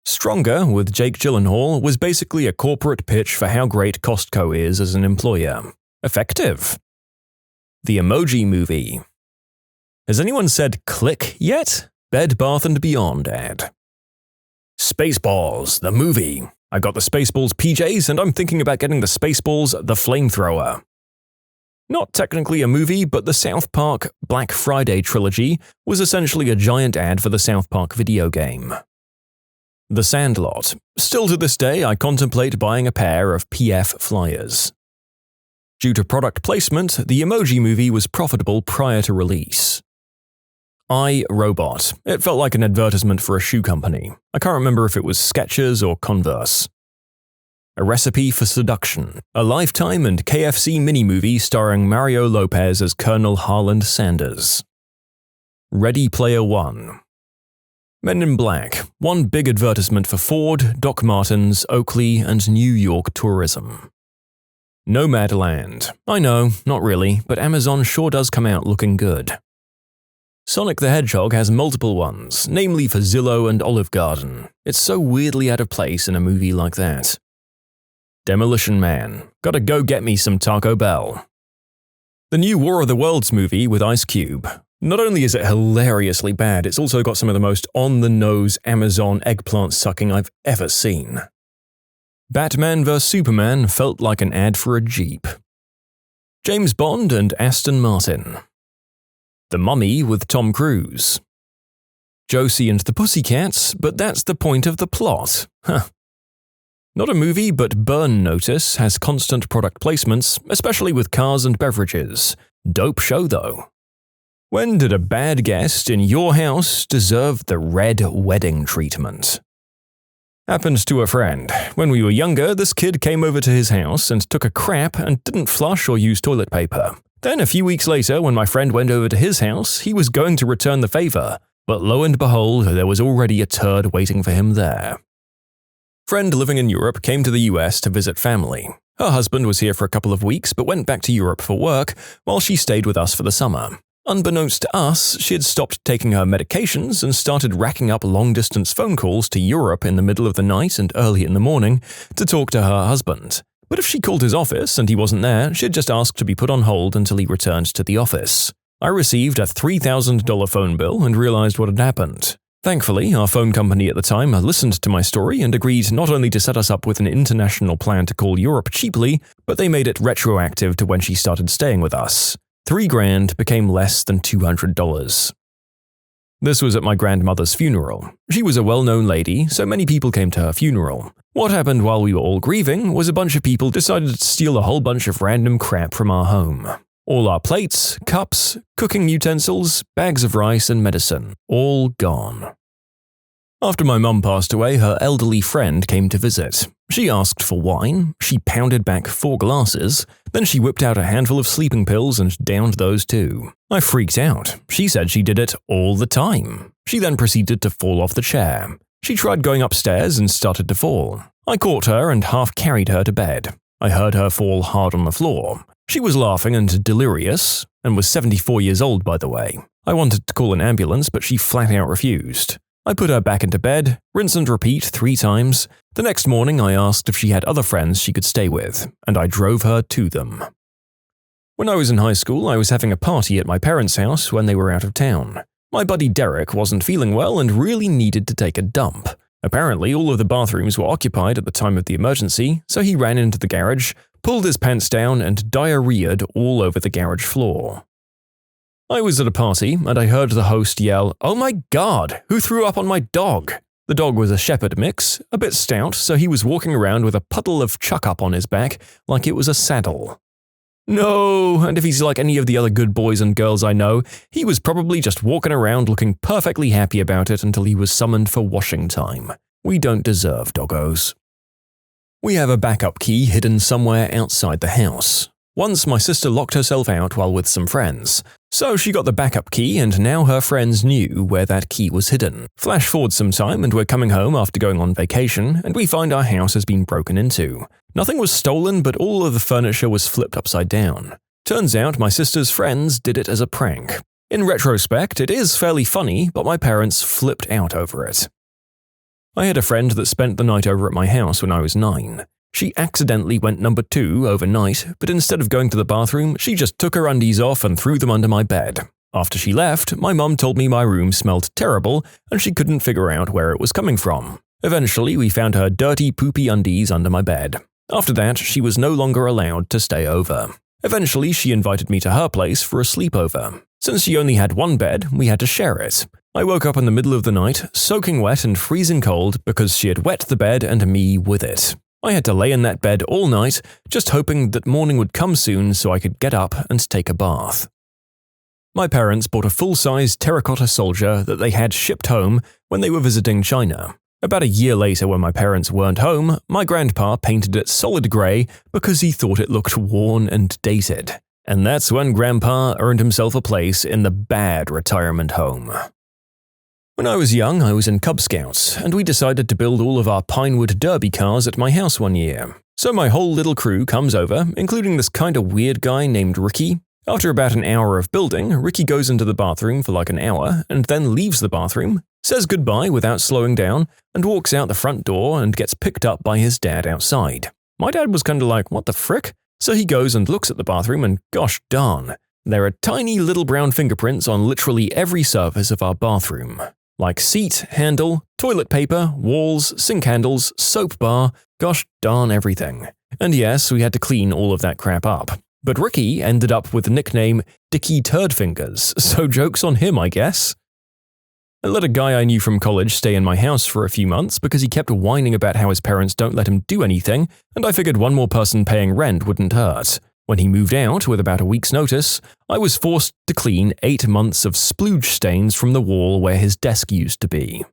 Speaker 2: Stronger, with Jake Gyllenhaal, was basically a corporate pitch for how great Costco is as an employer. Effective. The Emoji Movie. Has anyone said click yet? Bed Bath & Beyond ad. Spaceballs, the movie. I got the Spaceballs PJs and I'm thinking about getting the Spaceballs the Flamethrower. Not technically a movie, but the South Park Black Friday trilogy was essentially a giant ad for the South Park video game. The Sandlot. Still to this day, I contemplate buying a pair of PF flyers. Due to product placement, the Emoji Movie was profitable prior to release. iRobot. It felt like an advertisement for a shoe company. I can't remember if it was Skechers or Converse. A Recipe for Seduction. A Lifetime and KFC mini-movie starring Mario Lopez as Colonel Harland Sanders. Ready Player One. Men in Black. One big advertisement for Ford, Doc Martens, Oakley, and New York tourism. Nomadland. I know, not really, but Amazon sure does come out looking good. Sonic the Hedgehog has multiple ones, namely for Zillow and Olive Garden. It's so weirdly out of place in a movie like that. Demolition Man. Gotta go get me some Taco Bell. The new War of the Worlds movie with Ice Cube. Not only is it hilariously bad, it's also got some of the most on-the-nose Amazon eggplant sucking I've ever seen. Batman vs Superman felt like an ad for a Jeep. James Bond and Aston Martin. The Mummy with Tom Cruise. Josie and the Pussycats, but that's the point of the plot. Huh. Not a movie, but Burn Notice has constant product placements, especially with cars and beverages. Dope show though. When did a bad guest in your house deserve the red wedding treatment? Happened to a friend. When we were younger, this kid came over to his house and took a crap and didn't flush or use toilet paper. Then a few weeks later, when my friend went over to his house, he was going to return the favor, but lo and behold, there was already a turd waiting for him there. Friend living in Europe came to the US to visit family. Her husband was here for a couple of weeks but went back to Europe for work while she stayed with us for the summer. Unbeknownst to us, she had stopped taking her medications and started racking up long-distance phone calls to Europe in the middle of the night and early in the morning to talk to her husband. But if she called his office and he wasn't there, she'd just ask to be put on hold until he returned to the office. I received a $3,000 phone bill and realized what had happened. Thankfully, our phone company at the time listened to my story and agreed not only to set us up with an international plan to call Europe cheaply, but they made it retroactive to when she started staying with us. $3,000 became less than $200. This was at my grandmother's funeral. She was a well-known lady, so many people came to her funeral. What happened while we were all grieving was a bunch of people decided to steal a whole bunch of random crap from our home. All our plates, cups, cooking utensils, bags of rice and medicine, all gone. After my mum passed away, her elderly friend came to visit. She asked for wine, she pounded back 4 glasses, then she whipped out a handful of sleeping pills and downed those too. I freaked out. She said she did it all the time. She then proceeded to fall off the chair. She tried going upstairs and started to fall. I caught her and half carried her to bed. I heard her fall hard on the floor. She was laughing and delirious, and was 74 years old by the way. I wanted to call an ambulance, but she flat out refused. I put her back into bed, rinse and repeat 3 times. The next morning I asked if she had other friends she could stay with, and I drove her to them. When I was in high school, I was having a party at my parents' house when they were out of town. My buddy Derek wasn't feeling well and really needed to take a dump. Apparently, all of the bathrooms were occupied at the time of the emergency, so he ran into the garage, pulled his pants down and diarrheaed all over the garage floor. I was at a party and I heard the host yell, "Oh my god, who threw up on my dog?" The dog was a shepherd mix, a bit stout, so he was walking around with a puddle of chuck-up on his back like it was a saddle. No, and if he's like any of the other good boys and girls I know, he was probably just walking around looking perfectly happy about it until he was summoned for washing time. We don't deserve doggos. We have a backup key hidden somewhere outside the house. Once my sister locked herself out while with some friends, So she got the backup key and now her friends knew where that key was hidden. Flash forward some time and we're coming home after going on vacation and we find our house has been broken into. Nothing was stolen, but all of the furniture was flipped upside down. Turns out my sister's friends did it as a prank. In retrospect, it is fairly funny, but my parents flipped out over it. I had a friend that spent the night over at my house when I was 9. She accidentally went number 2 overnight, but instead of going to the bathroom, she just took her undies off and threw them under my bed. After she left, my mum told me my room smelled terrible and she couldn't figure out where it was coming from. Eventually, we found her dirty, poopy undies under my bed. After that, she was no longer allowed to stay over. Eventually, she invited me to her place for a sleepover. Since she only had one bed, we had to share it. I woke up in the middle of the night, soaking wet and freezing cold because she had wet the bed and me with it. I had to lay in that bed all night, just hoping that morning would come soon so I could get up and take a bath. My parents bought a full-size terracotta soldier that they had shipped home when they were visiting China. About a year later, when my parents weren't home, my grandpa painted it solid grey because he thought it looked worn and dated. And that's when Grandpa earned himself a place in the bad retirement home. When I was young, I was in Cub Scouts, and we decided to build all of our Pinewood Derby cars at my house one year. So my whole little crew comes over, including this kinda weird guy named Ricky. After about an hour of building, Ricky goes into the bathroom for like an hour, and then leaves the bathroom, says goodbye without slowing down, and walks out the front door and gets picked up by his dad outside. My dad was kinda like, what the frick? So he goes and looks at the bathroom and gosh darn, there are tiny little brown fingerprints on literally every surface of our bathroom. Like seat, handle, toilet paper, walls, sink handles, soap bar, gosh darn everything. And yes, we had to clean all of that crap up. But Ricky ended up with the nickname Dicky Turdfingers, so joke's on him, I guess. I let a guy I knew from college stay in my house for a few months because he kept whining about how his parents don't let him do anything, and I figured one more person paying rent wouldn't hurt. When he moved out with about a week's notice, I was forced to clean 8 months of splooge stains from the wall where his desk used to be.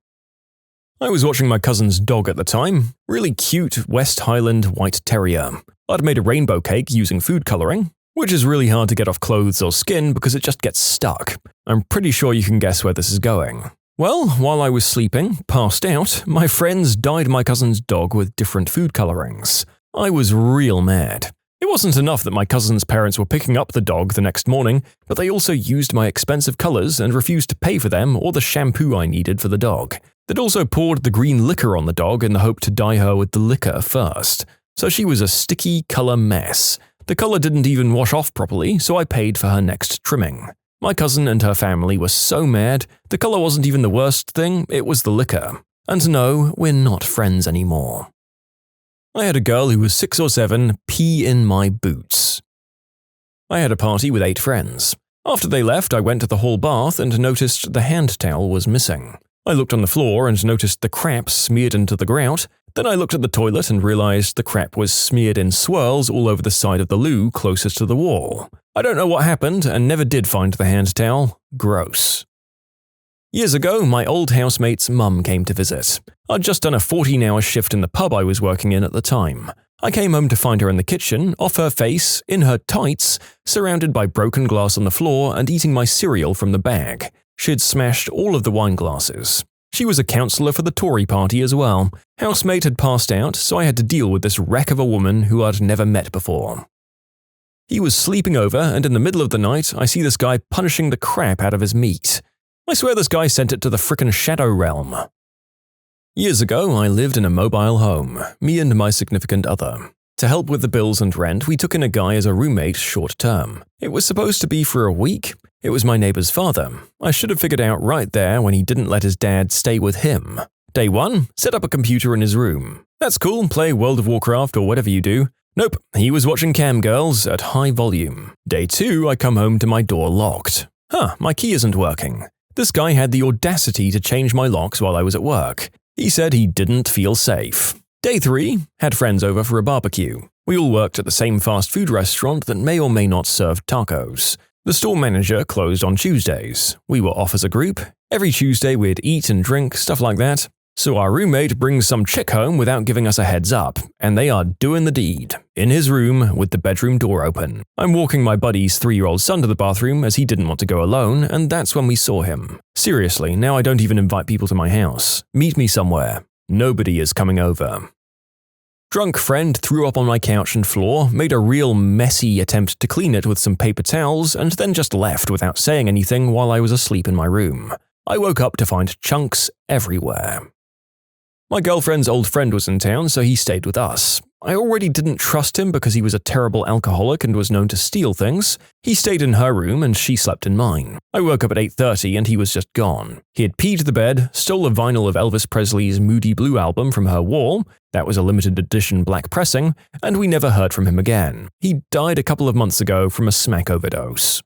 Speaker 2: I was watching my cousin's dog at the time, really cute West Highland White Terrier. I'd made a rainbow cake using food coloring, which is really hard to get off clothes or skin because it just gets stuck. I'm pretty sure you can guess where this is going. Well, while I was sleeping, passed out, my friends dyed my cousin's dog with different food colorings. I was real mad. It wasn't enough that my cousin's parents were picking up the dog the next morning, but they also used my expensive colors and refused to pay for them or the shampoo I needed for the dog. They'd also poured the green liquor on the dog in the hope to dye her with the liquor first. So she was a sticky color mess. The color didn't even wash off properly, so I paid for her next trimming. My cousin and her family were so mad, the color wasn't even the worst thing, it was the liquor. And no, we're not friends anymore. I had a girl who was 6 or 7 pee in my boots. I had a party with 8 friends. After they left, I went to the hall bath and noticed the hand towel was missing. I looked on the floor and noticed the crap smeared into the grout. Then I looked at the toilet and realized the crap was smeared in swirls all over the side of the loo closest to the wall. I don't know what happened and never did find the hand towel. Gross. Years ago, my old housemate's mum came to visit. I'd just done a 14-hour shift in the pub I was working in at the time. I came home to find her in the kitchen, off her face, in her tights, surrounded by broken glass on the floor and eating my cereal from the bag. She'd smashed all of the wine glasses. She was a counsellor for the Tory party as well. Housemate had passed out, so I had to deal with this wreck of a woman who I'd never met before. He was sleeping over, and in the middle of the night, I see this guy punishing the crap out of his meat. I swear this guy sent it to the frickin' Shadow Realm. Years ago, I lived in a mobile home, me and my significant other. To help with the bills and rent, we took in a guy as a roommate short-term. It was supposed to be for a week. It was my neighbor's father. I should have figured out right there when he didn't let his dad stay with him. Day 1, set up a computer in his room. That's cool, play World of Warcraft or whatever you do. Nope, he was watching cam girls at high volume. Day 2, I come home to my door locked. My key isn't working. This guy had the audacity to change my locks while I was at work. He said he didn't feel safe. Day 3, had friends over for a barbecue. We all worked at the same fast food restaurant that may or may not serve tacos. The store manager closed on Tuesdays. We were off as a group. Every Tuesday we'd eat and drink, stuff like that. So our roommate brings some chick home without giving us a heads up, and they are doing the deed, in his room with the bedroom door open. I'm walking my buddy's 3-year-old son to the bathroom as he didn't want to go alone, and that's when we saw him. Seriously, now I don't even invite people to my house. Meet me somewhere. Nobody is coming over. Drunk friend threw up on my couch and floor, made a real messy attempt to clean it with some paper towels, and then just left without saying anything while I was asleep in my room. I woke up to find chunks everywhere. My girlfriend's old friend was in town, so he stayed with us. I already didn't trust him because he was a terrible alcoholic and was known to steal things. He stayed in her room and she slept in mine. I woke up at 8:30 and he was just gone. He had peed the bed, stole a vinyl of Elvis Presley's Moody Blue album from her wall, that was a limited edition black pressing, and we never heard from him again. He died a couple of months ago from a smack overdose.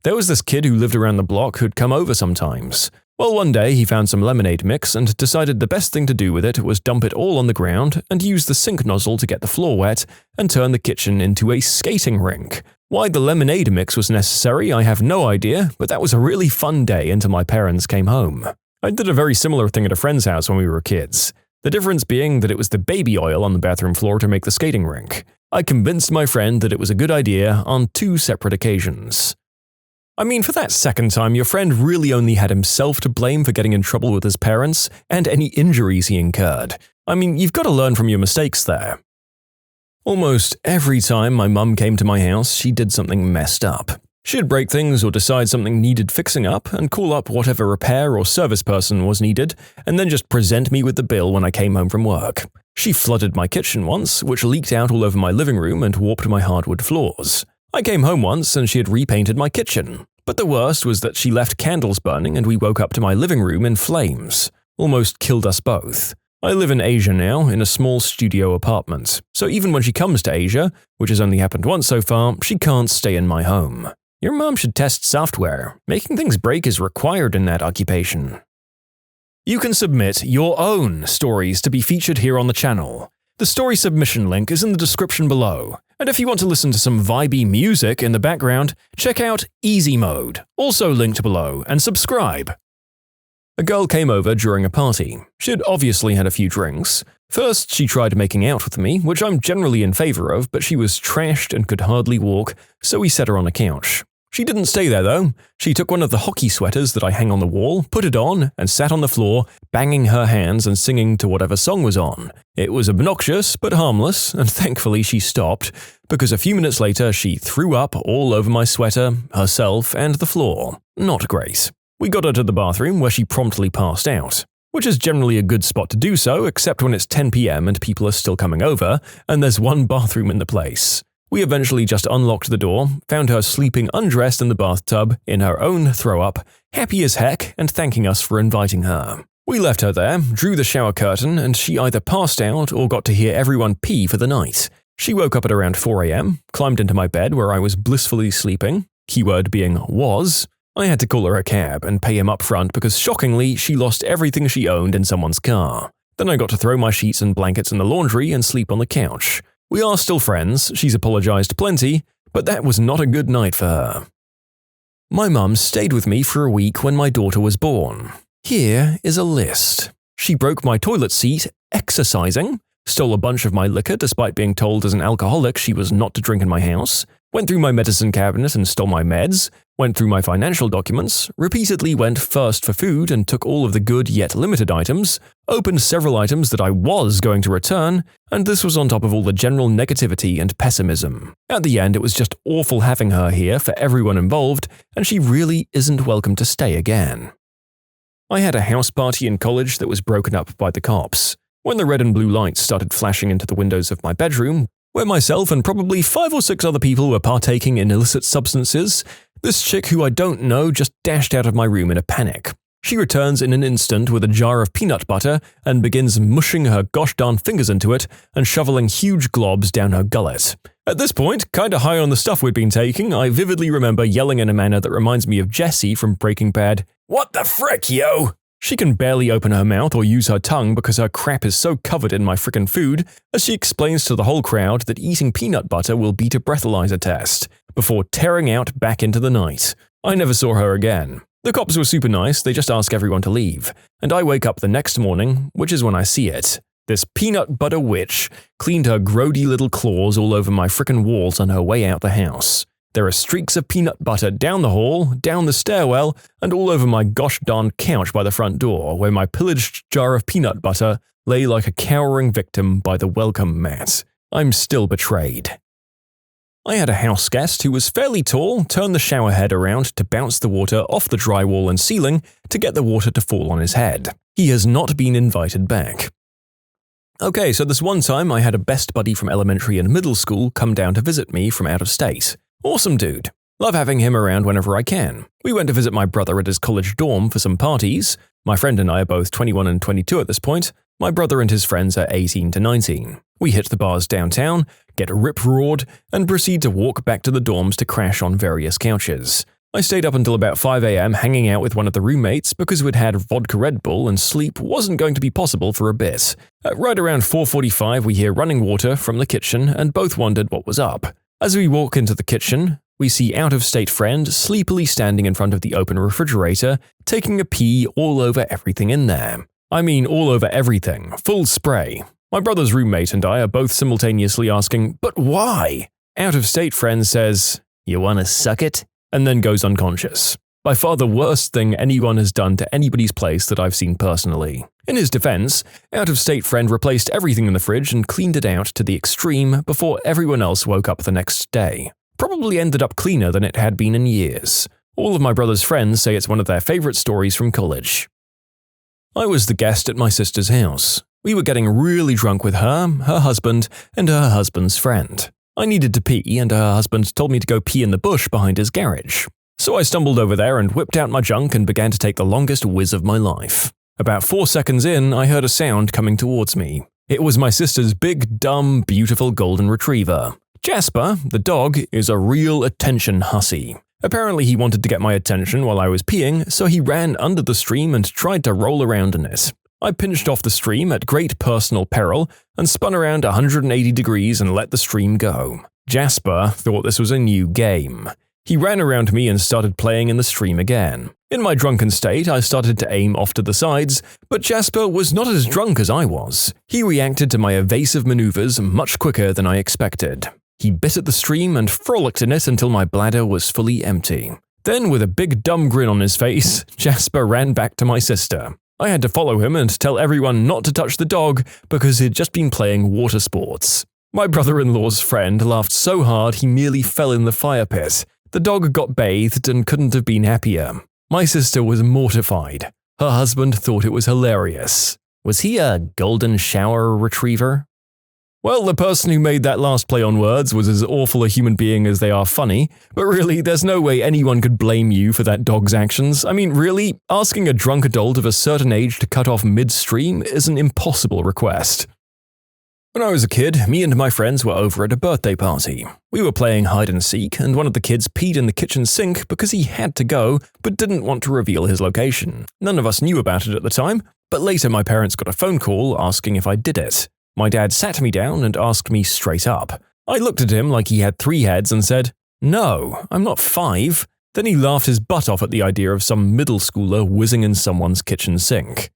Speaker 2: There was this kid who lived around the block who'd come over sometimes. Well, one day he found some lemonade mix and decided the best thing to do with it was dump it all on the ground and use the sink nozzle to get the floor wet and turn the kitchen into a skating rink. Why the lemonade mix was necessary, I have no idea, but that was a really fun day until my parents came home. I did a very similar thing at a friend's house when we were kids. The difference being that it was the baby oil on the bathroom floor to make the skating rink. I convinced my friend that it was a good idea on 2 separate occasions. I mean, for that second time, your friend really only had himself to blame for getting in trouble with his parents and any injuries he incurred. I mean, you've got to learn from your mistakes there. Almost every time my mum came to my house, she did something messed up. She'd break things or decide something needed fixing up and call up whatever repair or service person was needed and then just present me with the bill when I came home from work. She flooded my kitchen once, which leaked out all over my living room and warped my hardwood floors. I came home once and she had repainted my kitchen. But the worst was that she left candles burning and we woke up to my living room in flames. Almost killed us both. I live in Asia now, in a small studio apartment. So even when she comes to Asia, which has only happened once so far, she can't stay in my home. Your mom should test software. Making things break is required in that occupation. You can submit your own stories to be featured here on the channel. The story submission link is in the description below. And if you want to listen to some vibey music in the background, check out easymode, also linked below, and subscribe. A girl came over during a party. She'd obviously had a few drinks. First, she tried making out with me, which I'm generally in favor of, but she was trashed and could hardly walk, so we set her on a couch. She didn't stay there though. She took one of the hockey sweaters that I hang on the wall, put it on, and sat on the floor, banging her hands and singing to whatever song was on. It was obnoxious, but harmless, and thankfully she stopped, because a few minutes later she threw up all over my sweater, herself, and the floor. Not great. We got her to the bathroom, where she promptly passed out. Which is generally a good spot to do so, except when it's 10 PM and people are still coming over, and there's one bathroom in the place. We eventually just unlocked the door, found her sleeping undressed in the bathtub, in her own throw-up, happy as heck and thanking us for inviting her. We left her there, drew the shower curtain, and she either passed out or got to hear everyone pee for the night. She woke up at around 4 AM, climbed into my bed where I was blissfully sleeping, keyword being was. I had to call her a cab and pay him up front because shockingly she lost everything she owned in someone's car. Then I got to throw my sheets and blankets in the laundry and sleep on the couch. We are still friends, she's apologized plenty, but that was not a good night for her. My mum stayed with me for a week when my daughter was born. Here is a list. She broke my toilet seat exercising, stole a bunch of my liquor despite being told as an alcoholic she was not to drink in my house, went through my medicine cabinet and stole my meds, went through my financial documents, repeatedly went first for food and took all of the good yet limited items, opened several items that I was going to return, and this was on top of all the general negativity and pessimism. At the end, it was just awful having her here for everyone involved, and she really isn't welcome to stay again. I had a house party in college that was broken up by the cops. When the red and blue lights started flashing into the windows of my bedroom, where myself and probably 5 or 6 other people were partaking in illicit substances, this chick who I don't know just dashed out of my room in a panic. She returns in an instant with a jar of peanut butter and begins mushing her gosh darn fingers into it and shoveling huge globs down her gullet. At this point, kinda high on the stuff we'd been taking, I vividly remember yelling in a manner that reminds me of Jesse from Breaking Bad, "What the frick, yo?" She can barely open her mouth or use her tongue because her crap is so covered in my frickin' food, as she explains to the whole crowd that eating peanut butter will beat a breathalyzer test, before tearing out back into the night. I never saw her again. The cops were super nice, they just ask everyone to leave, and I wake up the next morning, which is when I see it. This peanut butter witch cleaned her grody little claws all over my frickin' walls on her way out the house. There are streaks of peanut butter down the hall, down the stairwell, and all over my gosh darn couch by the front door, where my pillaged jar of peanut butter lay like a cowering victim by the welcome mat. I'm still betrayed. I had a house guest who was fairly tall turn the shower head around to bounce the water off the drywall and ceiling to get the water to fall on his head. He has not been invited back. Okay, so this one time I had a best buddy from elementary and middle school come down to visit me from out of state. Awesome dude. Love having him around whenever I can. We went to visit my brother at his college dorm for some parties. My friend and I are both 21 and 22 at this point. My brother and his friends are 18 to 19. We hit the bars downtown, get rip-roared, and proceed to walk back to the dorms to crash on various couches. I stayed up until about 5 a.m. hanging out with one of the roommates because we'd had vodka Red Bull and sleep wasn't going to be possible for a bit. At right around 4:45 we hear running water from the kitchen and both wondered what was up. As we walk into the kitchen, we see out-of-state friend sleepily standing in front of the open refrigerator, taking a pee all over everything in there. I mean all over everything, full spray. My brother's roommate and I are both simultaneously asking, "But why?" Out-of-state friend says, "You wanna suck it?" and then goes unconscious. By far the worst thing anyone has done to anybody's place that I've seen personally. In his defense, out-of-state friend replaced everything in the fridge and cleaned it out to the extreme before everyone else woke up the next day. Probably ended up cleaner than it had been in years. All of my brother's friends say it's one of their favorite stories from college. I was the guest at my sister's house. We were getting really drunk with her husband, and her husband's friend. I needed to pee, and her husband told me to go pee in the bush behind his garage. So I stumbled over there and whipped out my junk and began to take the longest whiz of my life. About 4 seconds in, I heard a sound coming towards me. It was my sister's big, dumb, beautiful golden retriever. Jasper, the dog, is a real attention hussy. Apparently he wanted to get my attention while I was peeing, so he ran under the stream and tried to roll around in it. I pinched off the stream at great personal peril and spun around 180 degrees and let the stream go. Jasper thought this was a new game. He ran around me and started playing in the stream again. In my drunken state, I started to aim off to the sides, but Jasper was not as drunk as I was. He reacted to my evasive maneuvers much quicker than I expected. He bit at the stream and frolicked in it until my bladder was fully empty. Then, with a big dumb grin on his face, Jasper ran back to my sister. I had to follow him and tell everyone not to touch the dog because he'd just been playing water sports. My brother-in-law's friend laughed so hard he nearly fell in the fire pit. The dog got bathed and couldn't have been happier. My sister was mortified. Her husband thought it was hilarious. Was he a golden shower retriever? Well, the person who made that last play on words was as awful a human being as they are funny, but really, there's no way anyone could blame you for that dog's actions. I mean, really, asking a drunk adult of a certain age to cut off midstream is an impossible request. When I was a kid, me and my friends were over at a birthday party. We were playing hide and seek, and one of the kids peed in the kitchen sink because he had to go, but didn't want to reveal his location. None of us knew about it at the time, but later my parents got a phone call asking if I did it. My dad sat me down and asked me straight up. I looked at him like he had 3 heads and said, "No, I'm not 5. Then he laughed his butt off at the idea of some middle schooler whizzing in someone's kitchen sink.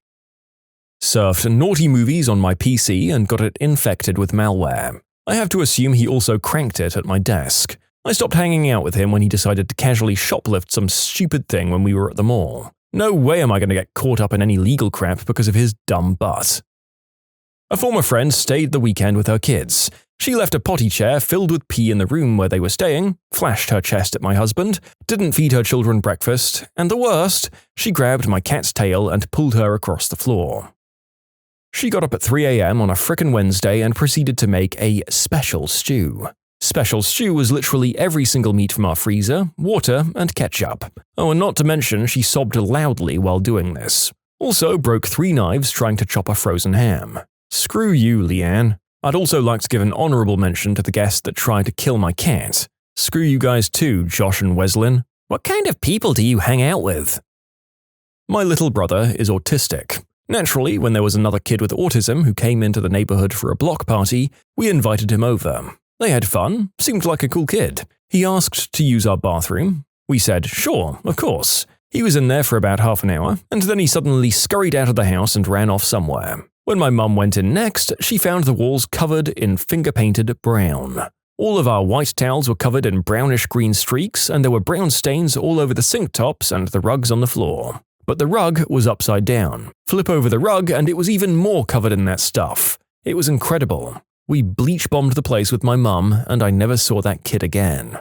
Speaker 2: Surfed naughty movies on my PC and got it infected with malware. I have to assume he also cranked it at my desk. I stopped hanging out with him when he decided to casually shoplift some stupid thing when we were at the mall. No way am I going to get caught up in any legal crap because of his dumb butt. A former friend stayed the weekend with her kids. She left a potty chair filled with pee in the room where they were staying, flashed her chest at my husband, didn't feed her children breakfast, and the worst, she grabbed my cat's tail and pulled her across the floor. She got up at 3 a.m. on a frickin' Wednesday and proceeded to make a special stew. Special stew was literally every single meat from our freezer, water, and ketchup. Oh, and not to mention she sobbed loudly while doing this. Also broke 3 knives trying to chop a frozen ham. Screw you, Leanne. I'd also like to give an honorable mention to the guest that tried to kill my cat. Screw you guys too, Josh and Weslin. What kind of people do you hang out with? My little brother is autistic. Naturally, when there was another kid with autism who came into the neighborhood for a block party, we invited him over. They had fun, seemed like a cool kid. He asked to use our bathroom. We said, sure, of course. He was in there for about half an hour, and then he suddenly scurried out of the house and ran off somewhere. When my mum went in next, she found the walls covered in finger-painted brown. All of our white towels were covered in brownish-green streaks, and there were brown stains all over the sink tops and the rugs on the floor. But the rug was upside down. Flip over the rug, and it was even more covered in that stuff. It was incredible. We bleach-bombed the place with my mum, and I never saw that kid again.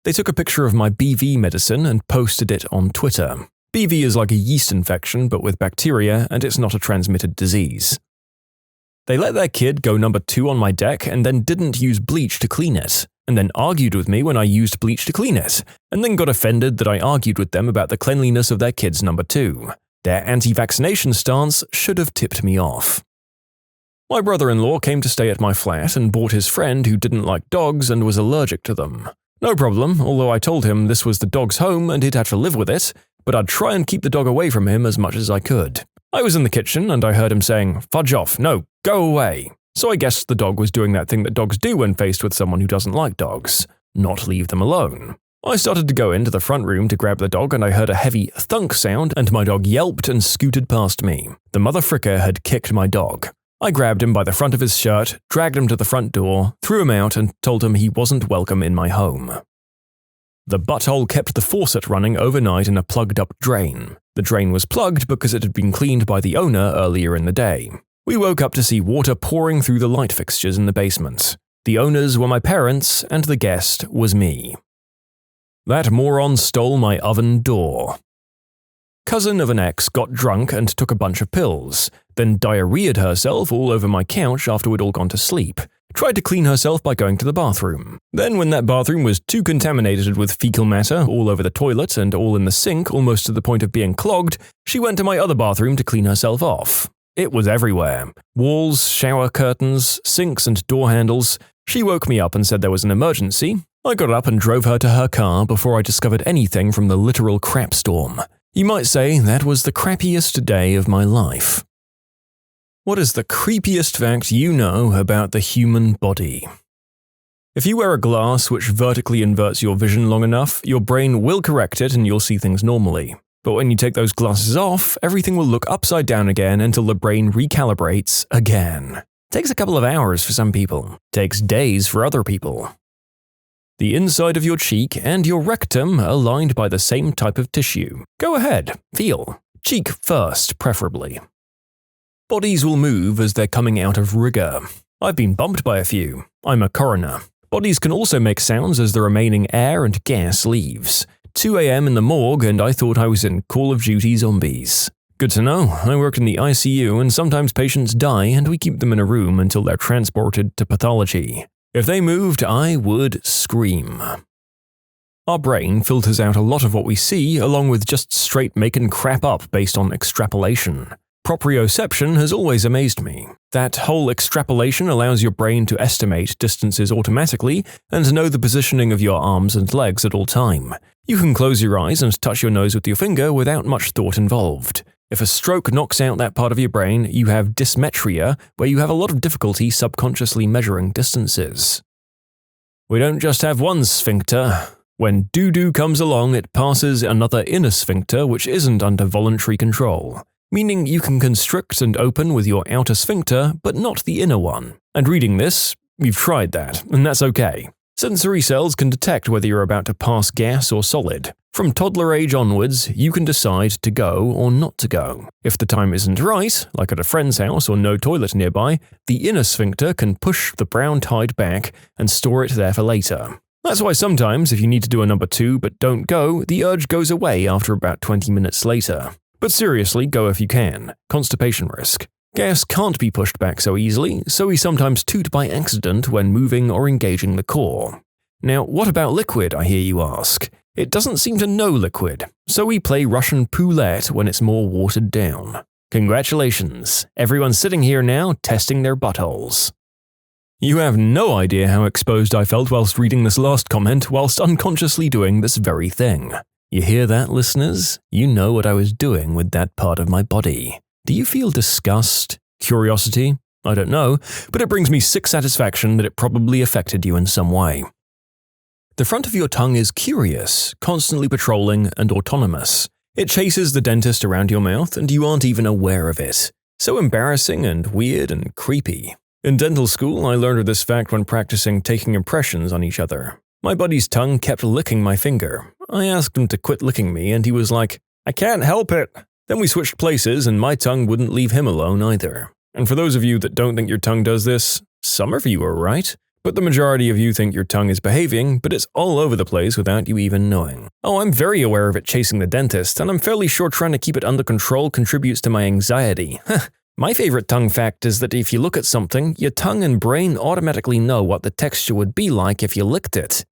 Speaker 2: They took a picture of my BV medicine and posted it on Twitter. BV is like a yeast infection, but with bacteria, and it's not a transmitted disease. They let their kid go number 2 on my deck and then didn't use bleach to clean it, and then argued with me when I used bleach to clean it, and then got offended that I argued with them about the cleanliness of their kid's number 2. Their anti-vaccination stance should have tipped me off. My brother-in-law came to stay at my flat and brought his friend who didn't like dogs and was allergic to them. No problem, although I told him this was the dog's home and he'd have to live with it, but I'd try and keep the dog away from him as much as I could. I was in the kitchen and I heard him saying, "Fudge off, no, go away." So I guessed the dog was doing that thing that dogs do when faced with someone who doesn't like dogs, not leave them alone. I started to go into the front room to grab the dog and I heard a heavy thunk sound and my dog yelped and scooted past me. The mother fricker had kicked my dog. I grabbed him by the front of his shirt, dragged him to the front door, threw him out and told him he wasn't welcome in my home. The butthole kept the faucet running overnight in a plugged-up drain. The drain was plugged because it had been cleaned by the owner earlier in the day. We woke up to see water pouring through the light fixtures in the basement. The owners were my parents, and the guest was me. That moron stole my oven door. Cousin of an ex got drunk and took a bunch of pills, then diarrheaed herself all over my couch after we'd all gone to sleep. Tried to clean herself by going to the bathroom. Then when that bathroom was too contaminated with fecal matter all over the toilet and all in the sink almost to the point of being clogged, she went to my other bathroom to clean herself off. It was everywhere. Walls, shower curtains, sinks and door handles. She woke me up and said there was an emergency. I got up and drove her to her car before I discovered anything from the literal crap storm. You might say that was the crappiest day of my life. What is the creepiest fact you know about the human body? If you wear a glass which vertically inverts your vision long enough, your brain will correct it and you'll see things normally. But when you take those glasses off, everything will look upside down again until the brain recalibrates again. Takes a couple of hours for some people. Takes days for other people. The inside of your cheek and your rectum are lined by the same type of tissue. Go ahead, feel. Cheek first, preferably. Bodies will move as they're coming out of rigor. I've been bumped by a few. I'm a coroner. Bodies can also make sounds as the remaining air and gas leaves. 2 a.m. in the morgue and I thought I was in Call of Duty Zombies. Good to know, I worked in the ICU and sometimes patients die and we keep them in a room until they're transported to pathology. If they moved, I would scream. Our brain filters out a lot of what we see along with just straight making crap up based on extrapolation. Proprioception has always amazed me. That whole extrapolation allows your brain to estimate distances automatically and know the positioning of your arms and legs at all time. You can close your eyes and touch your nose with your finger without much thought involved. If a stroke knocks out that part of your brain, you have dysmetria, where you have a lot of difficulty subconsciously measuring distances. We don't just have one sphincter. When doo-doo comes along, it passes another inner sphincter which isn't under voluntary control. Meaning you can constrict and open with your outer sphincter, but not the inner one. And reading this, you've tried that, and that's okay. Sensory cells can detect whether you're about to pass gas or solid. From toddler age onwards, you can decide to go or not to go. If the time isn't right, like at a friend's house or no toilet nearby, the inner sphincter can push the brown tide back and store it there for later. That's why sometimes, if you need to do a number 2 but don't go, the urge goes away after about 20 minutes later. But seriously, go if you can. Constipation risk. Gas can't be pushed back so easily, so we sometimes toot by accident when moving or engaging the core. Now, what about liquid, I hear you ask? It doesn't seem to know liquid, so we play Russian roulette when it's more watered down. Congratulations, everyone's sitting here now testing their buttholes. You have no idea how exposed I felt whilst reading this last comment whilst unconsciously doing this very thing. You hear that, listeners? You know what I was doing with that part of my body. Do you feel disgust? Curiosity? I don't know, but it brings me sick satisfaction that it probably affected you in some way. The front of your tongue is curious, constantly patrolling, and autonomous. It chases the dentist around your mouth and you aren't even aware of it. So embarrassing and weird and creepy. In dental school, I learned of this fact when practicing taking impressions on each other. My buddy's tongue kept licking my finger. I asked him to quit licking me and he was like, "I can't help it." Then we switched places and my tongue wouldn't leave him alone either. And for those of you that don't think your tongue does this, some of you are right. But the majority of you think your tongue is behaving, but it's all over the place without you even knowing. Oh, I'm very aware of it chasing the dentist, and I'm fairly sure trying to keep it under control contributes to my anxiety. My favorite tongue fact is that if you look at something, your tongue and brain automatically know what the texture would be like if you licked it.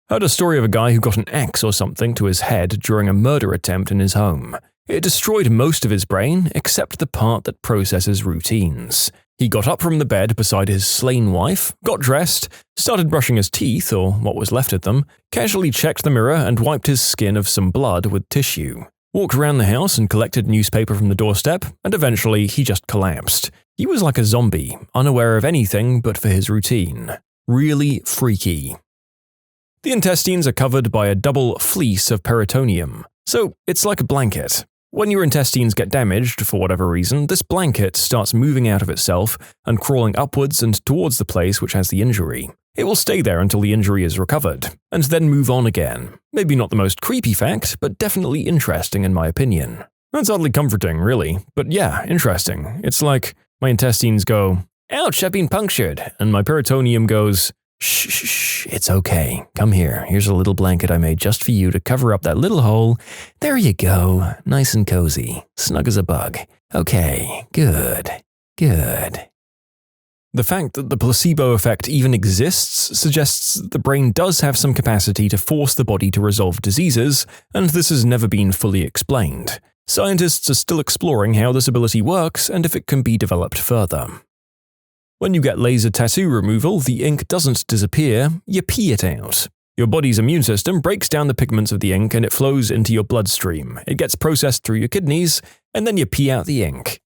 Speaker 2: I heard a story of a guy who got an axe or something to his head during a murder attempt in his home. It destroyed most of his brain, except the part that processes routines. He got up from the bed beside his slain wife, got dressed, started brushing his teeth, or what was left of them, casually checked the mirror and wiped his skin of some blood with tissue. Walked around the house and collected newspaper from the doorstep, and eventually he just collapsed. He was like a zombie, unaware of anything but for his routine. Really freaky. The intestines are covered by a double fleece of peritoneum, so it's like a blanket. When your intestines get damaged for whatever reason, this blanket starts moving out of itself and crawling upwards and towards the place which has the injury. It will stay there until the injury is recovered, and then move on again. Maybe not the most creepy fact, but definitely interesting in my opinion. That's oddly comforting, really, but yeah, interesting. It's like my intestines go, "Ouch, I've been punctured," and my peritoneum goes, "Shh, shh, shh, it's okay. Come here. Here's a little blanket I made just for you to cover up that little hole. There you go. Nice and cozy. Snug as a bug. Okay, good. Good." The fact that the placebo effect even exists suggests that the brain does have some capacity to force the body to resolve diseases, and this has never been fully explained. Scientists are still exploring how this ability works and if it can be developed further. When you get laser tattoo removal, the ink doesn't disappear, you pee it out. Your body's immune system breaks down the pigments of the ink and it flows into your bloodstream. It gets processed through your kidneys, and then you pee out the ink.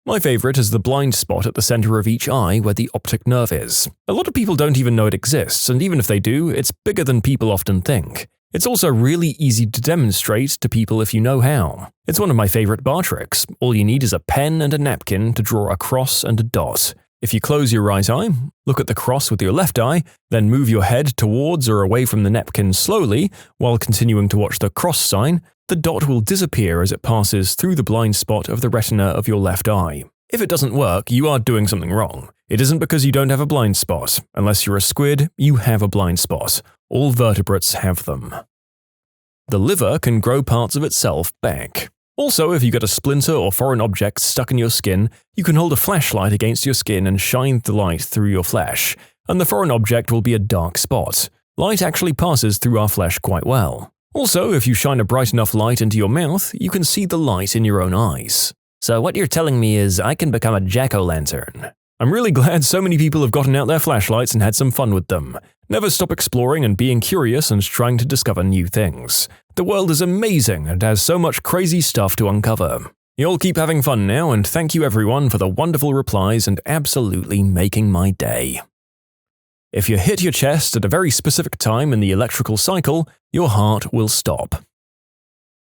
Speaker 2: My favorite is the blind spot at the center of each eye where the optic nerve is. A lot of people don't even know it exists, and even if they do, it's bigger than people often think. It's also really easy to demonstrate to people if you know how. It's one of my favorite bar tricks. All you need is a pen and a napkin to draw a cross and a dot. If you close your right eye, look at the cross with your left eye, then move your head towards or away from the napkin slowly while continuing to watch the cross sign, the dot will disappear as it passes through the blind spot of the retina of your left eye. If it doesn't work, you are doing something wrong. It isn't because you don't have a blind spot. Unless you're a squid, you have a blind spot. All vertebrates have them. The liver can grow parts of itself back. Also, if you get a splinter or foreign object stuck in your skin, you can hold a flashlight against your skin and shine the light through your flesh, and the foreign object will be a dark spot. Light actually passes through our flesh quite well. Also, if you shine a bright enough light into your mouth, you can see the light in your own eyes. So what you're telling me is I can become a jack-o'-lantern. I'm really glad so many people have gotten out their flashlights and had some fun with them. Never stop exploring and being curious and trying to discover new things. The world is amazing and has so much crazy stuff to uncover. You'll keep having fun now, and thank you everyone for the wonderful replies and absolutely making my day. If you hit your chest at a very specific time in the electrical cycle, your heart will stop.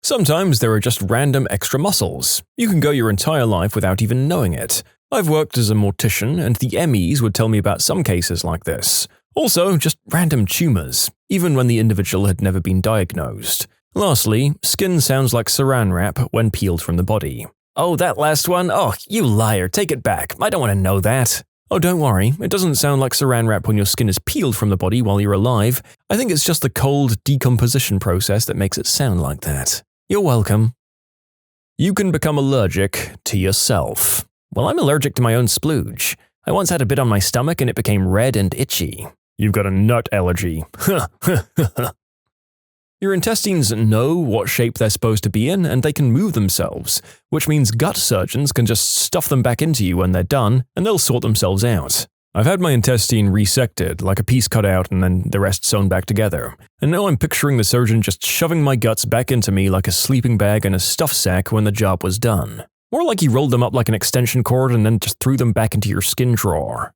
Speaker 2: Sometimes there are just random extra muscles. You can go your entire life without even knowing it. I've worked as a mortician, and the MEs would tell me about some cases like this. Also, just random tumors, even when the individual had never been diagnosed. Lastly, skin sounds like saran wrap when peeled from the body. Oh, that last one? Oh, you liar, take it back. I don't want to know that. Oh, don't worry, it doesn't sound like saran wrap when your skin is peeled from the body while you're alive. I think it's just the cold decomposition process that makes it sound like that. You're welcome. You can become allergic to yourself. Well, I'm allergic to my own splooge. I once had a bit on my stomach and it became red and itchy. You've got a nut allergy. Your intestines know what shape they're supposed to be in and they can move themselves, which means gut surgeons can just stuff them back into you when they're done and they'll sort themselves out. I've had my intestine resected, like a piece cut out and then the rest sewn back together, and now I'm picturing the surgeon just shoving my guts back into me like a sleeping bag and a stuff sack when the job was done. More like he rolled them up like an extension cord and then just threw them back into your skin drawer.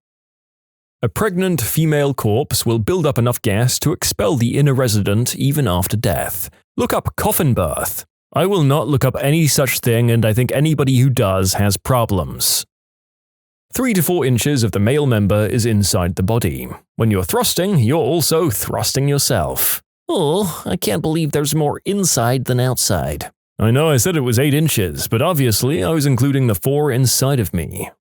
Speaker 2: A pregnant female corpse will build up enough gas to expel the inner resident even after death. Look up coffin birth. I will not look up any such thing, and I think anybody who does has problems. 3 to 4 inches of the male member is inside the body. When you're thrusting, you're also thrusting yourself. Oh, I can't believe there's more inside than outside. I know I said it was 8 inches, but obviously I was including the 4 inside of me.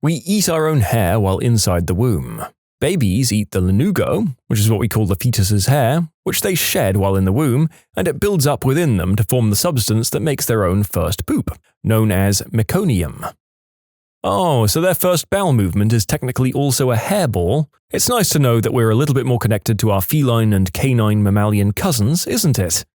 Speaker 2: We eat our own hair while inside the womb. Babies eat the lanugo, which is what we call the fetus's hair, which they shed while in the womb, and it builds up within them to form the substance that makes their own first poop, known as meconium. Oh, so their first bowel movement is technically also a hairball? It's nice to know that we're a little bit more connected to our feline and canine mammalian cousins, isn't it?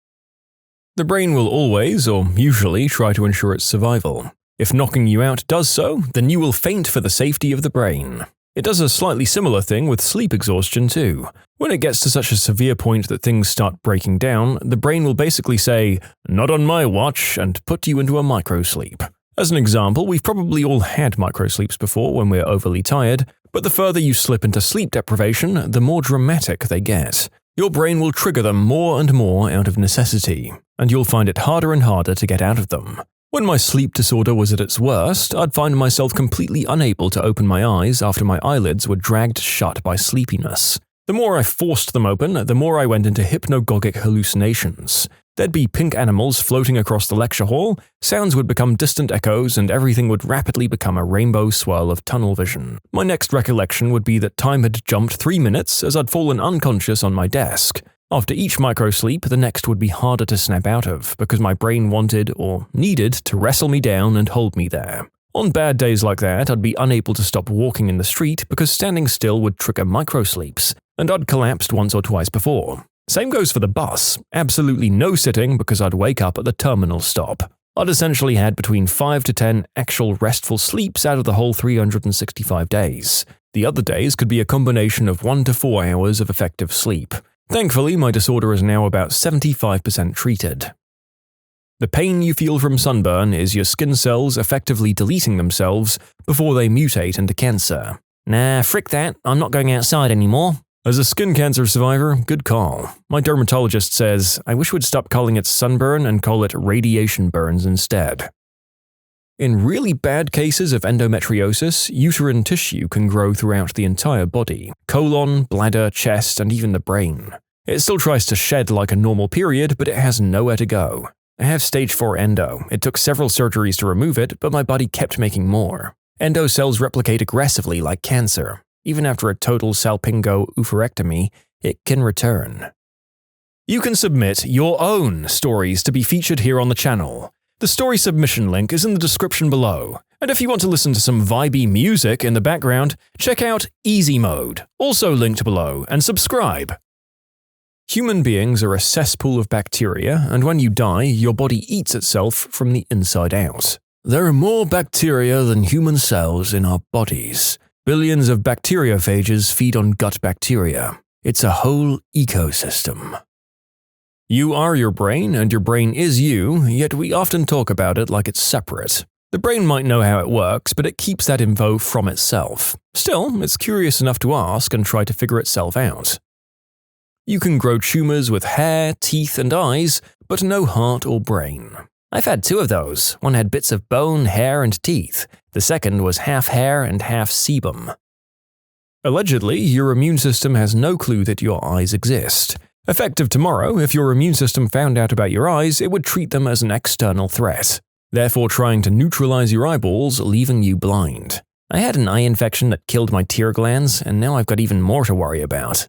Speaker 2: The brain will always, or usually, try to ensure its survival. If knocking you out does so, then you will faint for the safety of the brain. It does a slightly similar thing with sleep exhaustion too. When it gets to such a severe point that things start breaking down, the brain will basically say, "Not on my watch," and put you into a microsleep. As an example, we've probably all had microsleeps before when we're overly tired, but the further you slip into sleep deprivation, the more dramatic they get. Your brain will trigger them more and more out of necessity, and you'll find it harder and harder to get out of them. When my sleep disorder was at its worst, I'd find myself completely unable to open my eyes after my eyelids were dragged shut by sleepiness. The more I forced them open, the more I went into hypnagogic hallucinations. There'd be pink animals floating across the lecture hall, sounds would become distant echoes, and everything would rapidly become a rainbow swirl of tunnel vision. My next recollection would be that time had jumped 3 minutes as I'd fallen unconscious on my desk. After each microsleep, the next would be harder to snap out of, because my brain wanted, or needed, to wrestle me down and hold me there. On bad days like that, I'd be unable to stop walking in the street because standing still would trigger microsleeps, and I'd collapsed once or twice before. Same goes for the bus. Absolutely no sitting because I'd wake up at the terminal stop. I'd essentially had between 5 to 10 actual restful sleeps out of the whole 365 days. The other days could be a combination of 1 to 4 hours of effective sleep. Thankfully, my disorder is now about 75% treated. The pain you feel from sunburn is your skin cells effectively deleting themselves before they mutate into cancer. Nah, frick that, I'm not going outside anymore. As a skin cancer survivor, good call. My dermatologist says, I wish we'd stop calling it sunburn and call it radiation burns instead. In really bad cases of endometriosis, uterine tissue can grow throughout the entire body, colon, bladder, chest, and even the brain. It still tries to shed like a normal period, but it has nowhere to go. I have stage 4 endo. It took several surgeries to remove it, but my body kept making more. Endo cells replicate aggressively like cancer. Even after a total salpingo oophorectomy, it can return. You can submit your own stories to be featured here on the channel. The story submission link is in the description below, and if you want to listen to some vibey music in the background, check out easymode, also linked below, and subscribe. Human beings are a cesspool of bacteria, and when you die, your body eats itself from the inside out. There are more bacteria than human cells in our bodies. Billions of bacteriophages feed on gut bacteria. It's a whole ecosystem. You are your brain, and your brain is you, yet we often talk about it like it's separate. The brain might know how it works, but it keeps that info from itself. Still, it's curious enough to ask and try to figure itself out. You can grow tumors with hair, teeth, and eyes, but no heart or brain. I've had 2 of those. One had bits of bone, hair, and teeth. The second was half hair and half sebum. Allegedly, your immune system has no clue that your eyes exist. Effective tomorrow, if your immune system found out about your eyes, it would treat them as an external threat, therefore trying to neutralize your eyeballs, leaving you blind. I had an eye infection that killed my tear glands, and now I've got even more to worry about.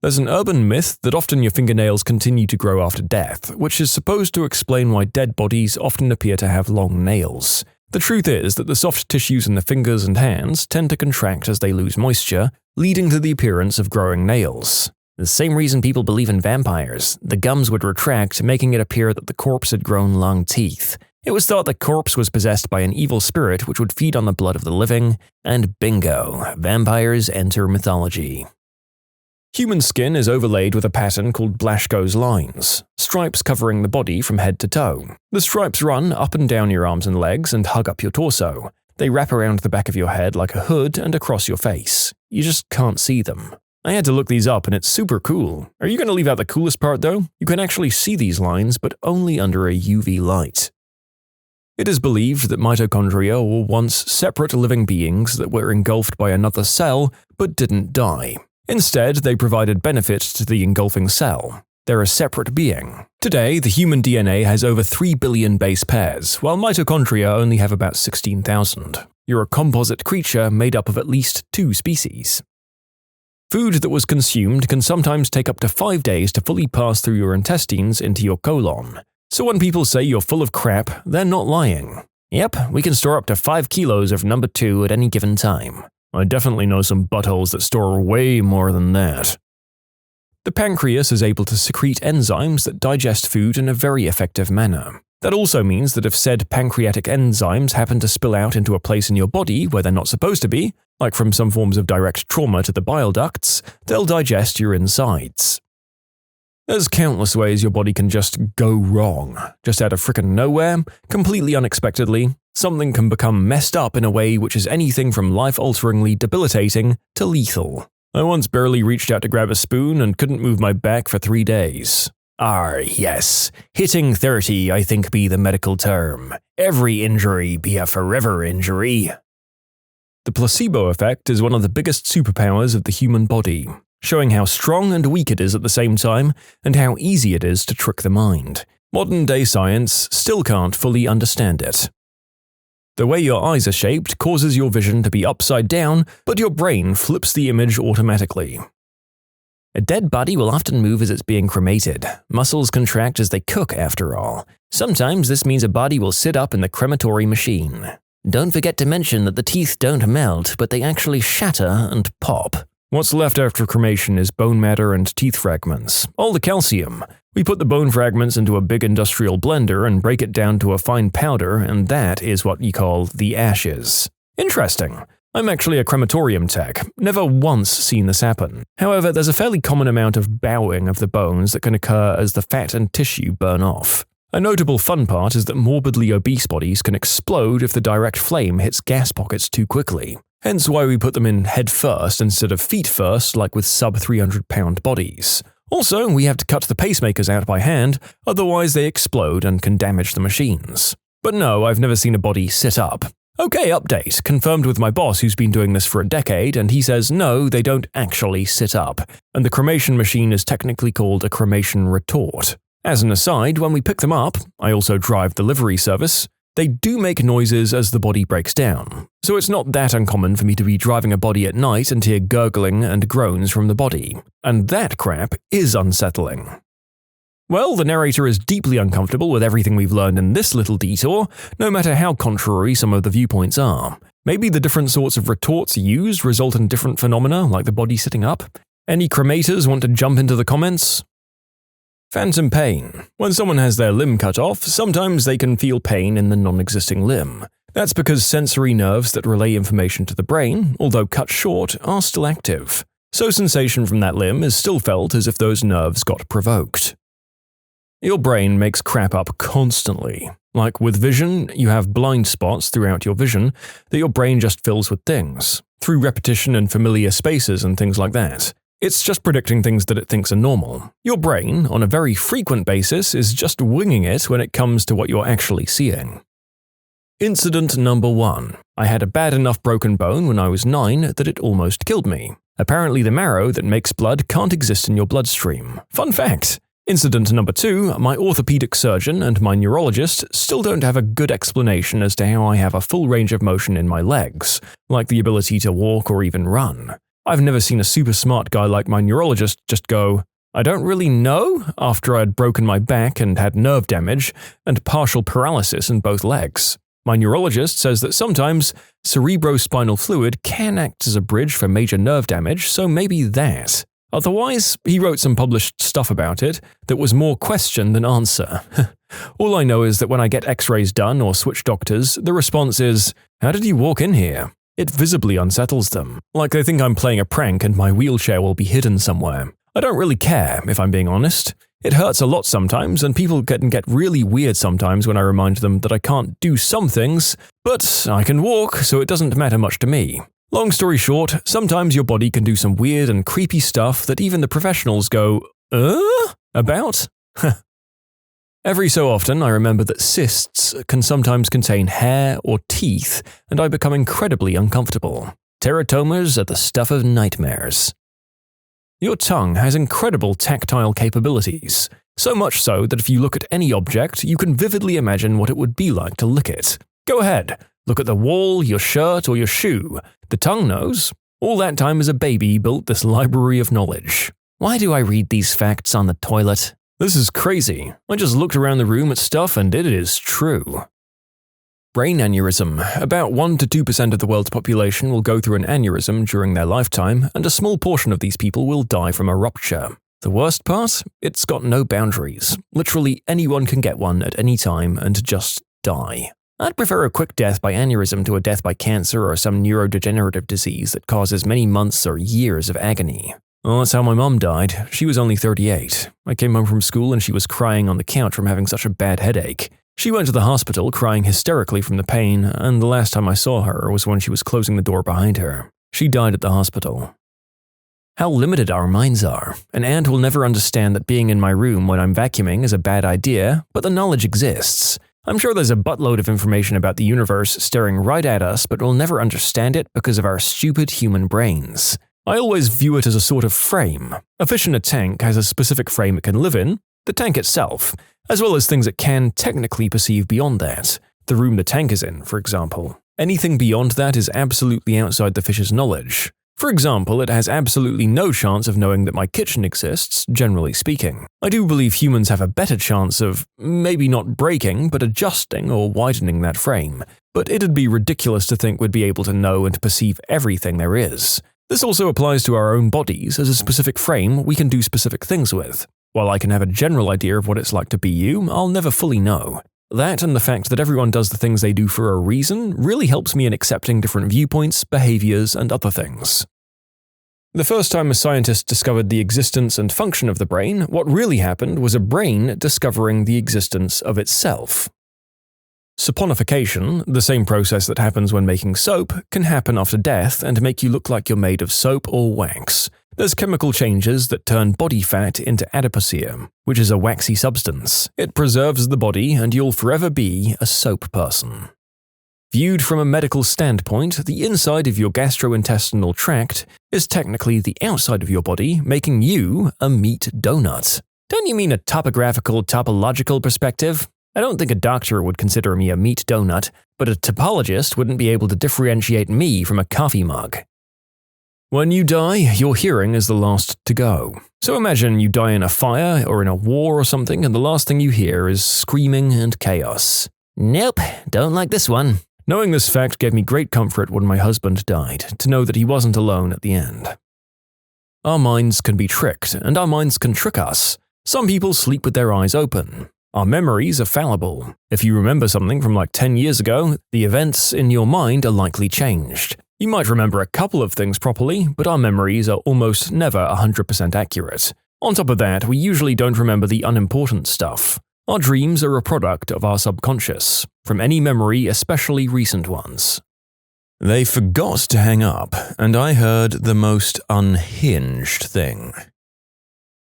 Speaker 2: There's an urban myth that often your fingernails continue to grow after death, which is supposed to explain why dead bodies often appear to have long nails. The truth is that the soft tissues in the fingers and hands tend to contract as they lose moisture, leading to the appearance of growing nails. The same reason people believe in vampires. The gums would retract, making it appear that the corpse had grown long teeth. It was thought the corpse was possessed by an evil spirit which would feed on the blood of the living, and bingo, vampires enter mythology. Human skin is overlaid with a pattern called Blaschko's lines, stripes covering the body from head to toe. The stripes run up and down your arms and legs and hug up your torso. They wrap around the back of your head like a hood and across your face. You just can't see them. I had to look these up and it's super cool. Are you going to leave out the coolest part though? You can actually see these lines, but only under a UV light. It is believed that mitochondria were once separate living beings that were engulfed by another cell but didn't die. Instead, they provided benefit to the engulfing cell. They're a separate being. Today, the human DNA has over 3 billion base pairs, while mitochondria only have about 16,000. You're a composite creature made up of at least 2 species. Food that was consumed can sometimes take up to 5 days to fully pass through your intestines into your colon. So when people say you're full of crap, they're not lying. Yep, we can store up to 5 kilos of number 2 at any given time. I definitely know some buttholes that store way more than that. The pancreas is able to secrete enzymes that digest food in a very effective manner. That also means that if said pancreatic enzymes happen to spill out into a place in your body where they're not supposed to be, like from some forms of direct trauma to the bile ducts, they'll digest your insides. There's countless ways your body can just go wrong. Just out of frickin' nowhere, completely unexpectedly, something can become messed up in a way which is anything from life-alteringly debilitating to lethal. I once barely reached out to grab a spoon and couldn't move my back for 3 days. Yes. Hitting 30, I think, be the medical term. Every injury be a forever injury. The placebo effect is one of the biggest superpowers of the human body, showing how strong and weak it is at the same time and how easy it is to trick the mind. Modern-day science still can't fully understand it. The way your eyes are shaped causes your vision to be upside down, but your brain flips the image automatically. A dead body will often move as it's being cremated. Muscles contract as they cook, after all. Sometimes this means a body will sit up in the crematory machine. Don't forget to mention that the teeth don't melt, but they actually shatter and pop. What's left after cremation is bone matter and teeth fragments, all the calcium. We put the bone fragments into a big industrial blender and break it down to a fine powder, and that is what you call the ashes. Interesting. I'm actually a crematorium tech, never once seen this happen. However, there's a fairly common amount of bowing of the bones that can occur as the fat and tissue burn off. A notable fun part is that morbidly obese bodies can explode if the direct flame hits gas pockets too quickly. Hence why we put them in head first instead of feet first like with sub-300-pound bodies. Also, we have to cut the pacemakers out by hand, otherwise they explode and can damage the machines. But no, I've never seen a body sit up. Okay, update. Confirmed with my boss who's been doing this for a decade, and he says no, they don't actually sit up, and the cremation machine is technically called a cremation retort. As an aside, when we pick them up, I also drive the livery service, they do make noises as the body breaks down, so it's not that uncommon for me to be driving a body at night and hear gurgling and groans from the body, and that crap is unsettling. Well, the narrator is deeply uncomfortable with everything we've learned in this little detour, no matter how contrary some of the viewpoints are. Maybe the different sorts of retorts used result in different phenomena, like the body sitting up. Any cremators want to jump into the comments? Phantom pain. When someone has their limb cut off, sometimes they can feel pain in the non-existing limb. That's because sensory nerves that relay information to the brain, although cut short, are still active. So sensation from that limb is still felt as if those nerves got provoked. Your brain makes crap up constantly. Like with vision, you have blind spots throughout your vision that your brain just fills with things, through repetition and familiar spaces and things like that. It's just predicting things that it thinks are normal. Your brain, on a very frequent basis, is just winging it when it comes to what you're actually seeing. Incident number 1. I had a bad enough broken bone when I was 9 that it almost killed me. Apparently the marrow that makes blood can't exist in your bloodstream. Fun fact! Incident number 2, my orthopedic surgeon and my neurologist still don't have a good explanation as to how I have a full range of motion in my legs, like the ability to walk or even run. I've never seen a super smart guy like my neurologist just go, "I don't really know," after I'd broken my back and had nerve damage and partial paralysis in both legs. My neurologist says that sometimes cerebrospinal fluid can act as a bridge for major nerve damage, so maybe that. Otherwise, he wrote some published stuff about it that was more question than answer. All I know is that when I get x-rays done or switch doctors, the response is, "How did you walk in here?" It visibly unsettles them, like they think I'm playing a prank and my wheelchair will be hidden somewhere. I don't really care, if I'm being honest. It hurts a lot sometimes, and people can get really weird sometimes when I remind them that I can't do some things, but I can walk, so it doesn't matter much to me. Long story short, sometimes your body can do some weird and creepy stuff that even the professionals go, about? Every so often, I remember that cysts can sometimes contain hair or teeth, and I become incredibly uncomfortable. Teratomas are the stuff of nightmares. Your tongue has incredible tactile capabilities, so much so that if you look at any object, you can vividly imagine what it would be like to lick it. Go ahead, look at the wall, your shirt, or your shoe. The tongue knows. All that time as a baby built this library of knowledge. Why do I read these facts on the toilet? This is crazy. I just looked around the room at stuff and it is true. Brain aneurysm. About 1 to 2% of the world's population will go through an aneurysm during their lifetime, and a small portion of these people will die from a rupture. The worst part? It's got no boundaries. Literally anyone can get one at any time and just die. I'd prefer a quick death by aneurysm to a death by cancer or some neurodegenerative disease that causes many months or years of agony. Well, that's how my mum died. She was only 38. I came home from school and she was crying on the couch from having such a bad headache. She went to the hospital crying hysterically from the pain, and the last time I saw her was when she was closing the door behind her. She died at the hospital. How limited our minds are. An ant will never understand that being in my room when I'm vacuuming is a bad idea, but the knowledge exists. I'm sure there's a buttload of information about the universe staring right at us, but we'll never understand it because of our stupid human brains. I always view it as a sort of frame. A fish in a tank has a specific frame it can live in, the tank itself, as well as things it can technically perceive beyond that. The room the tank is in, for example. Anything beyond that is absolutely outside the fish's knowledge. For example, it has absolutely no chance of knowing that my kitchen exists, generally speaking. I do believe humans have a better chance of, maybe not breaking, but adjusting or widening that frame. But it'd be ridiculous to think we'd be able to know and perceive everything there is. This also applies to our own bodies as a specific frame we can do specific things with. While I can have a general idea of what it's like to be you, I'll never fully know. That and the fact that everyone does the things they do for a reason really helps me in accepting different viewpoints, behaviors, and other things. The first time a scientist discovered the existence and function of the brain, what really happened was a brain discovering the existence of itself. Saponification, the same process that happens when making soap, can happen after death and make you look like you're made of soap or wax. There's chemical changes that turn body fat into adipocere, which is a waxy substance. It preserves the body and you'll forever be a soap person. Viewed from a medical standpoint, the inside of your gastrointestinal tract is technically the outside of your body, making you a meat donut. Don't you mean a topological perspective? I don't think a doctor would consider me a meat donut, but a topologist wouldn't be able to differentiate me from a coffee mug. When you die, your hearing is the last to go. So imagine you die in a fire or in a war or something, and the last thing you hear is screaming and chaos. Nope, don't like this one. Knowing this fact gave me great comfort when my husband died, to know that he wasn't alone at the end. Our minds can be tricked, and our minds can trick us. Some people sleep with their eyes open. Our memories are fallible. If you remember something from like 10 years ago, the events in your mind are likely changed. You might remember a couple of things properly, but our memories are almost never 100% accurate. On top of that, we usually don't remember the unimportant stuff. Our dreams are a product of our subconscious, from any memory, especially recent ones. They forgot to hang up, and I heard the most unhinged thing.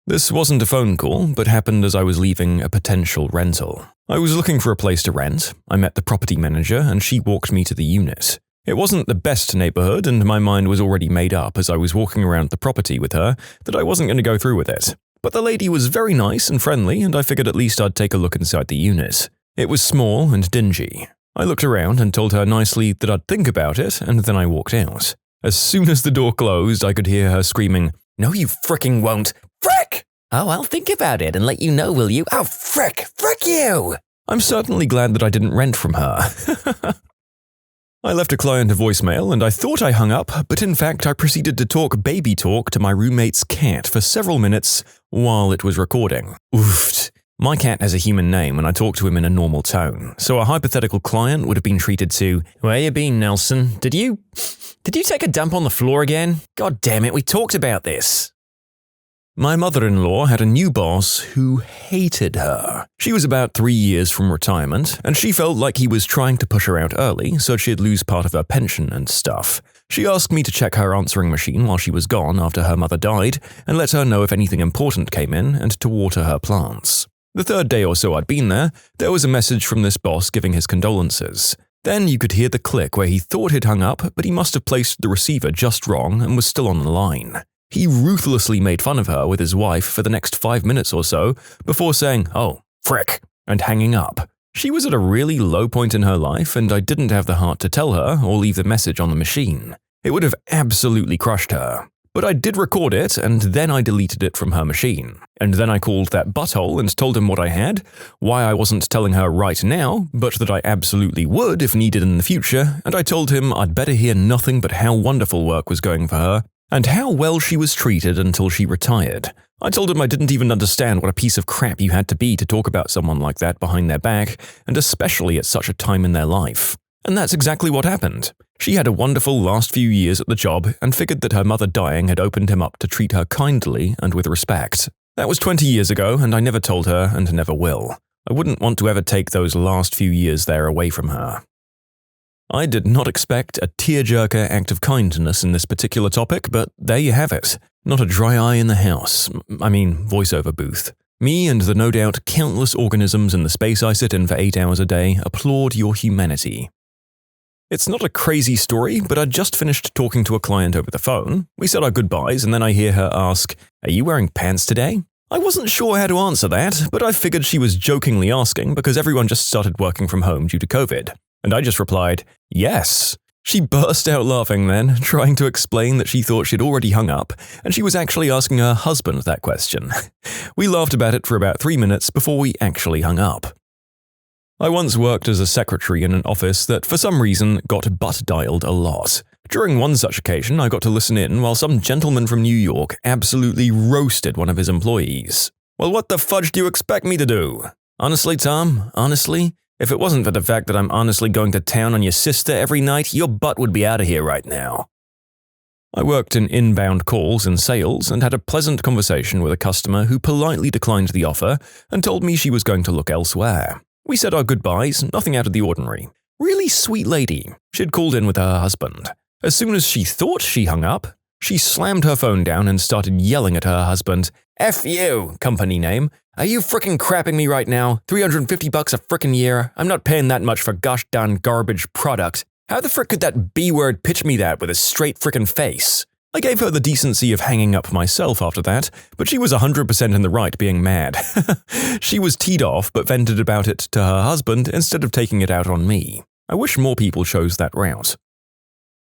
Speaker 2: This wasn't a phone call, but happened as I was leaving a potential rental. I was looking for a place to rent. I met the property manager, and she walked me to the unit. It wasn't the best neighborhood, and my mind was already made up as I was walking around the property with her that I wasn't going to go through with it. But the lady was very nice and friendly, and I figured at least I'd take a look inside the unit. It was small and dingy. I looked around and told her nicely that I'd think about it, and then I walked out. As soon as the door closed, I could hear her screaming, "No, you fricking won't! Frick! Oh, I'll think about it and let you know, will you? Oh, frick! Frick you!" I'm certainly glad that I didn't rent from her. I left a client a voicemail and I thought I hung up, but in fact I proceeded to talk baby talk to my roommate's cat for several minutes while it was recording. Oof. My cat has a human name and I talked to him in a normal tone, so a hypothetical client would have been treated to, "Where you been, Nelson? Did you take a dump on the floor again? God damn it, we talked about this."
Speaker 1: My mother-in-law had a new boss who hated her. She was about 3 years from retirement, and she felt like he was trying to push her out early so she'd lose part of her pension and stuff. She asked me to check her answering machine while she was gone after her mother died and let her know if anything important came in and to water her plants. The third day or so I'd been there was a message from this boss giving his condolences. Then you could hear the click where he thought he'd hung up, but he must have placed the receiver just wrong and was still on the line. He ruthlessly made fun of her with his wife for the next 5 minutes or so before saying, "Oh, frick," and hanging up. She was at a really low point in her life, and I didn't have the heart to tell her or leave the message on the machine. It would have absolutely crushed her. But I did record it, and then I deleted it from her machine. And then I called that butthole and told him what I had, why I wasn't telling her right now, but that I absolutely would if needed in the future, and I told him I'd better hear nothing but how wonderful work was going for her, and how well she was treated until she retired. I told him I didn't even understand what a piece of crap you had to be to talk about someone like that behind their back, and especially at such a time in their life. And that's exactly what happened. She had a wonderful last few years at the job and figured that her mother dying had opened him up to treat her kindly and with respect. That was 20 years ago, and I never told her and never will. I wouldn't want to ever take those last few years there away from her. I did not expect a tearjerker act of kindness in this particular topic, but there you have it. Not a dry eye in the house. Voiceover booth. Me and the no doubt countless organisms in the space I sit in for 8 hours a day applaud your humanity. It's not a crazy story, but I'd just finished talking to a client over the phone. We said our goodbyes, and then I hear her ask, "Are you wearing pants today?" I wasn't sure how to answer that, but I figured she was jokingly asking because everyone just started working from home due to COVID. And I just replied, "Yes." She burst out laughing then, trying to explain that she thought she'd already hung up, and she was actually asking her husband that question. We laughed about it for about 3 minutes before we actually hung up. I once worked as a secretary in an office that, for some reason, got butt-dialed a lot. During one such occasion, I got to listen in while some gentleman from New York absolutely roasted one of his employees. "Well, what the fudge do you expect me to do? Honestly, Tom, if it wasn't for the fact that I'm honestly going to town on your sister every night, your butt would be out of here right now." I worked in inbound calls and sales and had a pleasant conversation with a customer who politely declined the offer and told me she was going to look elsewhere. We said our goodbyes, nothing out of the ordinary. Really sweet lady. She'd called in with her husband. As soon as she thought she hung up, she slammed her phone down and started yelling at her husband. "F you, company name. Are you frickin' crapping me right now? $350 a frickin' year? I'm not paying that much for gosh darn garbage product. How the frick could that B-word pitch me that with a straight frickin' face?" I gave her the decency of hanging up myself after that, but she was 100% in the right being mad. She was teed off but vented about it to her husband instead of taking it out on me. I wish more people chose that route.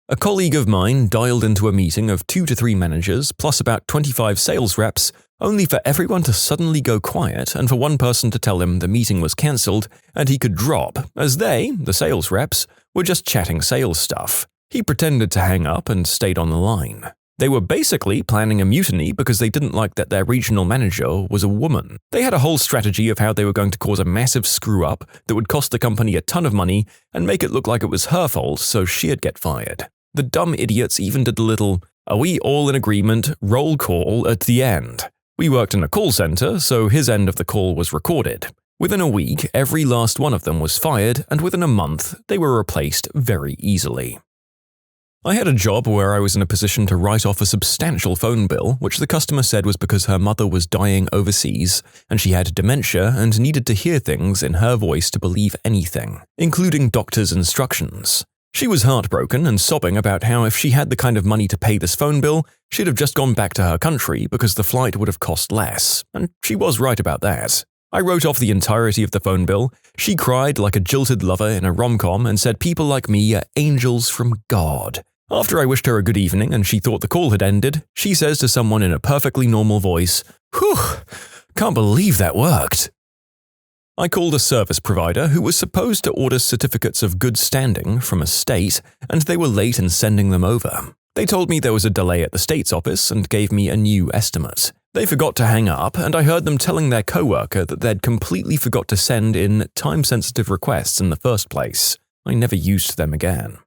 Speaker 1: A colleague of mine dialed into a meeting of 2 to 3 managers plus about 25 sales reps, only for everyone to suddenly go quiet and for one person to tell him the meeting was cancelled and he could drop, as they, the sales reps, were just chatting sales stuff. He pretended to hang up and stayed on the line. They were basically planning a mutiny because they didn't like that their regional manager was a woman. They had a whole strategy of how they were going to cause a massive screw-up that would cost the company a ton of money and make it look like it was her fault so she'd get fired. The dumb idiots even did the little, "Are we all in agreement?" roll call at the end. We worked in a call center, so his end of the call was recorded. Within a week, every last one of them was fired, and within a month, they were replaced very easily. I had a job where I was in a position to write off a substantial phone bill, which the customer said was because her mother was dying overseas, and she had dementia and needed to hear things in her voice to believe anything, including doctor's instructions. She was heartbroken and sobbing about how if she had the kind of money to pay this phone bill, she'd have just gone back to her country because the flight would have cost less, and she was right about that. I wrote off the entirety of the phone bill. She cried like a jilted lover in a rom-com and said people like me are angels from God. After I wished her a good evening and she thought the call had ended, she says to someone in a perfectly normal voice, "Whew, can't believe that worked." I called a service provider who was supposed to order certificates of good standing from a state, and they were late in sending them over. They told me there was a delay at the state's office and gave me a new estimate. They forgot to hang up, and I heard them telling their coworker that they'd completely forgot to send in time-sensitive requests in the first place. I never used them again.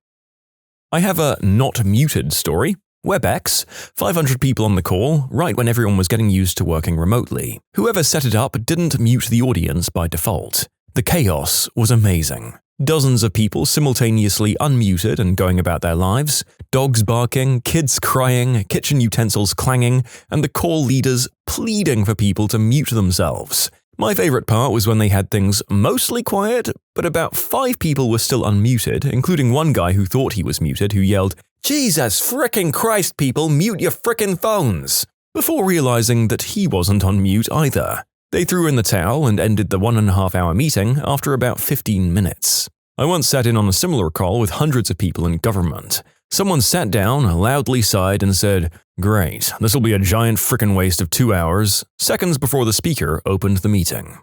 Speaker 1: I have a not muted story. WebEx, 500 people on the call, right when everyone was getting used to working remotely. Whoever set it up didn't mute the audience by default. The chaos was amazing. Dozens of people simultaneously unmuted and going about their lives, dogs barking, kids crying, kitchen utensils clanging, and the call leaders pleading for people to mute themselves. My favorite part was when they had things mostly quiet, but about 5 people were still unmuted, including one guy who thought he was muted who yelled, "Jesus frickin' Christ, people, mute your frickin' phones!" before realizing that he wasn't on mute either. They threw in the towel and ended the 1.5-hour meeting after about 15 minutes. I once sat in on a similar call with hundreds of people in government. Someone sat down, loudly sighed, and said, "Great, this'll be a giant frickin' waste of 2 hours," seconds before the speaker opened the meeting.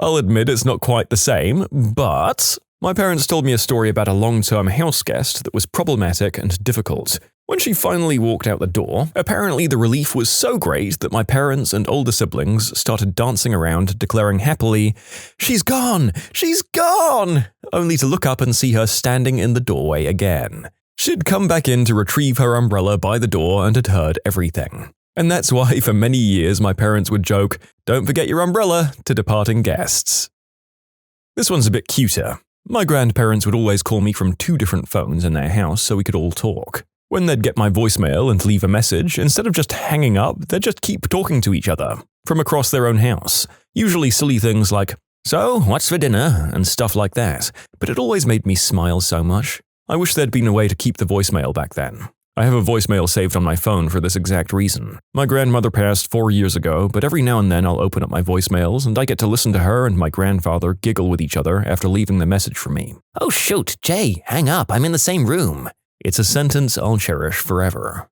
Speaker 1: I'll admit it's not quite the same, but my parents told me a story about a long-term house guest that was problematic and difficult. When she finally walked out the door, apparently the relief was so great that my parents and older siblings started dancing around, declaring happily, "She's gone! She's gone!" only to look up and see her standing in the doorway again. She'd come back in to retrieve her umbrella by the door and had heard everything. And that's why for many years my parents would joke, "Don't forget your umbrella," to departing guests. This one's a bit cuter. My grandparents would always call me from 2 different phones in their house so we could all talk. When they'd get my voicemail and leave a message, instead of just hanging up, they'd just keep talking to each other, from across their own house. Usually silly things like, "So, what's for dinner?" and stuff like that, but it always made me smile so much. I wish there'd been a way to keep the voicemail back then. I have a voicemail saved on my phone for this exact reason. My grandmother passed 4 years ago, but every now and then I'll open up my voicemails and I get to listen to her and my grandfather giggle with each other after leaving the message for me. "Oh shoot, Jay, hang up, I'm in the same room." It's a sentence I'll cherish forever.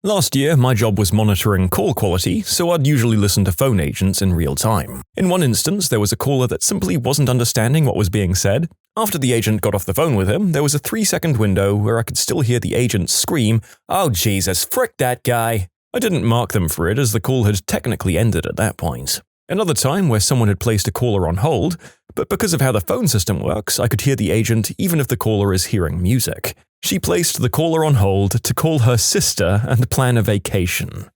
Speaker 1: Last year, my job was monitoring call quality, so I'd usually listen to phone agents in real time. In one instance, there was a caller that simply wasn't understanding what was being said. After the agent got off the phone with him, there was a 3-second window where I could still hear the agent scream, "Oh Jesus, frick that guy!" I didn't mark them for it as the call had technically ended at that point. Another time where someone had placed a caller on hold, but because of how the phone system works, I could hear the agent even if the caller is hearing music. She placed the caller on hold to call her sister and plan a vacation.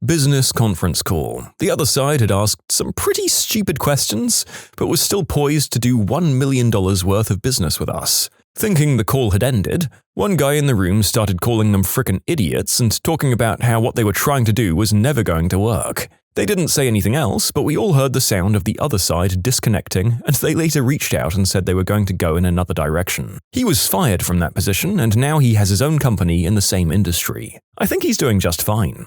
Speaker 1: Business conference call. The other side had asked some pretty stupid questions, but was still poised to do $1 million worth of business with us. Thinking the call had ended, one guy in the room started calling them frickin' idiots and talking about how what they were trying to do was never going to work. They didn't say anything else, but we all heard the sound of the other side disconnecting, and they later reached out and said they were going to go in another direction. He was fired from that position, and now he has his own company in the same industry. I think he's doing just fine.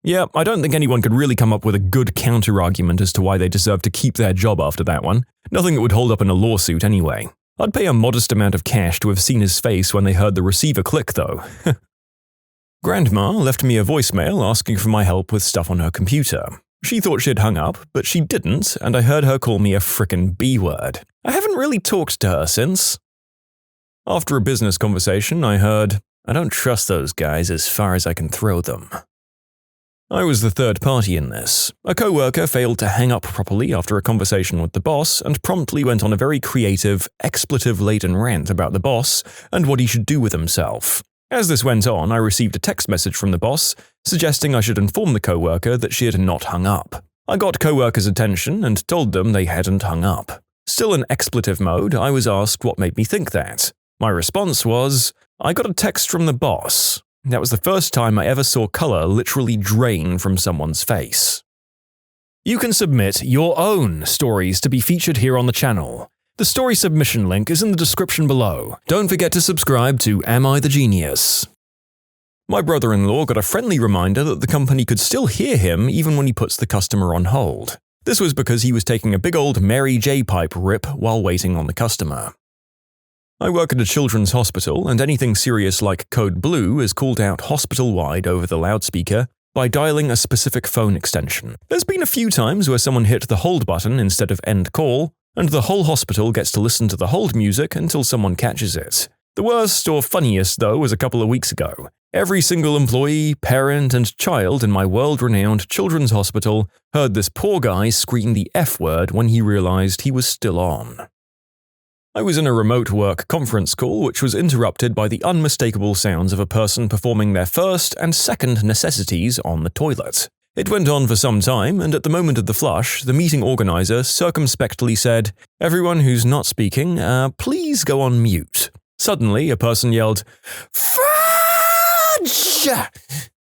Speaker 1: Yeah, I don't think anyone could really come up with a good counter-argument as to why they deserve to keep their job after that one. Nothing that would hold up in a lawsuit anyway. I'd pay a modest amount of cash to have seen his face when they heard the receiver click, though. Grandma left me a voicemail asking for my help with stuff on her computer. She thought she'd hung up, but she didn't, and I heard her call me a frickin' B-word. I haven't really talked to her since. After a business conversation, I heard, "I don't trust those guys as far as I can throw them." I was the third party in this. A coworker failed to hang up properly after a conversation with the boss and promptly went on a very creative, expletive-laden rant about the boss and what he should do with himself. As this went on, I received a text message from the boss suggesting I should inform the coworker that she had not hung up. I got coworkers' attention and told them they hadn't hung up. Still in expletive mode, I was asked what made me think that. My response was, "I got a text from the boss." That was the first time I ever saw color literally drain from someone's face. You can submit your own stories to be featured here on the channel. The story submission link is in the description below. Don't forget to subscribe to Am I the Genius? My brother-in-law got a friendly reminder that the company could still hear him even when he puts the customer on hold. This was because he was taking a big old Mary J. pipe rip while waiting on the customer. I work at a children's hospital, and anything serious like code blue is called out hospital-wide over the loudspeaker by dialing a specific phone extension. There's been a few times where someone hit the hold button instead of end call, and the whole hospital gets to listen to the hold music until someone catches it. The worst or funniest, though, was a couple of weeks ago. Every single employee, parent, and child in my world-renowned children's hospital heard this poor guy scream the F word when he realized he was still on. I was in a remote work conference call which was interrupted by the unmistakable sounds of a person performing their first and second necessities on the toilet. It went on for some time, and at the moment of the flush, the meeting organizer circumspectly said, "Everyone who's not speaking, please go on mute." Suddenly, a person yelled, "Fudge!"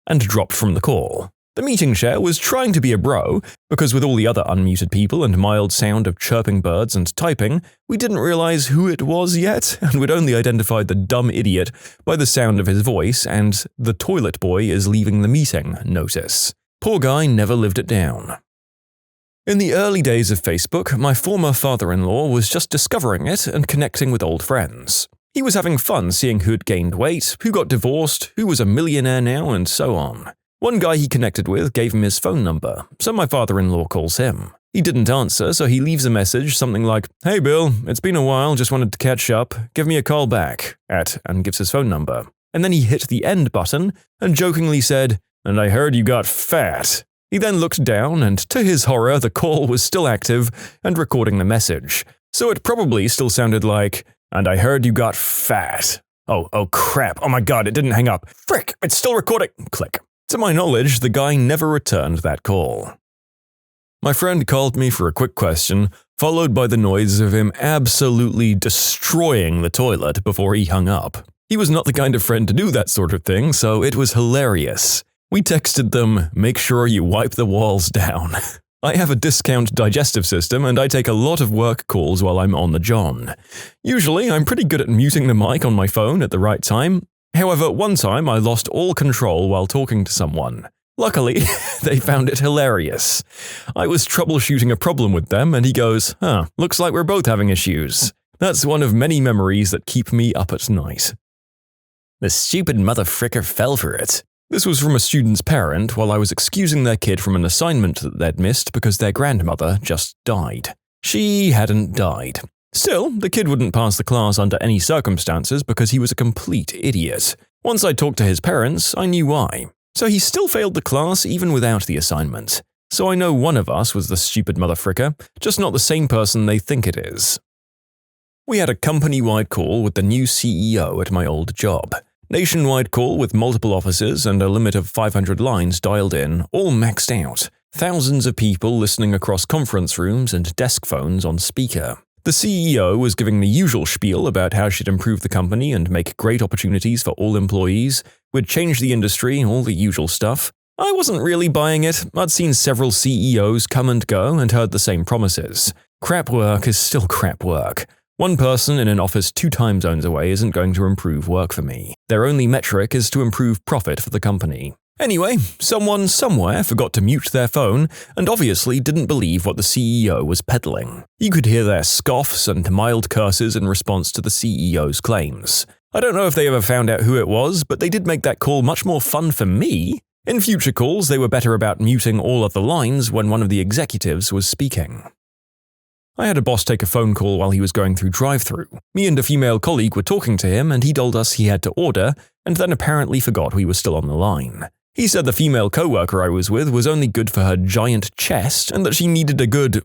Speaker 1: and dropped from the call. The meeting chair was trying to be a bro, because with all the other unmuted people and mild sound of chirping birds and typing, we didn't realize who it was yet, and we'd only identified the dumb idiot by the sound of his voice and "the toilet boy is leaving the meeting" notice. Poor guy never lived it down. In the early days of Facebook, my former father-in-law was just discovering it and connecting with old friends. He was having fun seeing who'd gained weight, who got divorced, who was a millionaire now, and so on. One guy he connected with gave him his phone number, so my father-in-law calls him. He didn't answer, so he leaves a message, something like, "Hey Bill, it's been a while, just wanted to catch up, give me a call back," and gives his phone number. And then he hit the end button and jokingly said, "And I heard you got fat." He then looked down, and to his horror, the call was still active and recording the message. So it probably still sounded like, "And I heard you got fat." Oh crap, oh my god, it didn't hang up. Frick, it's still recording. Click. To my knowledge, the guy never returned that call. My friend called me for a quick question, followed by the noise of him absolutely destroying the toilet before he hung up. He was not the kind of friend to do that sort of thing, so it was hilarious. We texted them, "Make sure you wipe the walls down." I have a discount digestive system and I take a lot of work calls while I'm on the john. Usually, I'm pretty good at muting the mic on my phone at the right time. However, one time I lost all control while talking to someone. Luckily, they found it hilarious. I was troubleshooting a problem with them and he goes, "Looks like we're both having issues." That's one of many memories that keep me up at night. The stupid motherfricker fell for it. This was from a student's parent while I was excusing their kid from an assignment that they'd missed because their grandmother just died. She hadn't died. Still, the kid wouldn't pass the class under any circumstances because he was a complete idiot. Once I talked to his parents, I knew why. So he still failed the class even without the assignment. So I know one of us was the stupid motherfricker, just not the same person they think it is. We had a company-wide call with the new CEO at my old job. Nationwide call with multiple offices and a limit of 500 lines dialed in, all maxed out. Thousands of people listening across conference rooms and desk phones on speaker. The CEO was giving the usual spiel about how she'd improve the company and make great opportunities for all employees, would change the industry, all the usual stuff. I wasn't really buying it. I'd seen several CEOs come and go and heard the same promises. Crap work is still crap work. One person in an office 2 time zones away isn't going to improve work for me. Their only metric is to improve profit for the company. Anyway, someone somewhere forgot to mute their phone and obviously didn't believe what the CEO was peddling. You could hear their scoffs and mild curses in response to the CEO's claims. I don't know if they ever found out who it was, but they did make that call much more fun for me. In future calls, they were better about muting all of the lines when one of the executives was speaking. I had a boss take a phone call while he was going through drive-thru. Me and a female colleague were talking to him and he told us he had to order and then apparently forgot we were still on the line. He said the female coworker I was with was only good for her giant chest and that she needed a good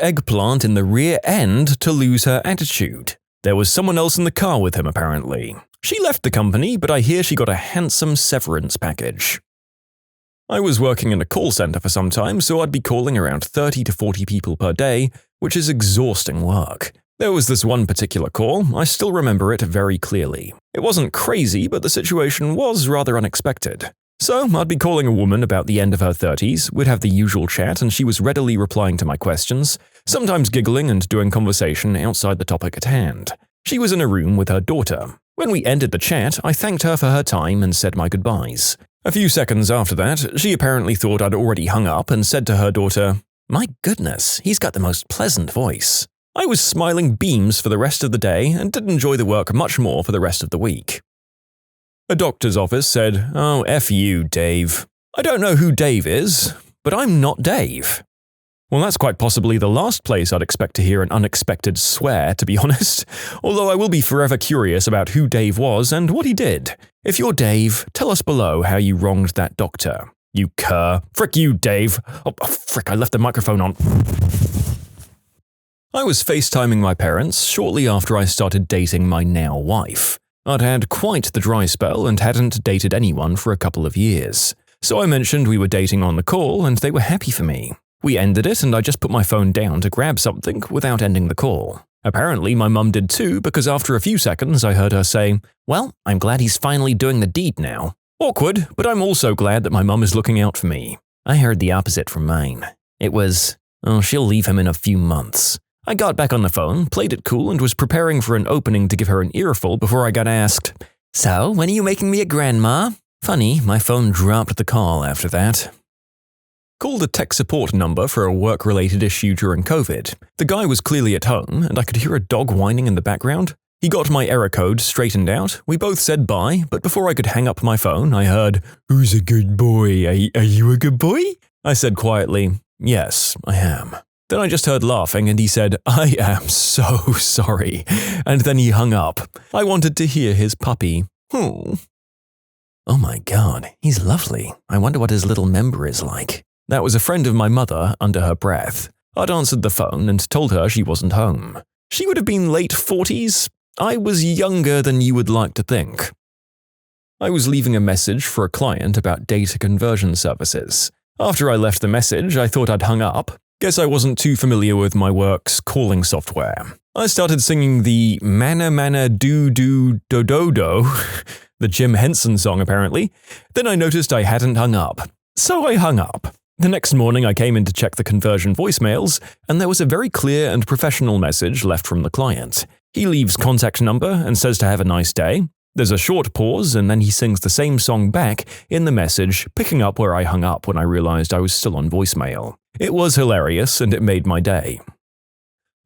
Speaker 1: eggplant in the rear end to lose her attitude. There was someone else in the car with him apparently. She left the company, but I hear she got a handsome severance package. I was working in a call center for some time, so I'd be calling around 30 to 40 people per day, which is exhausting work. There was this one particular call, I still remember it very clearly. It wasn't crazy, but the situation was rather unexpected. So, I'd be calling a woman about the end of her 30s, we'd have the usual chat and she was readily replying to my questions, sometimes giggling and doing conversation outside the topic at hand. She was in a room with her daughter. When we ended the chat, I thanked her for her time and said my goodbyes. A few seconds after that, she apparently thought I'd already hung up and said to her daughter, "My goodness, he's got the most pleasant voice." I was smiling beams for the rest of the day and did enjoy the work much more for the rest of the week. A doctor's office said, "Oh, F you, Dave." I don't know who Dave is, but I'm not Dave. Well, that's quite possibly the last place I'd expect to hear an unexpected swear, to be honest, although I will be forever curious about who Dave was and what he did. If you're Dave, tell us below how you wronged that doctor. You cur. Frick you, Dave. Oh, frick, I left the microphone on. I was FaceTiming my parents shortly after I started dating my now wife. I'd had quite the dry spell and hadn't dated anyone for a couple of years. So I mentioned we were dating on the call and they were happy for me. We ended it and I just put my phone down to grab something without ending the call. Apparently my mum did too, because after a few seconds I heard her say, "Well, I'm glad he's finally doing the deed now." Awkward, but I'm also glad that my mum is looking out for me. I heard the opposite from mine. It was, "Oh, she'll leave him in a few months." I got back on the phone, played it cool, and was preparing for an opening to give her an earful before I got asked, "So, when are you making me a grandma?" Funny, my phone dropped the call after that. Called a tech support number for a work-related issue during COVID. The guy was clearly at home, and I could hear a dog whining in the background. He got my error code straightened out, we both said bye, but before I could hang up my phone, I heard, "Who's a good boy? Are you a good boy?" I said quietly, "Yes, I am." Then I just heard laughing and he said, "I am so sorry," and then he hung up. I wanted to hear his puppy. Oh my god, he's lovely. I wonder what his little member is like. That was a friend of my mother under her breath. I'd answered the phone and told her she wasn't home. She would have been late 40s. I was younger than you would like to think. I was leaving a message for a client about data conversion services. After I left the message, I thought I'd hung up. Guess I wasn't too familiar with my work's calling software. I started singing the Mana Mana Do Do Do Do Do, the Jim Henson song apparently. Then I noticed I hadn't hung up. So I hung up. The next morning I came in to check the conversion voicemails, and there was a very clear and professional message left from the client. He leaves contact number and says to have a nice day. There's a short pause and then he sings the same song back in the message, picking up where I hung up when I realized I was still on voicemail. It was hilarious and it made my day.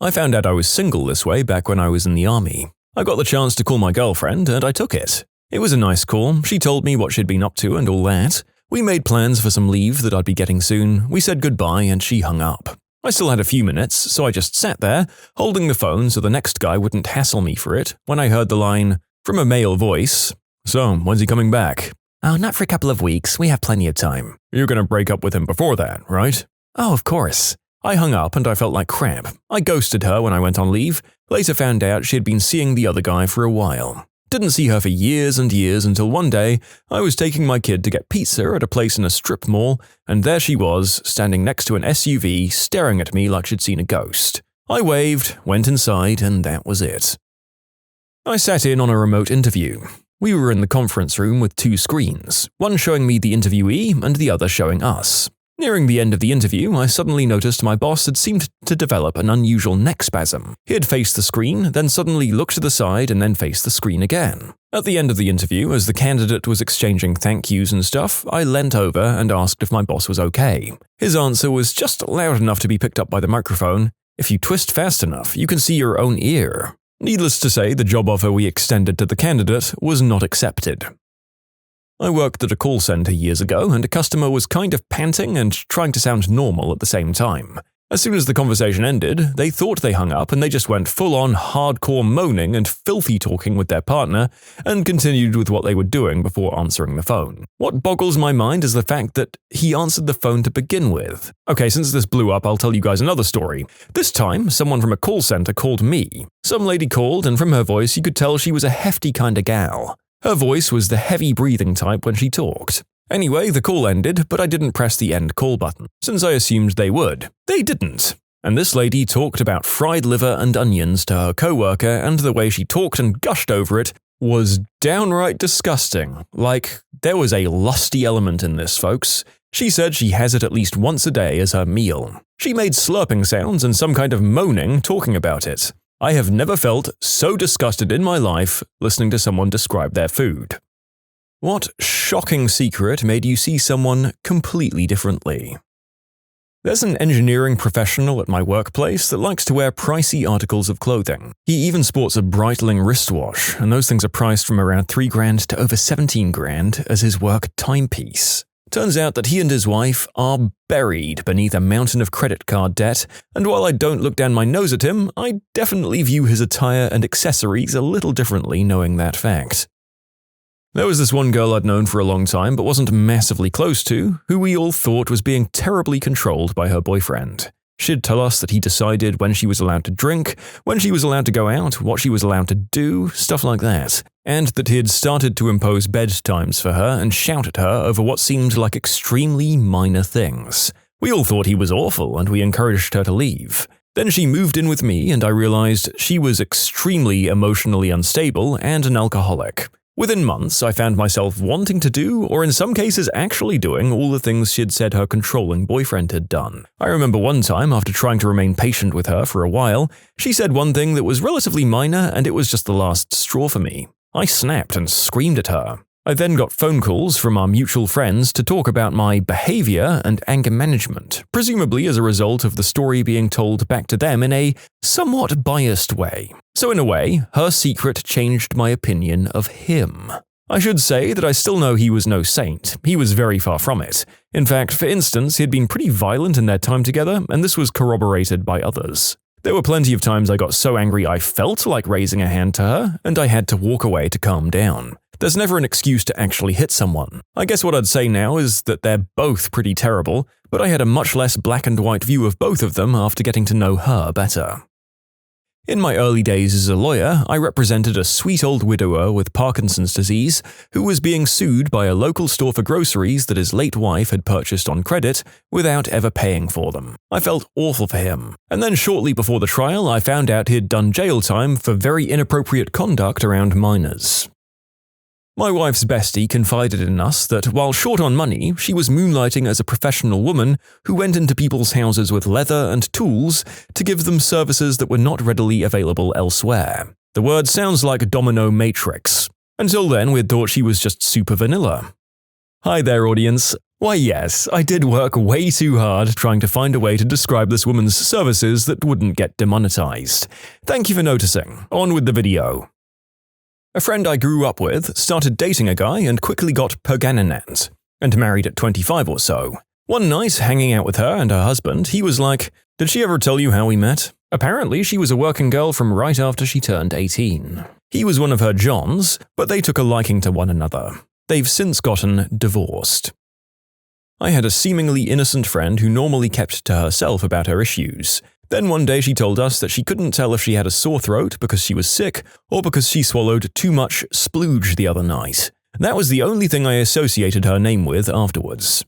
Speaker 1: I found out I was single this way back when I was in the army. I got the chance to call my girlfriend and I took it. It was a nice call. She told me what she'd been up to and all that. We made plans for some leave that I'd be getting soon. We said goodbye and she hung up. I still had a few minutes, so I just sat there, holding the phone so the next guy wouldn't hassle me for it, when I heard the line, from a male voice, "So, when's he coming back?" "Oh, not for a couple of weeks. We have plenty of time." "You're gonna break up with him before that, right?" "Oh, of course." I hung up and I felt like crap. I ghosted her when I went on leave. Later found out she had been seeing the other guy for a while. Didn't see her for years and years until one day I was taking my kid to get pizza at a place in a strip mall, and there she was, standing next to an SUV, staring at me like she'd seen a ghost. I waved, went inside, and that was it. I sat in on a remote interview. We were in the conference room with two screens, one showing me the interviewee and the other showing us. Nearing the end of the interview, I suddenly noticed my boss had seemed to develop an unusual neck spasm. He had faced the screen, then suddenly looked to the side and then faced the screen again. At the end of the interview, as the candidate was exchanging thank yous and stuff, I leant over and asked if my boss was okay. His answer was just loud enough to be picked up by the microphone. "If you twist fast enough, you can see your own ear." Needless to say, the job offer we extended to the candidate was not accepted. I worked at a call center years ago, and a customer was kind of panting and trying to sound normal at the same time. As soon as the conversation ended, they thought they hung up and they just went full-on hardcore moaning and filthy talking with their partner and continued with what they were doing before answering the phone. What boggles my mind is the fact that he answered the phone to begin with. Okay, since this blew up, I'll tell you guys another story. This time, someone from a call center called me. Some lady called, and from her voice you could tell she was a hefty kind of gal. Her voice was the heavy breathing type when she talked. Anyway, the call ended, but I didn't press the end call button, since I assumed they would. They didn't. And this lady talked about fried liver and onions to her coworker, and the way she talked and gushed over it was downright disgusting. Like, there was a lusty element in this, folks. She said she has it at least once a day as her meal. She made slurping sounds and some kind of moaning talking about it. I have never felt so disgusted in my life listening to someone describe their food. What shocking secret made you see someone completely differently? There's an engineering professional at my workplace that likes to wear pricey articles of clothing. He even sports a Breitling wristwatch, and those things are priced from around $3,000 to over $17,000 as his work timepiece. Turns out that he and his wife are buried beneath a mountain of credit card debt, and while I don't look down my nose at him, I definitely view his attire and accessories a little differently knowing that fact. There was this one girl I'd known for a long time but wasn't massively close to, who we all thought was being terribly controlled by her boyfriend.
Speaker 2: She'd tell us that he decided when she was allowed to drink, when she was allowed to go out, what she was allowed to do, stuff like that, and that he'd started to impose bedtimes for her and shout at her over what seemed like extremely minor things. We all thought he was awful and we encouraged her to leave. Then she moved in with me and I realized she was extremely emotionally unstable and an alcoholic. Within months, I found myself wanting to do, or in some cases actually doing, all the things she'd said her controlling boyfriend had done. I remember one time, after trying to remain patient with her for a while, she said one thing that was relatively minor and it was just the last straw for me. I snapped and screamed at her. I then got phone calls from our mutual friends to talk about my behavior and anger management, presumably as a result of the story being told back to them in a somewhat biased way. So in a way, her secret changed my opinion of him. I should say that I still know he was no saint. He was very far from it. In fact, for instance, he had been pretty violent in their time together, and this was corroborated by others. There were plenty of times I got so angry I felt like raising a hand to her, and I had to walk away to calm down. There's never an excuse to actually hit someone. I guess what I'd say now is that they're both pretty terrible, but I had a much less black and white view of both of them after getting to know her better. In my early days as a lawyer, I represented a sweet old widower with Parkinson's disease who was being sued by a local store for groceries that his late wife had purchased on credit without ever paying for them. I felt awful for him. And then shortly before the trial, I found out he'd done jail time for very inappropriate conduct around minors. My wife's bestie confided in us that while short on money, she was moonlighting as a professional woman who went into people's houses with leather and tools to give them services that were not readily available elsewhere. The word sounds like domino matrix. Until then, we'd thought she was just super vanilla. Hi there, audience. Why yes, I did work way too hard trying to find a way to describe this woman's services that wouldn't get demonetized. Thank you for noticing. On with the video. A friend I grew up with started dating a guy and quickly got pergananant, and married at 25 or so. One night, hanging out with her and her husband, he was like, "Did she ever tell you how we met?" Apparently, she was a working girl from right after she turned 18. He was one of her Johns, but they took a liking to one another. They've since gotten divorced. I had a seemingly innocent friend who normally kept to herself about her issues. Then one day she told us that she couldn't tell if she had a sore throat because she was sick or because she swallowed too much splooge the other night. That was the only thing I associated her name with afterwards.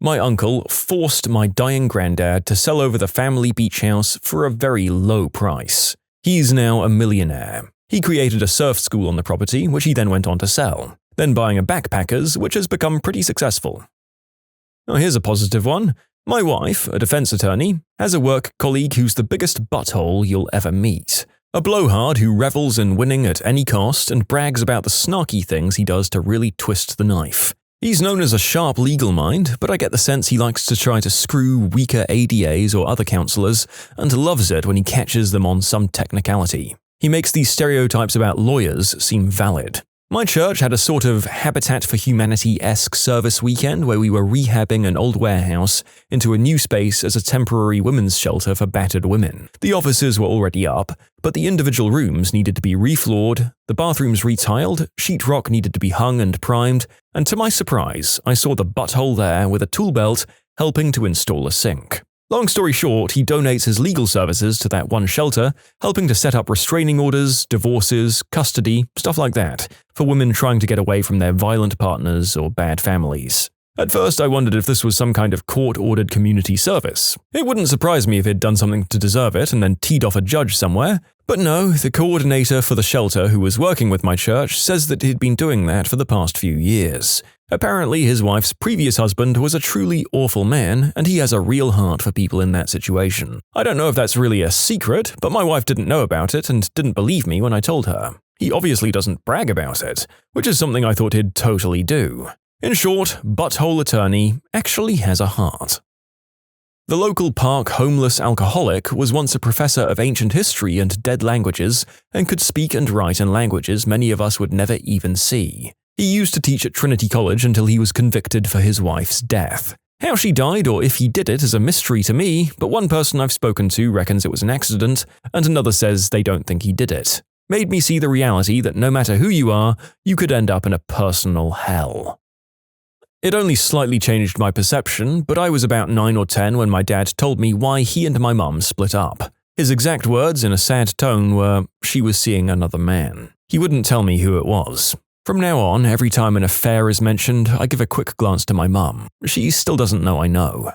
Speaker 2: My uncle forced my dying granddad to sell over the family beach house for a very low price. He's now a millionaire. He created a surf school on the property, which he then went on to sell, then buying a backpackers, which has become pretty successful. Now here's a positive one. My wife, a defense attorney, has a work colleague who's the biggest butthole you'll ever meet. A blowhard who revels in winning at any cost and brags about the snarky things he does to really twist the knife. He's known as a sharp legal mind, but I get the sense he likes to try to screw weaker ADAs or other counselors and loves it when he catches them on some technicality. He makes these stereotypes about lawyers seem valid. My church had a sort of Habitat for Humanity-esque service weekend where we were rehabbing an old warehouse into a new space as a temporary women's shelter for battered women. The offices were already up, but the individual rooms needed to be refloored, the bathrooms retiled, sheetrock needed to be hung and primed, and to my surprise, I saw the butthole there with a tool belt helping to install a sink. Long story short, he donates his legal services to that one shelter, helping to set up restraining orders, divorces, custody, stuff like that, for women trying to get away from their violent partners or bad families. At first, I wondered if this was some kind of court-ordered community service. It wouldn't surprise me if he'd done something to deserve it and then teed off a judge somewhere. But no, the coordinator for the shelter who was working with my church says that he'd been doing that for the past few years. Apparently, his wife's previous husband was a truly awful man, and he has a real heart for people in that situation. I don't know if that's really a secret, but my wife didn't know about it and didn't believe me when I told her. He obviously doesn't brag about it, which is something I thought he'd totally do. In short, butthole attorney actually has a heart. The local park homeless alcoholic was once a professor of ancient history and dead languages and could speak and write in languages many of us would never even see. He used to teach at Trinity College until he was convicted for his wife's death. How she died or if he did it is a mystery to me, but one person I've spoken to reckons it was an accident, and another says they don't think he did it. Made me see the reality that no matter who you are, you could end up in a personal hell. It only slightly changed my perception, but I was about 9 or 10 when my dad told me why he and my mum split up. His exact words in a sad tone were, she was seeing another man. He wouldn't tell me who it was. From now on, every time an affair is mentioned, I give a quick glance to my mum. She still doesn't know I know.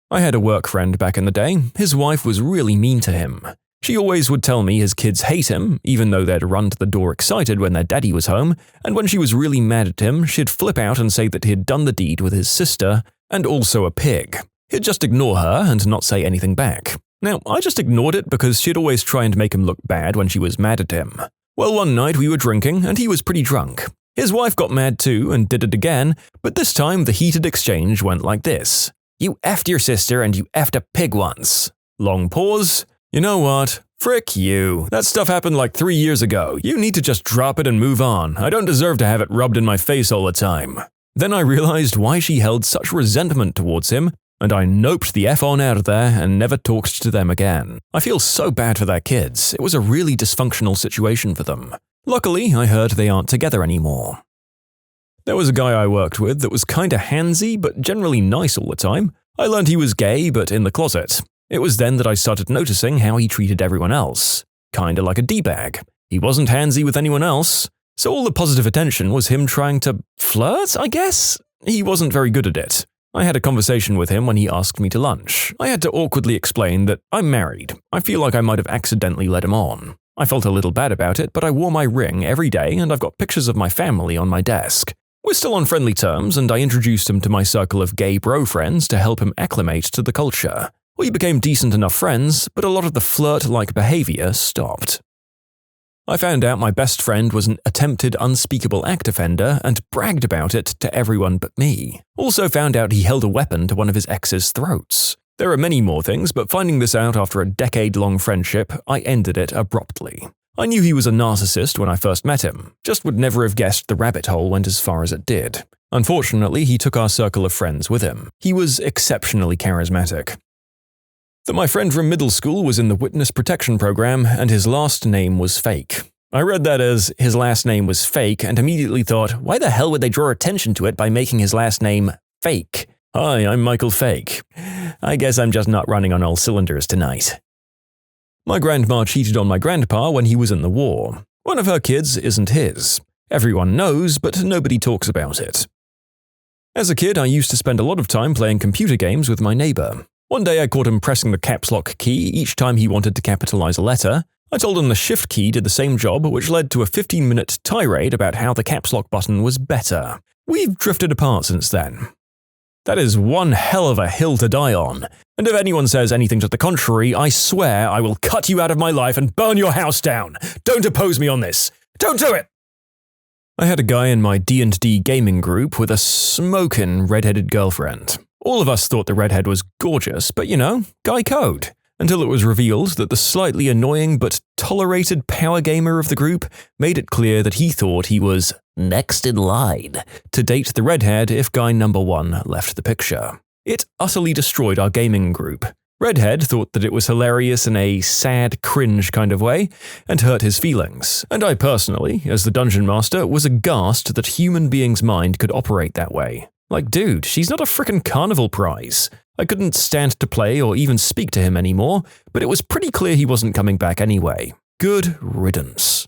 Speaker 2: I had a work friend back in the day. His wife was really mean to him. She always would tell me his kids hate him, even though they'd run to the door excited when their daddy was home, and when she was really mad at him, she'd flip out and say that he'd done the deed with his sister, and also a pig. He'd just ignore her and not say anything back. Now, I just ignored it because she'd always try and make him look bad when she was mad at him. Well, one night we were drinking, and he was pretty drunk. His wife got mad too and did it again, but this time the heated exchange went like this. You effed your sister and you effed a pig once. Long pause. You know what? Frick you. That stuff happened like 3 years ago. You need to just drop it and move on. I don't deserve to have it rubbed in my face all the time. Then I realized why she held such resentment towards him, and I noped the F on out of there and never talked to them again. I feel so bad for their kids. It was a really dysfunctional situation for them. Luckily, I heard they aren't together anymore. There was a guy I worked with that was kinda handsy but generally nice all the time. I learned he was gay but in the closet. It was then that I started noticing how he treated everyone else. Kinda like a D-bag. He wasn't handsy with anyone else, so all the positive attention was him trying to flirt, I guess? He wasn't very good at it. I had a conversation with him when he asked me to lunch. I had to awkwardly explain that I'm married. I feel like I might have accidentally led him on. I felt a little bad about it, but I wore my ring every day and I've got pictures of my family on my desk. We're still on friendly terms and I introduced him to my circle of gay bro friends to help him acclimate to the culture. We became decent enough friends, but a lot of the flirt-like behavior stopped. I found out my best friend was an attempted unspeakable act offender and bragged about it to everyone but me. Also found out he held a weapon to one of his ex's throats. There are many more things, but finding this out after a decade-long friendship, I ended it abruptly. I knew he was a narcissist when I first met him, just would never have guessed the rabbit hole went as far as it did. Unfortunately, he took our circle of friends with him. He was exceptionally charismatic. That my friend from middle school was in the witness protection program and his last name was fake. I read that as his last name was fake and immediately thought, why the hell would they draw attention to it by making his last name fake? Hi, I'm Michael Fake. I guess I'm just not running on all cylinders tonight. My grandma cheated on my grandpa when he was in the war. One of her kids isn't his. Everyone knows, but nobody talks about it. As a kid, I used to spend a lot of time playing computer games with my neighbor. One day I caught him pressing the caps lock key each time he wanted to capitalize a letter. I told him the shift key did the same job, which led to a 15-minute tirade about how the caps lock button was better. We've drifted apart since then. That is one hell of a hill to die on, and if anyone says anything to the contrary, I swear I will cut you out of my life and burn your house down. Don't oppose me on this. Don't do it! I had a guy in my D&D gaming group with a smokin' redheaded girlfriend. All of us thought the redhead was gorgeous, but guy code. Until it was revealed that the slightly annoying but tolerated power gamer of the group made it clear that he thought he was next in line to date the redhead if guy number 1 left the picture. It utterly destroyed our gaming group. Redhead thought that it was hilarious in a sad, cringe kind of way, and hurt his feelings. And I personally, as the dungeon master, was aghast that human being's mind could operate that way. Like, dude, she's not a frickin' carnival prize. I couldn't stand to play or even speak to him anymore, but it was pretty clear he wasn't coming back anyway. Good riddance.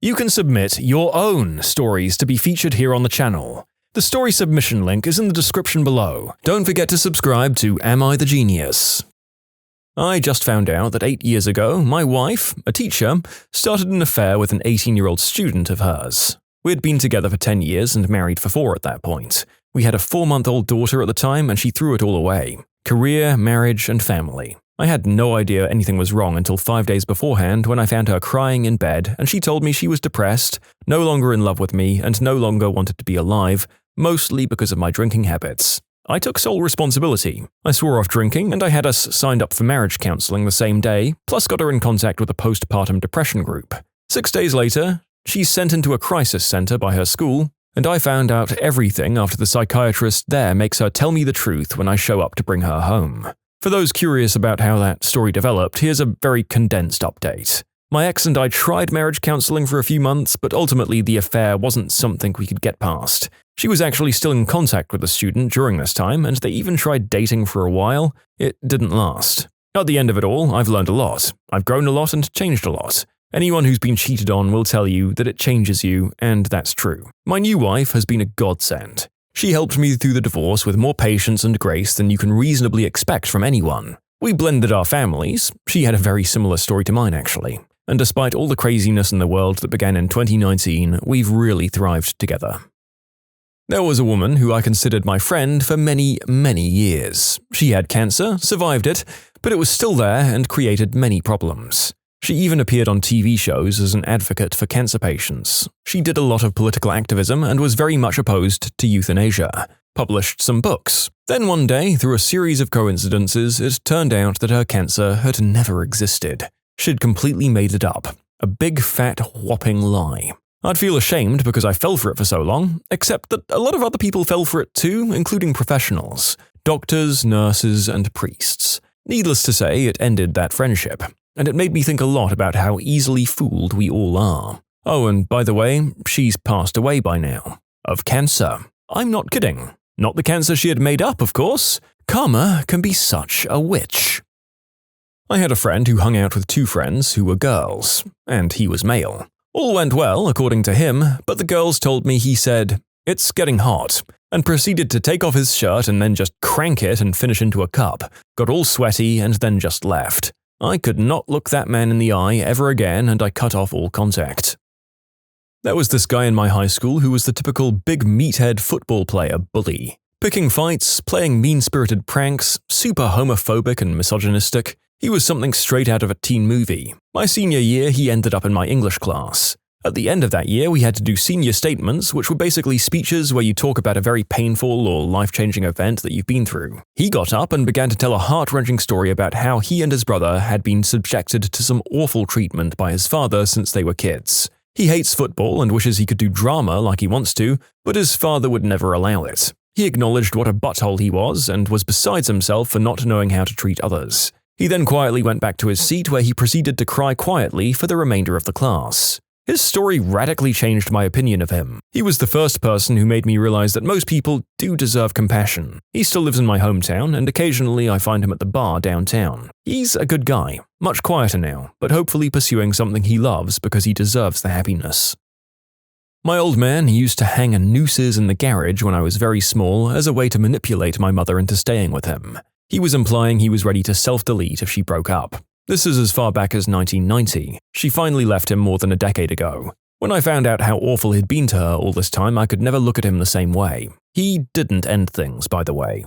Speaker 2: You can submit your own stories to be featured here on the channel. The story submission link is in the description below. Don't forget to subscribe to Am I the Genius? I just found out that 8 years ago, my wife, a teacher, started an affair with an 18-year-old student of hers. We had been together for 10 years and married for 4 at that point. We had a 4-month-old daughter at the time and she threw it all away. Career, marriage, and family. I had no idea anything was wrong until 5 days beforehand when I found her crying in bed and she told me she was depressed, no longer in love with me, and no longer wanted to be alive, mostly because of my drinking habits. I took sole responsibility. I swore off drinking and I had us signed up for marriage counseling the same day, plus got her in contact with a postpartum depression group. 6 days later, she's sent into a crisis center by her school, and I found out everything after the psychiatrist there makes her tell me the truth when I show up to bring her home. For those curious about how that story developed, here's a very condensed update. My ex and I tried marriage counseling for a few months, but ultimately the affair wasn't something we could get past. She was actually still in contact with the student during this time, and they even tried dating for a while. It didn't last. At the end of it all, I've learned a lot. I've grown a lot and changed a lot. Anyone who's been cheated on will tell you that it changes you, and that's true. My new wife has been a godsend. She helped me through the divorce with more patience and grace than you can reasonably expect from anyone. We blended our families. She had a very similar story to mine, actually. And despite all the craziness in the world that began in 2019, we've really thrived together. There was a woman who I considered my friend for many, many years. She had cancer, survived it, but it was still there and created many problems. She even appeared on TV shows as an advocate for cancer patients. She did a lot of political activism and was very much opposed to euthanasia. Published some books. Then one day, through a series of coincidences, it turned out that her cancer had never existed. She'd completely made it up. A big, fat, whopping lie. I'd feel ashamed because I fell for it for so long, except that a lot of other people fell for it too, including professionals. Doctors, nurses, and priests. Needless to say, it ended that friendship. And it made me think a lot about how easily fooled we all are. Oh, and by the way, she's passed away by now. Of cancer. I'm not kidding. Not the cancer she had made up, of course. Karma can be such a witch. I had a friend who hung out with two friends who were girls, and he was male. All went well, according to him, but the girls told me he said, "It's getting hot," and proceeded to take off his shirt and then just crank it and finish into a cup, got all sweaty and then just left. I could not look that man in the eye ever again, and I cut off all contact. There was this guy in my high school who was the typical big meathead football player bully. Picking fights, playing mean-spirited pranks, super homophobic and misogynistic. He was something straight out of a teen movie. My senior year, he ended up in my English class. At the end of that year, we had to do senior statements, which were basically speeches where you talk about a very painful or life-changing event that you've been through. He got up and began to tell a heart-wrenching story about how he and his brother had been subjected to some awful treatment by his father since they were kids. He hates football and wishes he could do drama like he wants to, but his father would never allow it. He acknowledged what a butthole he was and was besides himself for not knowing how to treat others. He then quietly went back to his seat where he proceeded to cry quietly for the remainder of the class. His story radically changed my opinion of him. He was the first person who made me realize that most people do deserve compassion. He still lives in my hometown, and occasionally I find him at the bar downtown. He's a good guy, much quieter now, but hopefully pursuing something he loves because he deserves the happiness. My old man used to hang nooses in the garage when I was very small as a way to manipulate my mother into staying with him. He was implying he was ready to self-delete if she broke up. This is as far back as 1990. She finally left him more than a decade ago. When I found out how awful he'd been to her all this time, I could never look at him the same way. He didn't end things, by the way.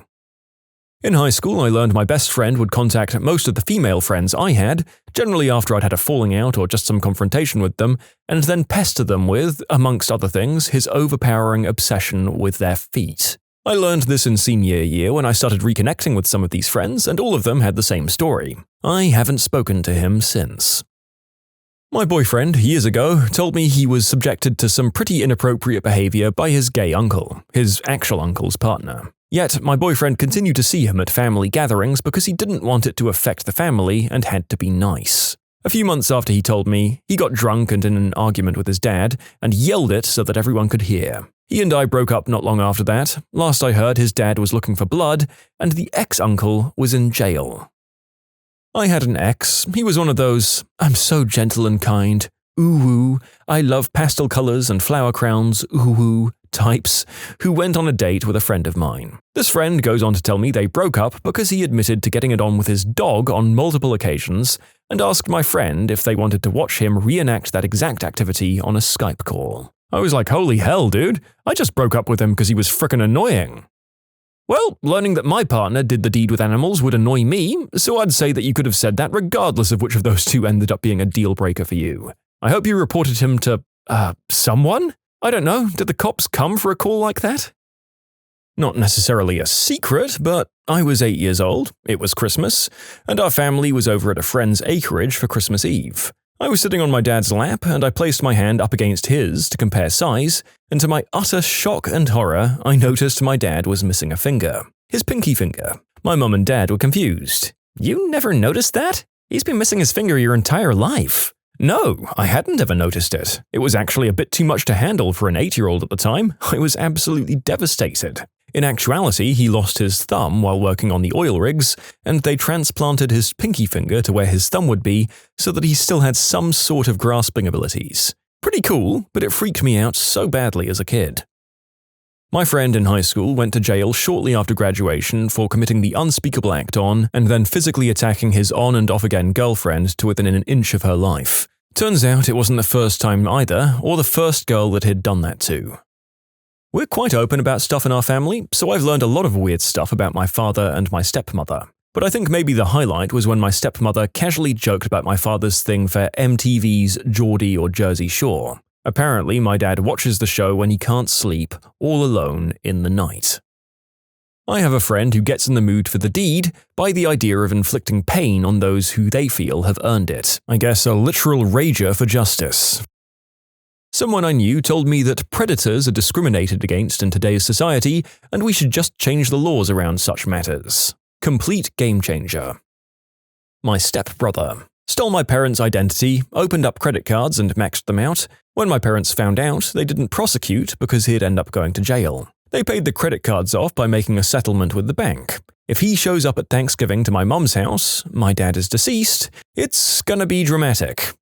Speaker 2: In high school, I learned my best friend would contact most of the female friends I had, generally after I'd had a falling out or just some confrontation with them, and then pester them with, amongst other things, his overpowering obsession with their feet. I learned this in senior year when I started reconnecting with some of these friends, and all of them had the same story. I haven't spoken to him since. My boyfriend, years ago, told me he was subjected to some pretty inappropriate behavior by his gay uncle, his actual uncle's partner. Yet, my boyfriend continued to see him at family gatherings because he didn't want it to affect the family and had to be nice. A few months after he told me, he got drunk and in an argument with his dad and yelled it so that everyone could hear. He and I broke up not long after that. Last I heard, his dad was looking for blood, and the ex-uncle was in jail. I had an ex. He was one of those, "I'm so gentle and kind, ooh, I love pastel colors and flower crowns, ooh," types, who went on a date with a friend of mine. This friend goes on to tell me they broke up because he admitted to getting it on with his dog on multiple occasions and asked my friend if they wanted to watch him reenact that exact activity on a Skype call. I was like, holy hell, dude, I just broke up with him because he was frickin' annoying. Well, learning that my partner did the deed with animals would annoy me, so I'd say that you could have said that regardless of which of those two ended up being a deal breaker for you. I hope you reported him to, someone? I don't know, did the cops come for a call like that? Not necessarily a secret, but I was 8 years old, it was Christmas, and our family was over at a friend's acreage for Christmas Eve. I was sitting on my dad's lap, and I placed my hand up against his to compare size, and to my utter shock and horror, I noticed my dad was missing a finger. His pinky finger. My mum and dad were confused. "You never noticed that? He's been missing his finger your entire life." No, I hadn't ever noticed it. It was actually a bit too much to handle for an 8-year-old at the time. I was absolutely devastated. In actuality, he lost his thumb while working on the oil rigs, and they transplanted his pinky finger to where his thumb would be so that he still had some sort of grasping abilities. Pretty cool, but it freaked me out so badly as a kid. My friend in high school went to jail shortly after graduation for committing the unspeakable act on and then physically attacking his on and off again girlfriend to within an inch of her life. Turns out it wasn't the first time either, or the first girl that he'd done that to. We're quite open about stuff in our family, so I've learned a lot of weird stuff about my father and my stepmother. But I think maybe the highlight was when my stepmother casually joked about my father's thing for MTV's Geordie or Jersey Shore. Apparently, my dad watches the show when he can't sleep, all alone in the night. I have a friend who gets in the mood for the deed by the idea of inflicting pain on those who they feel have earned it. I guess a literal rager for justice. Someone I knew told me that predators are discriminated against in today's society, and we should just change the laws around such matters. Complete game changer. My stepbrother stole my parents' identity, opened up credit cards and maxed them out. When my parents found out, they didn't prosecute because he'd end up going to jail. They paid the credit cards off by making a settlement with the bank. If he shows up at Thanksgiving to my mum's house, my dad is deceased, it's gonna be dramatic.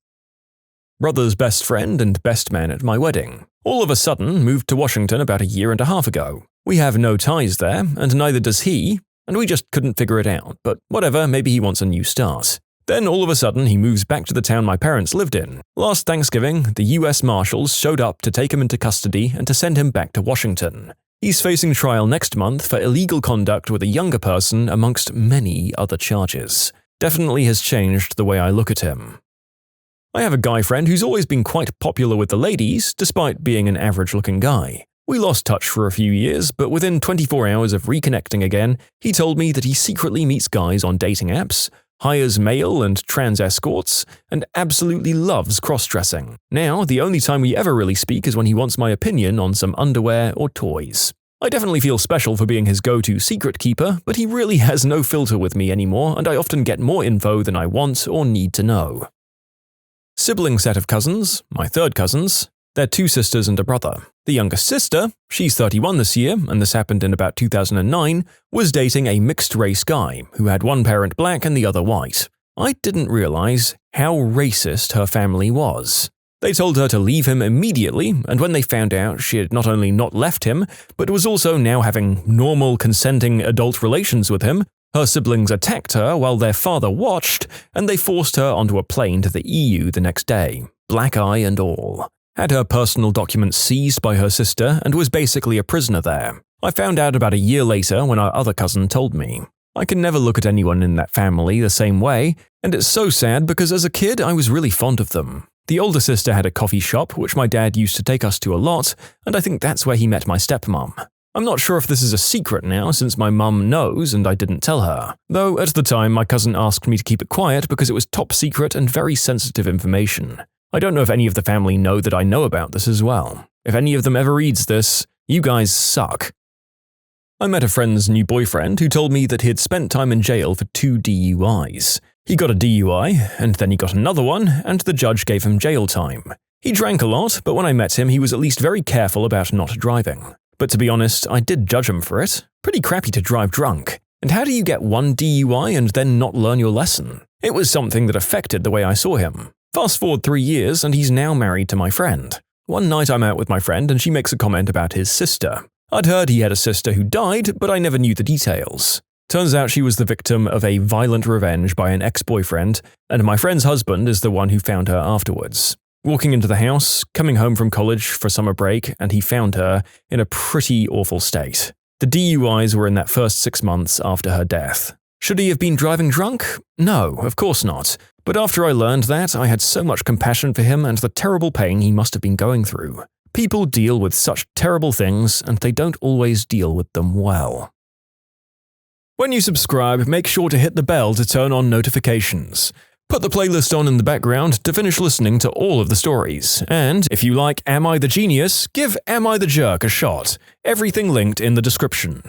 Speaker 2: Brother's best friend and best man at my wedding. All of a sudden moved to Washington about a year and a half ago. We have no ties there, and neither does he, and we just couldn't figure it out, but whatever, maybe he wants a new start. Then all of a sudden he moves back to the town my parents lived in. Last Thanksgiving, the US Marshals showed up to take him into custody and to send him back to Washington. He's facing trial next month for illegal conduct with a younger person amongst many other charges. Definitely has changed the way I look at him. I have a guy friend who's always been quite popular with the ladies, despite being an average-looking guy. We lost touch for a few years, but within 24 hours of reconnecting again, he told me that he secretly meets guys on dating apps, hires male and trans escorts, and absolutely loves cross-dressing. Now, the only time we ever really speak is when he wants my opinion on some underwear or toys. I definitely feel special for being his go-to secret keeper, but he really has no filter with me anymore, and I often get more info than I want or need to know. Sibling set of cousins, my third cousins. They're 2 sisters and a brother. The youngest sister, she's 31 this year, and this happened in about 2009, was dating a mixed-race guy who had one parent black and the other white. I didn't realize how racist her family was. They told her to leave him immediately, and when they found out she had not only not left him, but was also now having normal, consenting adult relations with him, her siblings attacked her while their father watched, and they forced her onto a plane to the EU the next day, black eye and all. Had her personal documents seized by her sister and was basically a prisoner there. I found out about a year later when our other cousin told me. I can never look at anyone in that family the same way, and it's so sad because as a kid I was really fond of them. The older sister had a coffee shop which my dad used to take us to a lot, and I think that's where he met my stepmom. I'm not sure if this is a secret now since my mum knows and I didn't tell her. Though at the time my cousin asked me to keep it quiet because it was top secret and very sensitive information. I don't know if any of the family know that I know about this as well. If any of them ever reads this, you guys suck. I met a friend's new boyfriend who told me that he had spent time in jail for 2 DUIs. He got a DUI, and then he got another one, and the judge gave him jail time. He drank a lot, but when I met him he was at least very careful about not driving. But to be honest, I did judge him for it. Pretty crappy to drive drunk. And how do you get 1 DUI and then not learn your lesson? It was something that affected the way I saw him. Fast forward 3 years and he's now married to my friend. One night I'm out with my friend and she makes a comment about his sister. I'd heard he had a sister who died, but I never knew the details. Turns out she was the victim of a violent revenge by an ex-boyfriend, and my friend's husband is the one who found her afterwards. Walking into the house, coming home from college for summer break, and he found her in a pretty awful state. The DUIs were in that first 6 months after her death. Should he have been driving drunk? No, of course not. But after I learned that, I had so much compassion for him and the terrible pain he must have been going through. People deal with such terrible things, and they don't always deal with them well. When you subscribe, make sure to hit the bell to turn on notifications. Put the playlist on in the background to finish listening to all of the stories. And if you like Am I the Genius, give Am I the Jerk a shot. Everything linked in the description.